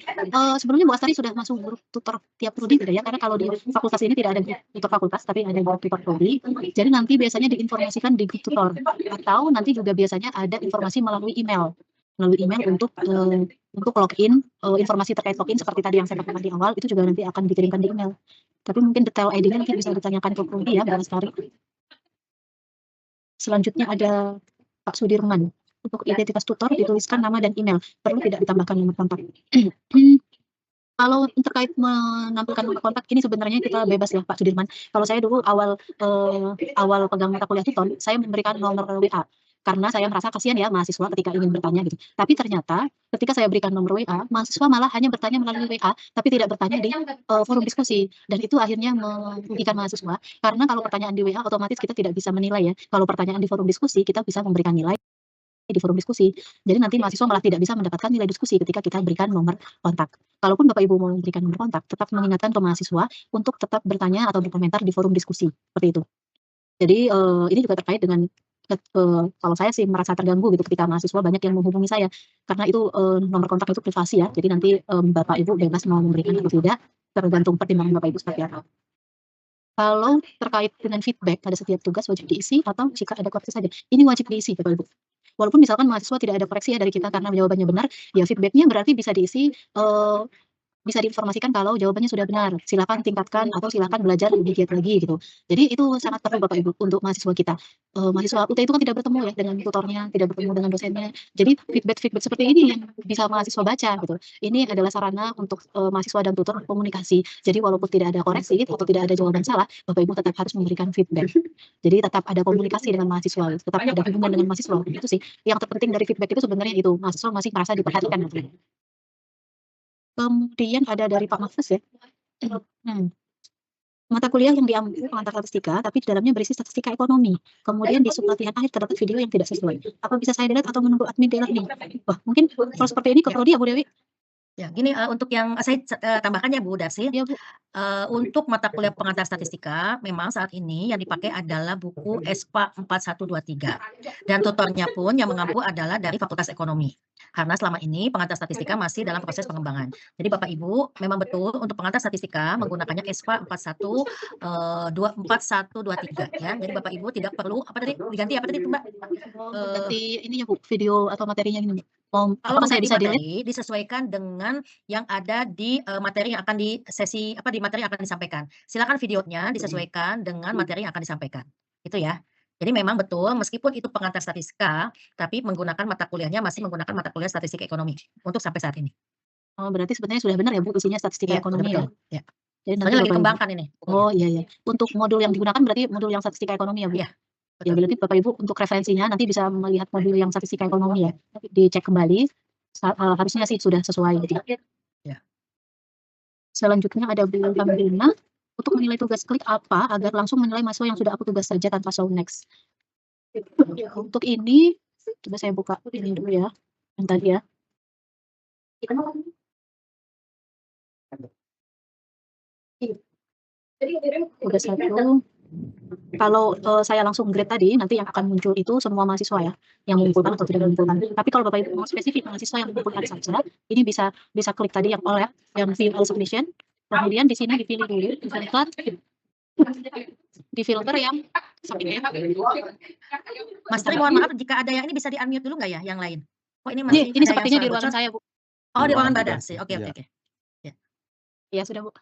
Sebelumnya Bu Astari sudah masuk grup tutor tiap prodi tidak ya? Karena kalau di fakultas ini tidak ada grup tutor fakultas, tapi ada grup tutor prodi. Jadi nanti biasanya diinformasikan di grup tutor. Atau nanti juga biasanya ada informasi melalui email. Melalui email untuk login, informasi terkait login seperti tadi yang saya katakan di awal, itu juga nanti akan dikirimkan di email. Tapi mungkin detail ID-nya nanti bisa ditanyakan ke prodi ya, Bu Astari. Selanjutnya ada Pak Sudirman. Untuk identitas tutor dituliskan nama dan email, perlu tidak ditambahkan nomor kontak. Kalau terkait menampilkan nomor kontak ini sebenarnya kita bebas ya Pak Sudirman. Kalau saya dulu awal pegang mata kuliah tutor, saya memberikan nomor WA karena saya merasa kasihan ya mahasiswa ketika ingin bertanya gitu. Tapi ternyata ketika saya berikan nomor WA, mahasiswa malah hanya bertanya melalui WA, tapi tidak bertanya di forum diskusi, dan itu akhirnya merugikan mahasiswa karena kalau pertanyaan di WA otomatis kita tidak bisa menilai ya. Kalau pertanyaan di forum diskusi kita bisa memberikan nilai di forum diskusi. Jadi nanti mahasiswa malah tidak bisa mendapatkan nilai diskusi ketika kita berikan nomor kontak. Kalaupun Bapak Ibu mau memberikan nomor kontak, tetap mengingatkan ke mahasiswa untuk tetap bertanya atau berkomentar di forum diskusi, seperti itu. Jadi ini juga terkait dengan kalau saya sih merasa terganggu gitu ketika mahasiswa banyak yang menghubungi saya, karena itu, nomor kontak itu privasi ya, jadi nanti, Bapak Ibu bebas mau memberikan atau tidak, tergantung pertimbangan Bapak Ibu seperti apa. Kalau terkait dengan feedback pada setiap tugas wajib diisi atau jika ada koreksi saja? Ini wajib diisi Bapak Ibu. Walaupun misalkan mahasiswa tidak ada koreksi ya dari kita karena jawabannya benar, ya feedback-nya berarti bisa diisi, bisa diinformasikan kalau jawabannya sudah benar, silakan tingkatkan atau silakan belajar lebih giat lagi gitu. Jadi itu sangat perlu Bapak Ibu untuk mahasiswa kita. Mahasiswa UT itu kan tidak bertemu ya dengan tutornya, tidak bertemu dengan dosennya. Jadi feedback-feedback seperti ini yang bisa mahasiswa baca gitu. Ini adalah sarana untuk, mahasiswa dan tutor komunikasi. Jadi walaupun tidak ada koreksi atau tidak ada jawaban salah, Bapak Ibu tetap harus memberikan feedback. Jadi tetap ada komunikasi dengan mahasiswa, tetap ada hubungan dengan mahasiswa, itu sih. Yang terpenting dari feedback itu sebenarnya itu, mahasiswa masih merasa diperhatikan gitu. Kemudian ada dari Pak Mahfuz ya. Mata kuliah yang diambil pengantar statistika, tapi di dalamnya berisi statistika ekonomi. Kemudian di sublatihan akhir terdapat video yang tidak sesuai. Apa bisa saya delete atau menunggu admin delete nih? Wah, mungkin kalau seperti ini ke prodi ya Bu Dewi? Ya, gini, untuk yang saya tambahkan ya Bu Darsi, Iya Bu. untuk mata kuliah pengantar statistika memang saat ini yang dipakai adalah buku ESPA 4123 dan tutornya pun yang mengampu adalah dari Fakultas Ekonomi. Karena selama ini pengantar statistika masih dalam proses pengembangan. Jadi Bapak Ibu memang betul untuk pengantar statistika menggunakannya ESPA 4123 ya. Jadi Bapak Ibu tidak perlu apa tadi diganti apa tadi Mbak? Ganti ininya Bu, video atau materinya ini Bu. Kalau Apakah saya mengganti bisa delete? materi disesuaikan dengan yang ada di, materi yang akan di sesi di materi yang akan disampaikan. Silakan videonya disesuaikan dengan materi yang akan disampaikan, itu ya. Jadi memang betul meskipun itu pengantar statistika, tapi menggunakan mata kuliahnya masih menggunakan mata kuliah statistik ekonomi untuk sampai saat ini. Oh, berarti sebenarnya sudah benar ya Bu, isinya statistika Iya, ekonomi ya? betul, ya. Jadi nanti Soalnya lagi Bapak Ibu. dikembangkan ini bukunya. Oh, iya iya. Untuk modul yang digunakan berarti modul yang statistika ekonomi ya Bu? Iya, Ya betul. berarti Bapak Ibu untuk referensinya nanti bisa melihat modul yang statistika ekonomi ya, dicek kembali, harusnya sih sudah sesuai gitu. Ya. Selanjutnya ada Bu Tamrina, untuk menilai tugas klik apa agar langsung menilai mahasiswa yang sudah aku tugas saja tanpa show next. Untuk ini, coba saya buka ini dulu ya, yang tadi ya. Tugas 1. Kalau, saya langsung grade tadi, nanti yang akan muncul itu semua mahasiswa ya, yang mengumpulkan atau tidak mengumpulkan. Tapi kalau Bapak Ibu mau spesifik mahasiswa yang mengumpulkan saja, ini bisa klik tadi yang all ya, yang view all submission, kemudian di sini dipilih dulu, difilter yang submit. Mas Tri mohon maaf jika ada yang ini bisa di-unmute dulu nggak ya yang lain? Kok ini masih Ini ada yang sepertinya di suara ruangan bocor? saya Bu. Oh, di ruangan Mbak Darsi. Oke. Ya sudah Bu.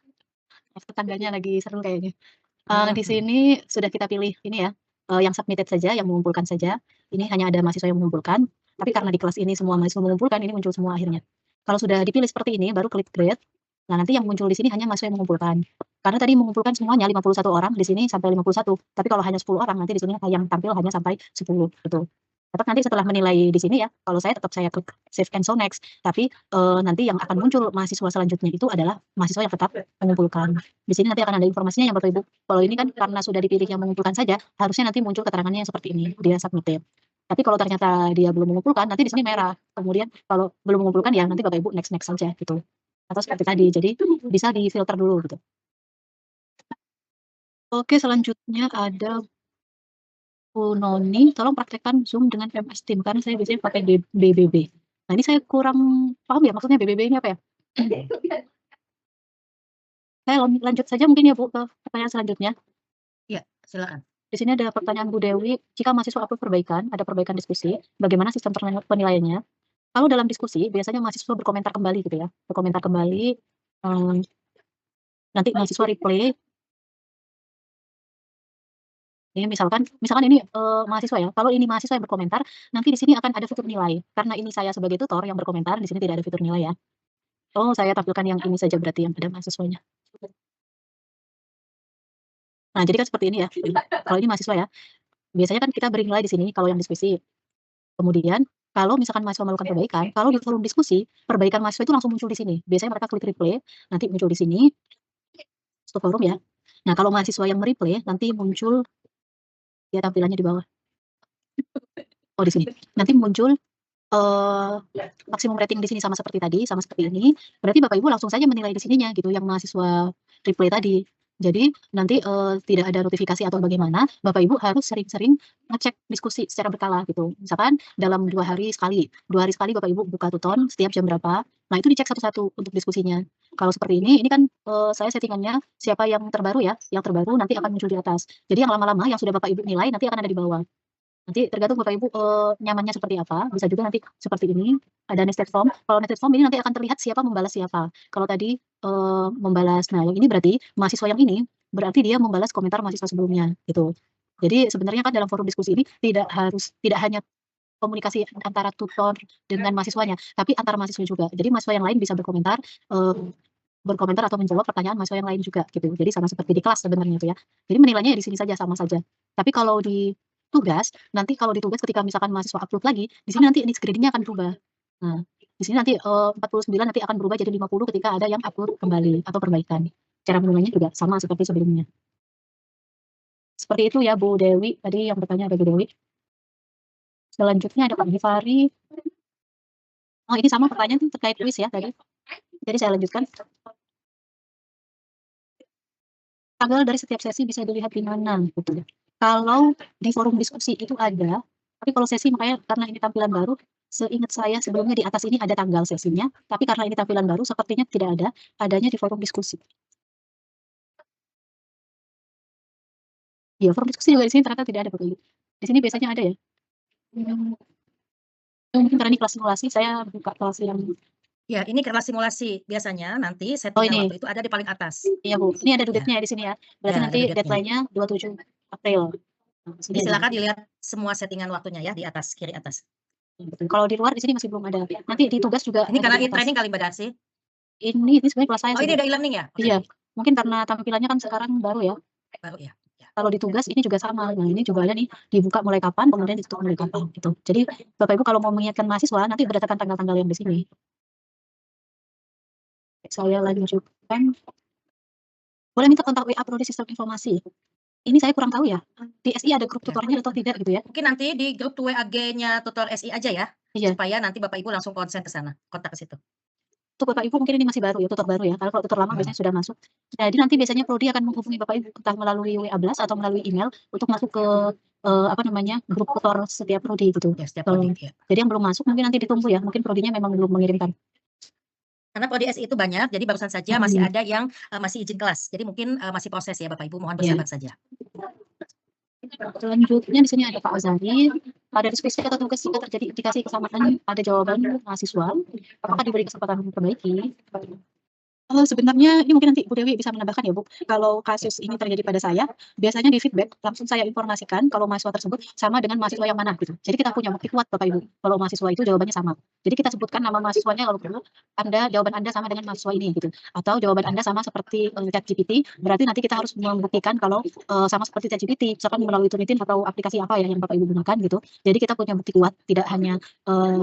Tetangganya lagi seru kayaknya. Hmm. Di sini sudah kita pilih ini ya, yang submitted saja, yang mengumpulkan saja. Ini hanya ada mahasiswa yang mengumpulkan, tapi karena di kelas ini semua mahasiswa mengumpulkan, ini muncul semua akhirnya. Kalau sudah dipilih seperti ini, baru klik grade. Nah, nanti yang muncul di sini hanya mahasiswa yang mengumpulkan. Karena tadi mengumpulkan semuanya 51 orang, di sini sampai 51. Tapi kalau hanya 10 orang, nanti di sini yang tampil hanya sampai 10 gitu. Tetap nanti setelah menilai di sini ya, kalau saya tetap saya klik save and show next. Tapi nanti yang akan muncul mahasiswa selanjutnya itu adalah mahasiswa yang tetap mengumpulkan. Di sini nanti akan ada informasinya ya Bapak Ibu. Kalau ini kan karena sudah dipilih yang mengumpulkan saja, harusnya nanti muncul keterangannya yang seperti ini, dia submitted. Tapi kalau ternyata dia belum mengumpulkan, nanti di sini merah. Kemudian kalau belum mengumpulkan ya nanti Bapak Ibu next saja gitu. Atau seperti tadi, jadi bisa difilter dulu gitu. Oke, selanjutnya ada Bu Noni, tolong praktekkan Zoom dengan MS Team karena saya biasanya pakai BBB. Nah, ini saya kurang paham ya maksudnya BBB ini apa ya? Saya lanjut saja mungkin ya Bu ke pertanyaan selanjutnya. Iya, silakan. Di sini ada pertanyaan Bu Dewi, jika mahasiswa upload perbaikan, ada perbaikan diskusi, bagaimana sistem penilaiannya? Kalau dalam diskusi, biasanya mahasiswa berkomentar kembali gitu ya, berkomentar kembali, nanti mahasiswa replay. Ini misalkan ini, mahasiswa ya, kalau ini mahasiswa yang berkomentar, nanti di sini akan ada fitur nilai. Karena ini saya sebagai tutor yang berkomentar, di sini tidak ada fitur nilai ya. Oh, saya tampilkan yang ini saja berarti yang ada mahasiswanya. Nah, jadi kan seperti ini ya, kalau ini mahasiswa ya, biasanya kan kita beri nilai di sini kalau yang diskusi. Kemudian, kalau misalkan mahasiswa melakukan perbaikan, kalau di forum diskusi, perbaikan mahasiswa itu langsung muncul di sini. Biasanya mereka klik replay, nanti muncul di sini, stop forum ya. Nah, kalau mahasiswa yang mereplay, nanti muncul ya tampilannya di bawah. Oh, di sini. Nanti muncul maksimum rating di sini sama seperti tadi, sama seperti ini. Berarti Bapak Ibu langsung saja menilai di sininya gitu, yang mahasiswa replay tadi. Jadi nanti, tidak ada notifikasi atau bagaimana, Bapak Ibu harus sering-sering ngecek diskusi secara berkala gitu. Misalkan dalam 2 hari sekali Bapak Ibu buka Tuton setiap jam berapa, nah itu dicek satu-satu untuk diskusinya. Kalau seperti ini kan, saya settingannya siapa yang terbaru ya, yang terbaru nanti akan muncul di atas. Jadi yang lama-lama yang sudah Bapak Ibu nilai nanti akan ada di bawah. Nanti tergantung Bapak Ibu, nyamannya seperti apa, bisa juga nanti seperti ini, ada nested form. Kalau nested form ini nanti akan terlihat siapa membalas siapa. Kalau tadi, membalas nah yang ini berarti mahasiswa yang ini, berarti dia membalas komentar mahasiswa sebelumnya, gitu. Jadi sebenarnya kan dalam forum diskusi ini tidak hanya komunikasi antara tutor dengan mahasiswanya, tapi antara mahasiswa juga. Jadi mahasiswa yang lain bisa berkomentar atau menjawab pertanyaan mahasiswa yang lain juga, gitu. Jadi sama seperti di kelas sebenarnya itu ya. Jadi menilainya ya di sini saja, sama saja. Tapi kalau di tugas, nanti kalau di tugas ketika misalkan mahasiswa upload lagi, di sini nanti index grading-nya akan berubah. Nah, di sini nanti, 49 nanti akan berubah jadi 50 ketika ada yang upload kembali atau perbaikan. Cara menilainya juga sama seperti sebelumnya. Seperti itu ya Bu Dewi, tadi yang bertanya ada Bu Dewi. Selanjutnya ada Pak Givari. Oh ini sama pertanyaan terkait kuis ya tadi. Jadi saya lanjutkan. Tanggal dari setiap sesi bisa dilihat di mana gitu ya. Kalau di forum diskusi itu ada, tapi kalau sesi makanya karena ini tampilan baru, seingat saya sebelumnya di atas ini ada tanggal sesinya, tapi karena ini tampilan baru sepertinya tidak ada, adanya di forum diskusi. Iya, forum diskusi juga di sini ternyata tidak ada Bapak Ibu. Di sini biasanya ada ya. Mungkin karena ini kelas simulasi, saya buka kelas yang Ya, ini kelas simulasi. Biasanya nanti oh settingan ini. waktu itu ada di paling atas. Iya Bu, ini ada Ya. due date-nya ya di sini ya. Berarti Ya, ada nanti due date-nya. deadline-nya 27 April. Nah, di sini Jadi ada. silakan dilihat semua settingan waktunya ya di atas, kiri atas. Betul. Kalau di luar di sini masih belum ada. Nanti di tugas juga Ini ada karena di atas. e-training kali Mbak Darsi? Ini sebenarnya kelas saya Oh, sih, ini Bu. udah e-learning ya? Iya, mungkin karena tampilannya kan sekarang baru ya. Baru ya? Ya. Kalau di tugas ini juga sama. Nah, ini juga ada nih dibuka mulai kapan, kemudian ditutup mulai kapan gitu. Jadi Bapak Ibu kalau mau mengingatkan mahasiswa nanti berdasarkan tanggal-tanggal yang di sini. Saya lanjutkan. Boleh minta kontak WA Prodi Sistem Informasi. Ini saya kurang tahu ya. Di SI ada grup tutornya atau tidak gitu ya? Mungkin nanti di grup WAG-nya tutor SI aja ya, Iya. supaya nanti Bapak Ibu langsung konsen ke sana, kontak ke situ. Untuk Bapak Ibu mungkin ini masih baru ya, tutor baru ya. Karena kalau tutor lama biasanya sudah masuk. Jadi nanti biasanya Prodi akan menghubungi Bapak Ibu entah melalui WA Blast atau melalui email untuk masuk ke grup tutor setiap Prodi gitu. Ya, setiap prodi. Ya. Jadi yang belum masuk mungkin nanti ditunggu ya. Mungkin Prodinya memang belum mengirimkan. Karena prodi SI itu banyak, jadi barusan saja masih ada yang masih izin kelas. Jadi mungkin masih proses ya Bapak Ibu, mohon bersabar saja. Selanjutnya di sini ada Pak Azari. Pada diskusi atau tugas jika terjadi indikasi kesamaan pada jawaban mahasiswa, apakah diberi kesempatan memperbaiki? Sebenarnya ini mungkin nanti Bu Dewi bisa menambahkan ya Bu. Kalau kasus ini terjadi pada saya, biasanya di feedback langsung saya informasikan kalau mahasiswa tersebut sama dengan mahasiswa yang mana gitu. Jadi kita punya bukti kuat Bapak Ibu, kalau mahasiswa itu jawabannya sama. Jadi kita sebutkan nama mahasiswanya kalau perlu, jawaban Anda sama dengan mahasiswa ini gitu. Atau jawaban Anda sama seperti ChatGPT, berarti nanti kita harus membuktikan kalau sama seperti ChatGPT, misalkan melalui Turnitin atau aplikasi apa ya yang Bapak Ibu gunakan gitu. Jadi kita punya bukti kuat, tidak hanya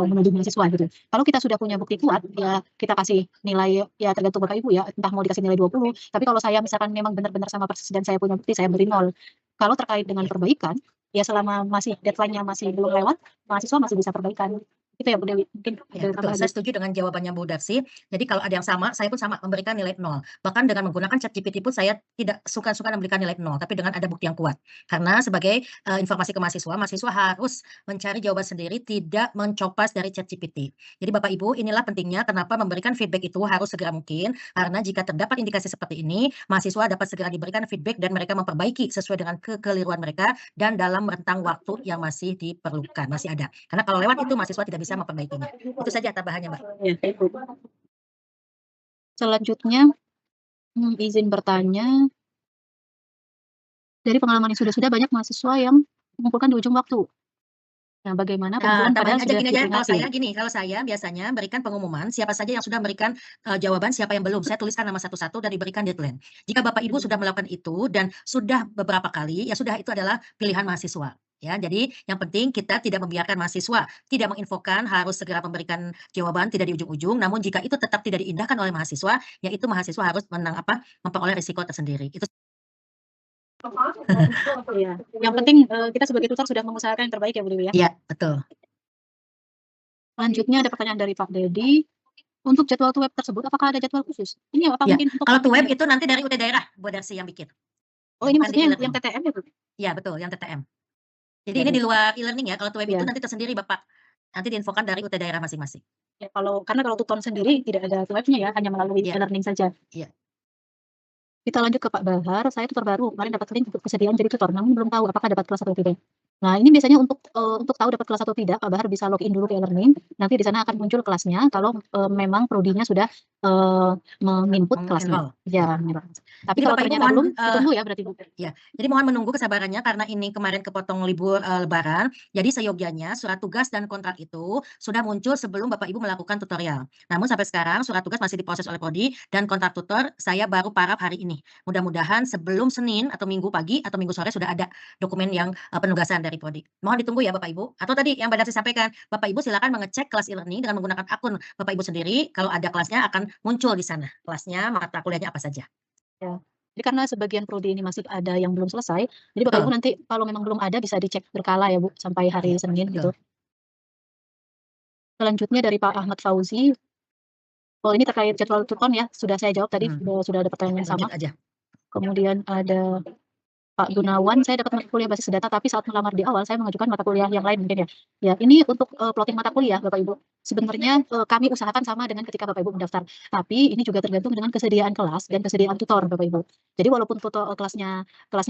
menuduh mahasiswa gitu. Kalau kita sudah punya bukti kuat, ya kita kasih nilai ya tergantung Bapak Ibu ya, entah mau dikasih nilai 20, tapi kalau saya misalkan memang benar-benar sama persis dan saya punya bukti, saya beri 0. Kalau terkait dengan perbaikan, ya selama masih deadline-nya masih belum lewat, mahasiswa masih bisa perbaikan. Itu ya Bu Dewi, mungkin Ya, betul. Saya setuju dengan jawabannya Bu Darsi. Jadi kalau ada yang sama, saya pun sama memberikan nilai 0. Bahkan dengan menggunakan ChatGPT pun saya tidak suka memberikan nilai 0, tapi dengan ada bukti yang kuat. Karena sebagai informasi ke mahasiswa, mahasiswa harus mencari jawaban sendiri, tidak mencopas dari ChatGPT. Jadi Bapak Ibu, inilah pentingnya kenapa memberikan feedback itu harus segera mungkin, karena jika terdapat indikasi seperti ini, mahasiswa dapat segera diberikan feedback dan mereka memperbaiki sesuai dengan kekeliruan mereka dan dalam rentang waktu yang masih diperlukan, masih ada. Karena kalau lewat itu mahasiswa tidak bisa memperbaikinya. Itu saja tambahannya, Mbak. Ya, Ibu. Selanjutnya, izin bertanya. Dari pengalaman yang sudah banyak mahasiswa yang mengumpulkan di ujung waktu. Nah, bagaimana pengumpulan padahal sudah Gini aja, diperingati? kalau saya biasanya berikan pengumuman siapa saja yang sudah memberikan jawaban, siapa yang belum. Saya tuliskan nama satu-satu dan diberikan deadline. Jika Bapak Ibu sudah melakukan itu dan sudah beberapa kali, ya sudah itu adalah pilihan mahasiswa. Ya, jadi yang penting kita tidak membiarkan mahasiswa tidak menginfokan harus segera memberikan jawaban tidak di ujung-ujung. Namun jika itu tetap tidak diindahkan oleh mahasiswa, yaitu mahasiswa harus memperoleh risiko tersendiri. Itu Ya. Yang penting kita sebagai tutor sudah mengusahakan yang terbaik ya Bu Dewi ya. Iya, betul. Selanjutnya ada pertanyaan dari Pak Dedi. Untuk jadwal to web tersebut apakah ada jadwal khusus? Ini apa Ya, mungkin untuk kalau to web praktiknya? itu nanti dari UT daerah, Bu Darsi yang bikin. Oh, Ya, ini bukan di maksudnya yang e-learning. TTM ya, Bu? Iya, betul, yang TTM. Jadi Ya, ini di baik. luar e-learning ya, kalau to web itu Iya. nanti tersendiri Bapak. Nanti diinfokan dari UT daerah masing-masing. Ya, karena kalau tutor sendiri tidak ada to webnya ya, hanya melalui Iya. e-learning saja. Iya. Kita lanjut ke Pak Bahar, saya tutor baru, kemarin dapat link untuk kesediaan jadi tutor, namun belum tahu apakah dapat kelas atau tidak. Nah, ini biasanya untuk tahu dapat kelas atau tidak, Pak Bahar bisa login dulu ke e-learning, nanti di sana akan muncul kelasnya kalau memang prodinya sudah menginput kelasnya. Mengenrol. Ya, tapi Jadi kalau Bapak Ibu ternyata mohon, belum, ditunggu ya berarti Bu. Ya, jadi mohon menunggu kesabarannya karena ini kemarin kepotong libur Lebaran. Jadi seyogyanya surat tugas dan kontrak itu sudah muncul sebelum Bapak Ibu melakukan tutorial. Namun sampai sekarang surat tugas masih diproses oleh Prodi dan kontrak tutor saya baru paraf hari ini. Mudah-mudahan sebelum Senin atau Minggu pagi atau Minggu sore sudah ada dokumen yang penugasan dari Prodi. Mohon ditunggu ya Bapak Ibu. Atau tadi yang Mbak Darsi sampaikan, Bapak Ibu silakan mengecek kelas e-learning dengan menggunakan akun Bapak Ibu sendiri. Kalau ada kelasnya akan muncul di sana. Kelasnya, mata kuliahnya apa saja. Ya. Jadi karena sebagian prodi ini masih ada yang belum selesai, jadi Bapak Ibu Betul. nanti kalau memang belum ada bisa dicek berkala ya Bu, sampai hari Iya, Senin gitu. betul. Selanjutnya dari Pak Ahmad Fauzi. Oh, ini terkait jadwal tuton ya, sudah saya jawab tadi, sudah ada pertanyaan yang sama. Lanjut aja. Kemudian ada Pak Gunawan, saya dapat mata kuliah basis data, tapi saat melamar di awal saya mengajukan mata kuliah yang lain mungkin ya. Ya, ini untuk plotting mata kuliah Bapak Ibu. Sebenarnya kami usahakan sama dengan ketika Bapak Ibu mendaftar, tapi ini juga tergantung dengan kesediaan kelas dan kesediaan tutor Bapak Ibu. Jadi walaupun kelasnya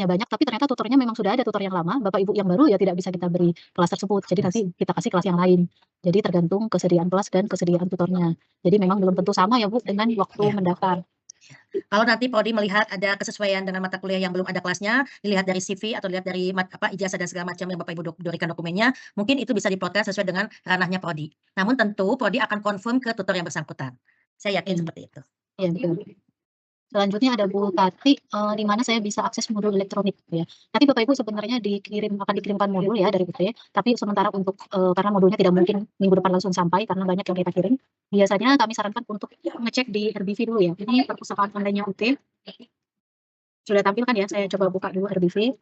banyak, tapi ternyata tutornya memang sudah ada tutor yang lama, Bapak Ibu yang baru ya tidak bisa kita beri kelas tersebut. Jadi nanti kita kasih kelas yang lain. Jadi tergantung kesediaan kelas dan kesediaan tutornya. Jadi memang belum tentu sama ya Bu dengan waktu Iya. mendaftar. Kalau nanti Prodi melihat ada kesesuaian dengan mata kuliah yang belum ada kelasnya, dilihat dari CV atau dilihat dari ijazah dan segala macam yang Bapak Ibu berikan dokumennya, mungkin itu bisa diplotkan sesuai dengan ranahnya Prodi. Namun tentu Prodi akan confirm ke tutor yang bersangkutan. Saya yakin seperti itu. Iya, betul. Selanjutnya ada Bu Tati, di mana saya bisa akses modul elektronik ya. Nanti Bapak Ibu sebenarnya akan dikirimkan modul ya dari UT, tapi sementara untuk karena modulnya tidak mungkin minggu depan langsung sampai karena banyak yang kita kirim. Biasanya kami sarankan untuk ngecek di RBV dulu ya. Ini perpustakaan online-nya UT. Sudah tampilkan ya, saya coba buka dulu RBV.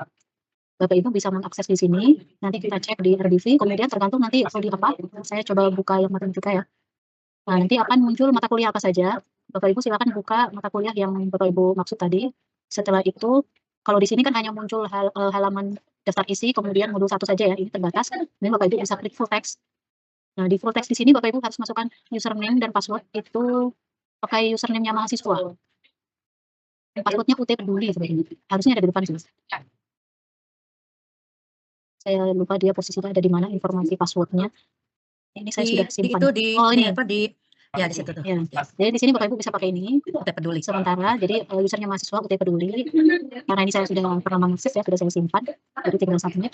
Bapak Ibu bisa mengakses di sini. Nanti kita cek di RBV, kemudian tergantung nanti prodi apa. Saya coba buka yang matematika ya. Nah, nanti akan muncul mata kuliah apa saja. Bapak Ibu silakan buka mata kuliah yang Bapak Ibu maksud tadi. Setelah itu, kalau di sini kan hanya muncul halaman daftar isi, kemudian modul 1 saja ya, ini terbatas. Kemudian Bapak Ibu bisa klik full text. Nah, di full text di sini Bapak Ibu harus masukkan username dan password itu pakai username-nya mahasiswa. Password-nya UT Peduli sebenarnya. Harusnya ada di depan sini. Saya lupa dia posisinya ada di mana informasi password-nya. Ini saya sudah simpan. Oh, ini. Ya di situ tuh. Ya. Jadi di sini Bapak Ibu bisa pakai ini. UT Peduli. Sementara, jadi usernya mahasiswa UT Peduli. Karena ini saya sudah pernah mengakses ya, sudah saya simpan. Jadi tinggal submit.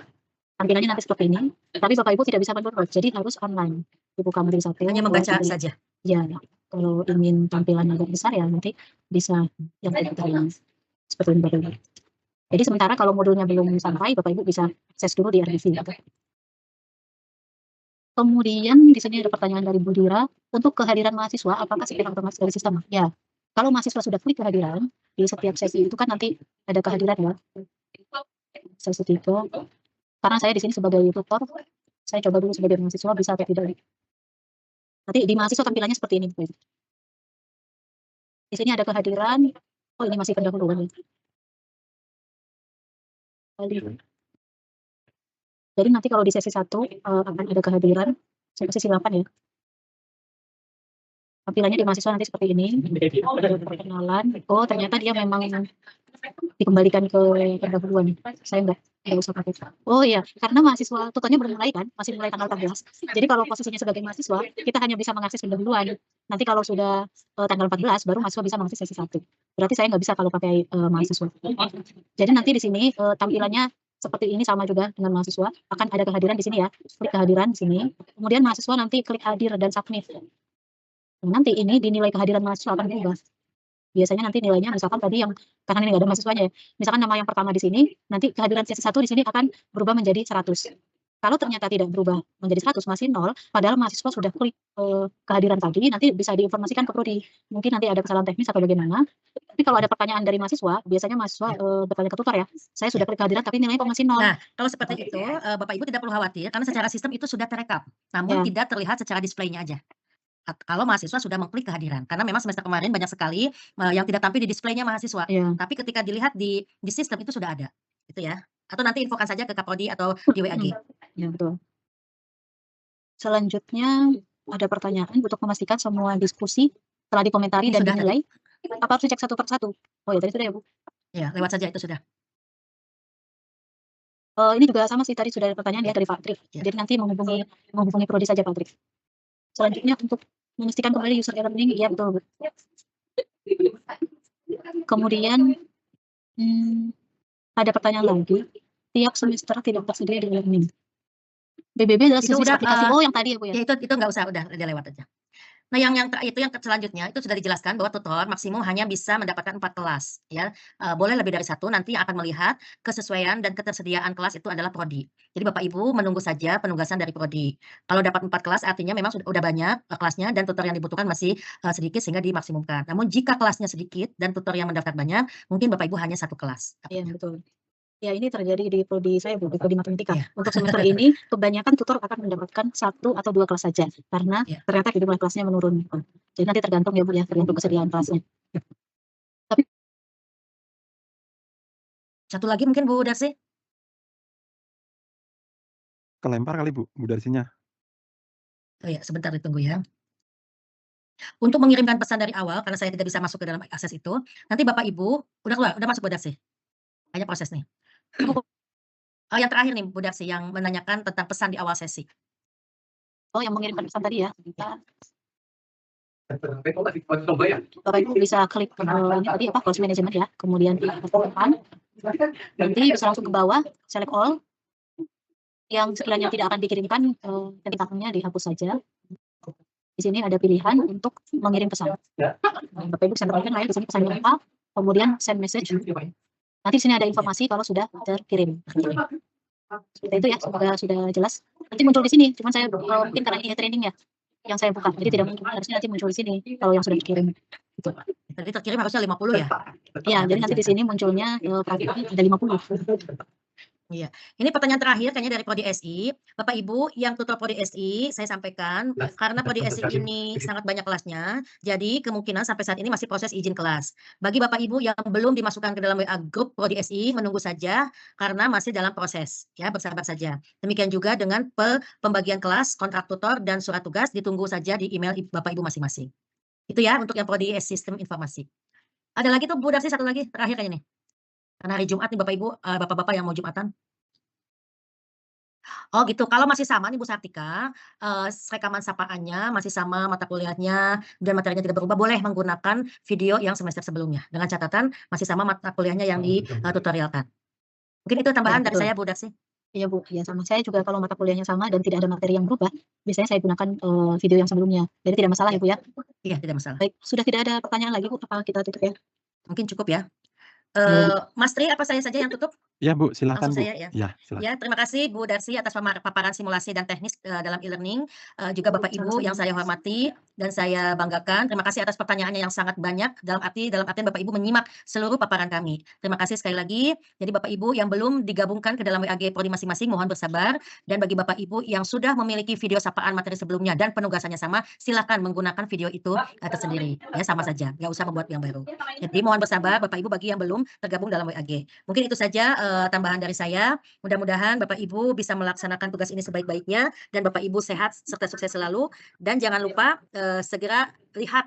Tampilannya nanti seperti ini. Tapi Bapak Ibu tidak bisa mendownload, jadi harus online. Dibuka modul 1. Hanya membaca saja. Ya, kalau ingin tampilan agak besar ya nanti bisa yang seperti ini Bapak Ibu. Jadi sementara kalau modulnya belum sampai, Bapak Ibu bisa akses dulu di RBV. Kemudian di sini ada pertanyaan dari Bu Dira, untuk kehadiran mahasiswa apakah secara otomatis dari sistem? Ya, kalau mahasiswa sudah klik kehadiran, di setiap sesi itu kan nanti ada kehadiran ya. Sesi 3, karena saya di sini sebagai tutor, saya coba dulu sebagai mahasiswa bisa atau tidak. Nanti di mahasiswa tampilannya seperti ini. Di sini ada kehadiran, oh ini masih pendahuluan ya. Jadi nanti kalau di sesi 1 akan ada kehadiran sampai sesi 8 ya. Tampilannya di mahasiswa nanti seperti ini. Perkenalan. Oh, ternyata dia memang dikembalikan ke pendahuluan. Saya enggak usah pakai. Oh iya, karena mahasiswa tutornya belum mulai kan, masih mulai tanggal 14. Jadi kalau posisinya sebagai mahasiswa, kita hanya bisa mengakses pendahuluan. Nanti kalau sudah tanggal 14 baru mahasiswa bisa mengakses sesi 1. Berarti saya nggak bisa kalau pakai mahasiswa. Jadi nanti di sini tampilannya seperti ini sama juga dengan mahasiswa, akan ada kehadiran di sini ya. Klik kehadiran di sini. Kemudian mahasiswa nanti klik hadir dan submit. Nanti ini dinilai kehadiran mahasiswa akan berubah. Biasanya nanti nilainya misalkan tadi yang karena ini nggak ada mahasiswanya ya. Misalkan nama yang pertama di sini, nanti kehadiran sesi 1 di sini akan berubah menjadi 100. Kalau ternyata tidak berubah menjadi 100 masih 0, padahal mahasiswa sudah klik kehadiran tadi, nanti bisa diinformasikan ke prodi. Mungkin nanti ada kesalahan teknis atau bagaimana. Tapi kalau ada pertanyaan dari mahasiswa, biasanya mahasiswa bertanya ke tutor ya. Saya sudah klik kehadiran tapi nilainya kok masih 0. Nah, kalau seperti itu Bapak Ibu tidak perlu khawatir karena secara sistem itu sudah terekam, namun tidak terlihat secara displaynya aja. kalau mahasiswa sudah mengklik kehadiran. Karena memang semester kemarin banyak sekali, yang tidak tampil di displaynya mahasiswa, Iya. tapi ketika dilihat di sistem itu sudah ada, gitu ya. Atau nanti infokan saja ke Kaprodi atau di WAG. Ya, betul. Selanjutnya ada pertanyaan untuk memastikan semua diskusi telah dikomentari Ini dan sudah dinilai. Apa harus dicek satu per satu? Oh ya, tadi sudah ya, Bu? Ya, lewat saja itu sudah. Ini juga sama sih, tadi sudah ada pertanyaan ya dari Pak Trik. Ya. Jadi nanti menghubungi prodi saja, Pak Trik. Selanjutnya untuk memastikan kembali user e-learning, ya betul, Bu. Kemudian ada pertanyaan lagi, tiap semester tidak tersedia di e-learning. BBB adalah Itu jenis udah, aplikasi. Oh, yang tadi ya, Bu ya? Ya itu nggak usah, udah lewat aja. Nah, yang selanjutnya itu sudah dijelaskan bahwa tutor maksimum hanya bisa mendapatkan 4 kelas, ya. Boleh lebih dari 1, nanti akan melihat kesesuaian dan ketersediaan kelas itu adalah prodi. Jadi Bapak Ibu menunggu saja penugasan dari prodi. Kalau dapat 4 kelas artinya memang udah banyak kelasnya dan tutor yang dibutuhkan masih sedikit sehingga dimaksimumkan. Namun jika kelasnya sedikit dan tutor yang mendaftar banyak, mungkin Bapak Ibu hanya 1 kelas. Iya, betul. Ya, ini terjadi di prodi saya, Bu, di prodi matematika. Iya. Untuk semester ini kebanyakan tutor akan mendapatkan 1 atau 2 kelas saja karena Iya. ternyata jumlah kelasnya menurun. Jadi nanti tergantung ya, Bu ya, tergantung kesediaan kelasnya. Tapi Satu lagi mungkin Bu Darsi? Kelempar kali Bu Darsinya? Oh ya, sebentar ditunggu ya. Untuk mengirimkan pesan dari awal, karena saya tidak bisa masuk ke dalam akses itu, nanti Bapak Ibu udah keluar, udah masuk Bu Darsi? Banyak proses nih. Yang terakhir nih Bu Darsi yang menanyakan tentang pesan di awal sesi. Oh, yang mengirimkan pesan tadi ya. Ya. Bapak Ibu bisa klik ini tadi apa, course management ya, kemudian di depan, nanti bisa langsung ke bawah, select all. Yang sekiranya tidak akan dikirimkan, tentangnya dihapus saja. Di sini ada pilihan untuk mengirim pesan. Bapak Ibu bisa tekankan di sini pesannya apa, kemudian send message. Nanti di sini ada informasi kalau sudah terkirim. Seperti itu ya, semoga sudah jelas. Nanti muncul di sini, cuman saya mungkin karena ini training ya, yang saya buka, jadi tidak mungkin, harusnya nanti muncul di sini kalau yang sudah dikirim. Gitu. Tadi terkirim harusnya 50 ya? Iya, jadi nanti di sini munculnya perhatikan ada 50. Iya. Ini pertanyaan terakhir kayaknya dari Prodi SI. Bapak Ibu yang tutor Prodi SI, saya sampaikan karena Prodi SI ini sangat banyak kelasnya, jadi kemungkinan sampai saat ini masih proses izin kelas. Bagi Bapak Ibu yang belum dimasukkan ke dalam WA grup Prodi SI, menunggu saja karena masih dalam proses, ya, bersabar saja. Demikian juga dengan pembagian kelas, kontrak tutor dan surat tugas ditunggu saja di email Bapak Ibu masing-masing. Itu ya untuk yang Prodi Sistem Informasi. Ada lagi tuh Bu Darsi, satu lagi terakhir kayaknya nih. Karena hari Jumat nih Bapak Ibu, Bapak-bapak yang mau Jumatan. Oh gitu, kalau masih sama nih Bu Sartika, rekaman sapaannya masih sama, mata kuliahnya dan materinya tidak berubah, boleh menggunakan video yang semester sebelumnya. Dengan catatan masih sama mata kuliahnya yang tutorialkan. Mungkin itu tambahan Ya, dari betul. saya Bu Darsi. Iya Bu, ya sama. Saya juga kalau mata kuliahnya sama dan tidak ada materi yang berubah, biasanya saya gunakan video yang sebelumnya. Jadi tidak masalah ya Bu ya? Iya, tidak masalah. Baik, sudah tidak ada pertanyaan lagi Bu, apa kita tutup ya? Mungkin cukup ya. Mas Tri, apa saya saja yang tutup? Iya Bu, silakan Langsung Bu. saya ya. Iya, silakan. Ya, terima kasih Bu Darsi atas paparan simulasi dan teknis dalam e-learning. Juga Bapak Ibu yang saya hormati dan saya banggakan. Terima kasih atas pertanyaannya yang sangat banyak dalam artian Bapak Ibu menyimak seluruh paparan kami. Terima kasih sekali lagi. Jadi Bapak Ibu yang belum digabungkan ke dalam WAG prodi masing-masing mohon bersabar, dan bagi Bapak Ibu yang sudah memiliki video sapaan materi sebelumnya dan penugasannya sama, silakan menggunakan video itu tersendiri. Ya, sama saja, nggak usah membuat yang baru. Jadi mohon bersabar Bapak Ibu bagi yang belum tergabung dalam WAG. Mungkin itu saja tambahan dari saya. Mudah-mudahan Bapak Ibu bisa melaksanakan tugas ini sebaik-baiknya dan Bapak Ibu sehat serta sukses selalu, dan jangan lupa segera lihat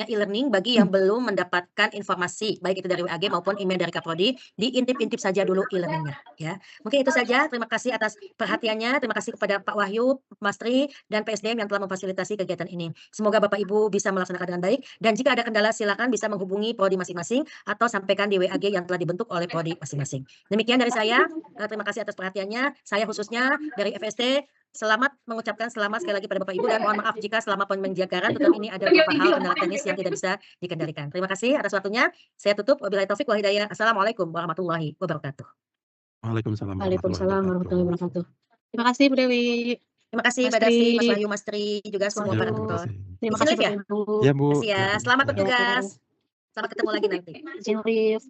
e-learning bagi yang belum mendapatkan informasi baik itu dari WAG maupun email dari Kaprodi, diintip-intip saja dulu e-learningnya ya. Mungkin itu saja. Terima kasih atas perhatiannya. Terima kasih kepada Pak Wahyu, Mas Tri dan PSDM yang telah memfasilitasi kegiatan ini. Semoga Bapak Ibu bisa melaksanakan dengan baik, dan jika ada kendala silakan bisa menghubungi prodi masing-masing atau sampaikan di WAG yang telah dibentuk oleh prodi masing-masing. Demikian dari saya. Terima kasih atas perhatiannya. Saya khususnya dari FST mengucapkan selamat sekali lagi pada Bapak Ibu, dan mohon maaf jika selama pembelajaran tutor ini ada beberapa hal kendala teknis yang tidak bisa dikendalikan. Terima kasih atas waktunya. Saya tutup. Wabillahi taufik wal hidayah. Assalamualaikum warahmatullahi wabarakatuh. Waalaikumsalam Waalaikumsalam warahmatullahi wabarakatuh. Terima kasih Bu Dewi. Terima kasih Mas Mbak Darsi, Tri. Mas Wahyu, Mas Tri, juga Mas semua Ya, para Wahyu. terima tutor. kasih. Terima Izin kasih live ya? Bapak Ibu. Iya Bu. Terima kasih ya. Selamat Ya. bertugas. Sampai ketemu lagi nanti. Izin live.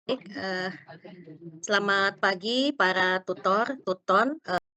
Baik, selamat pagi para tutor, tuton.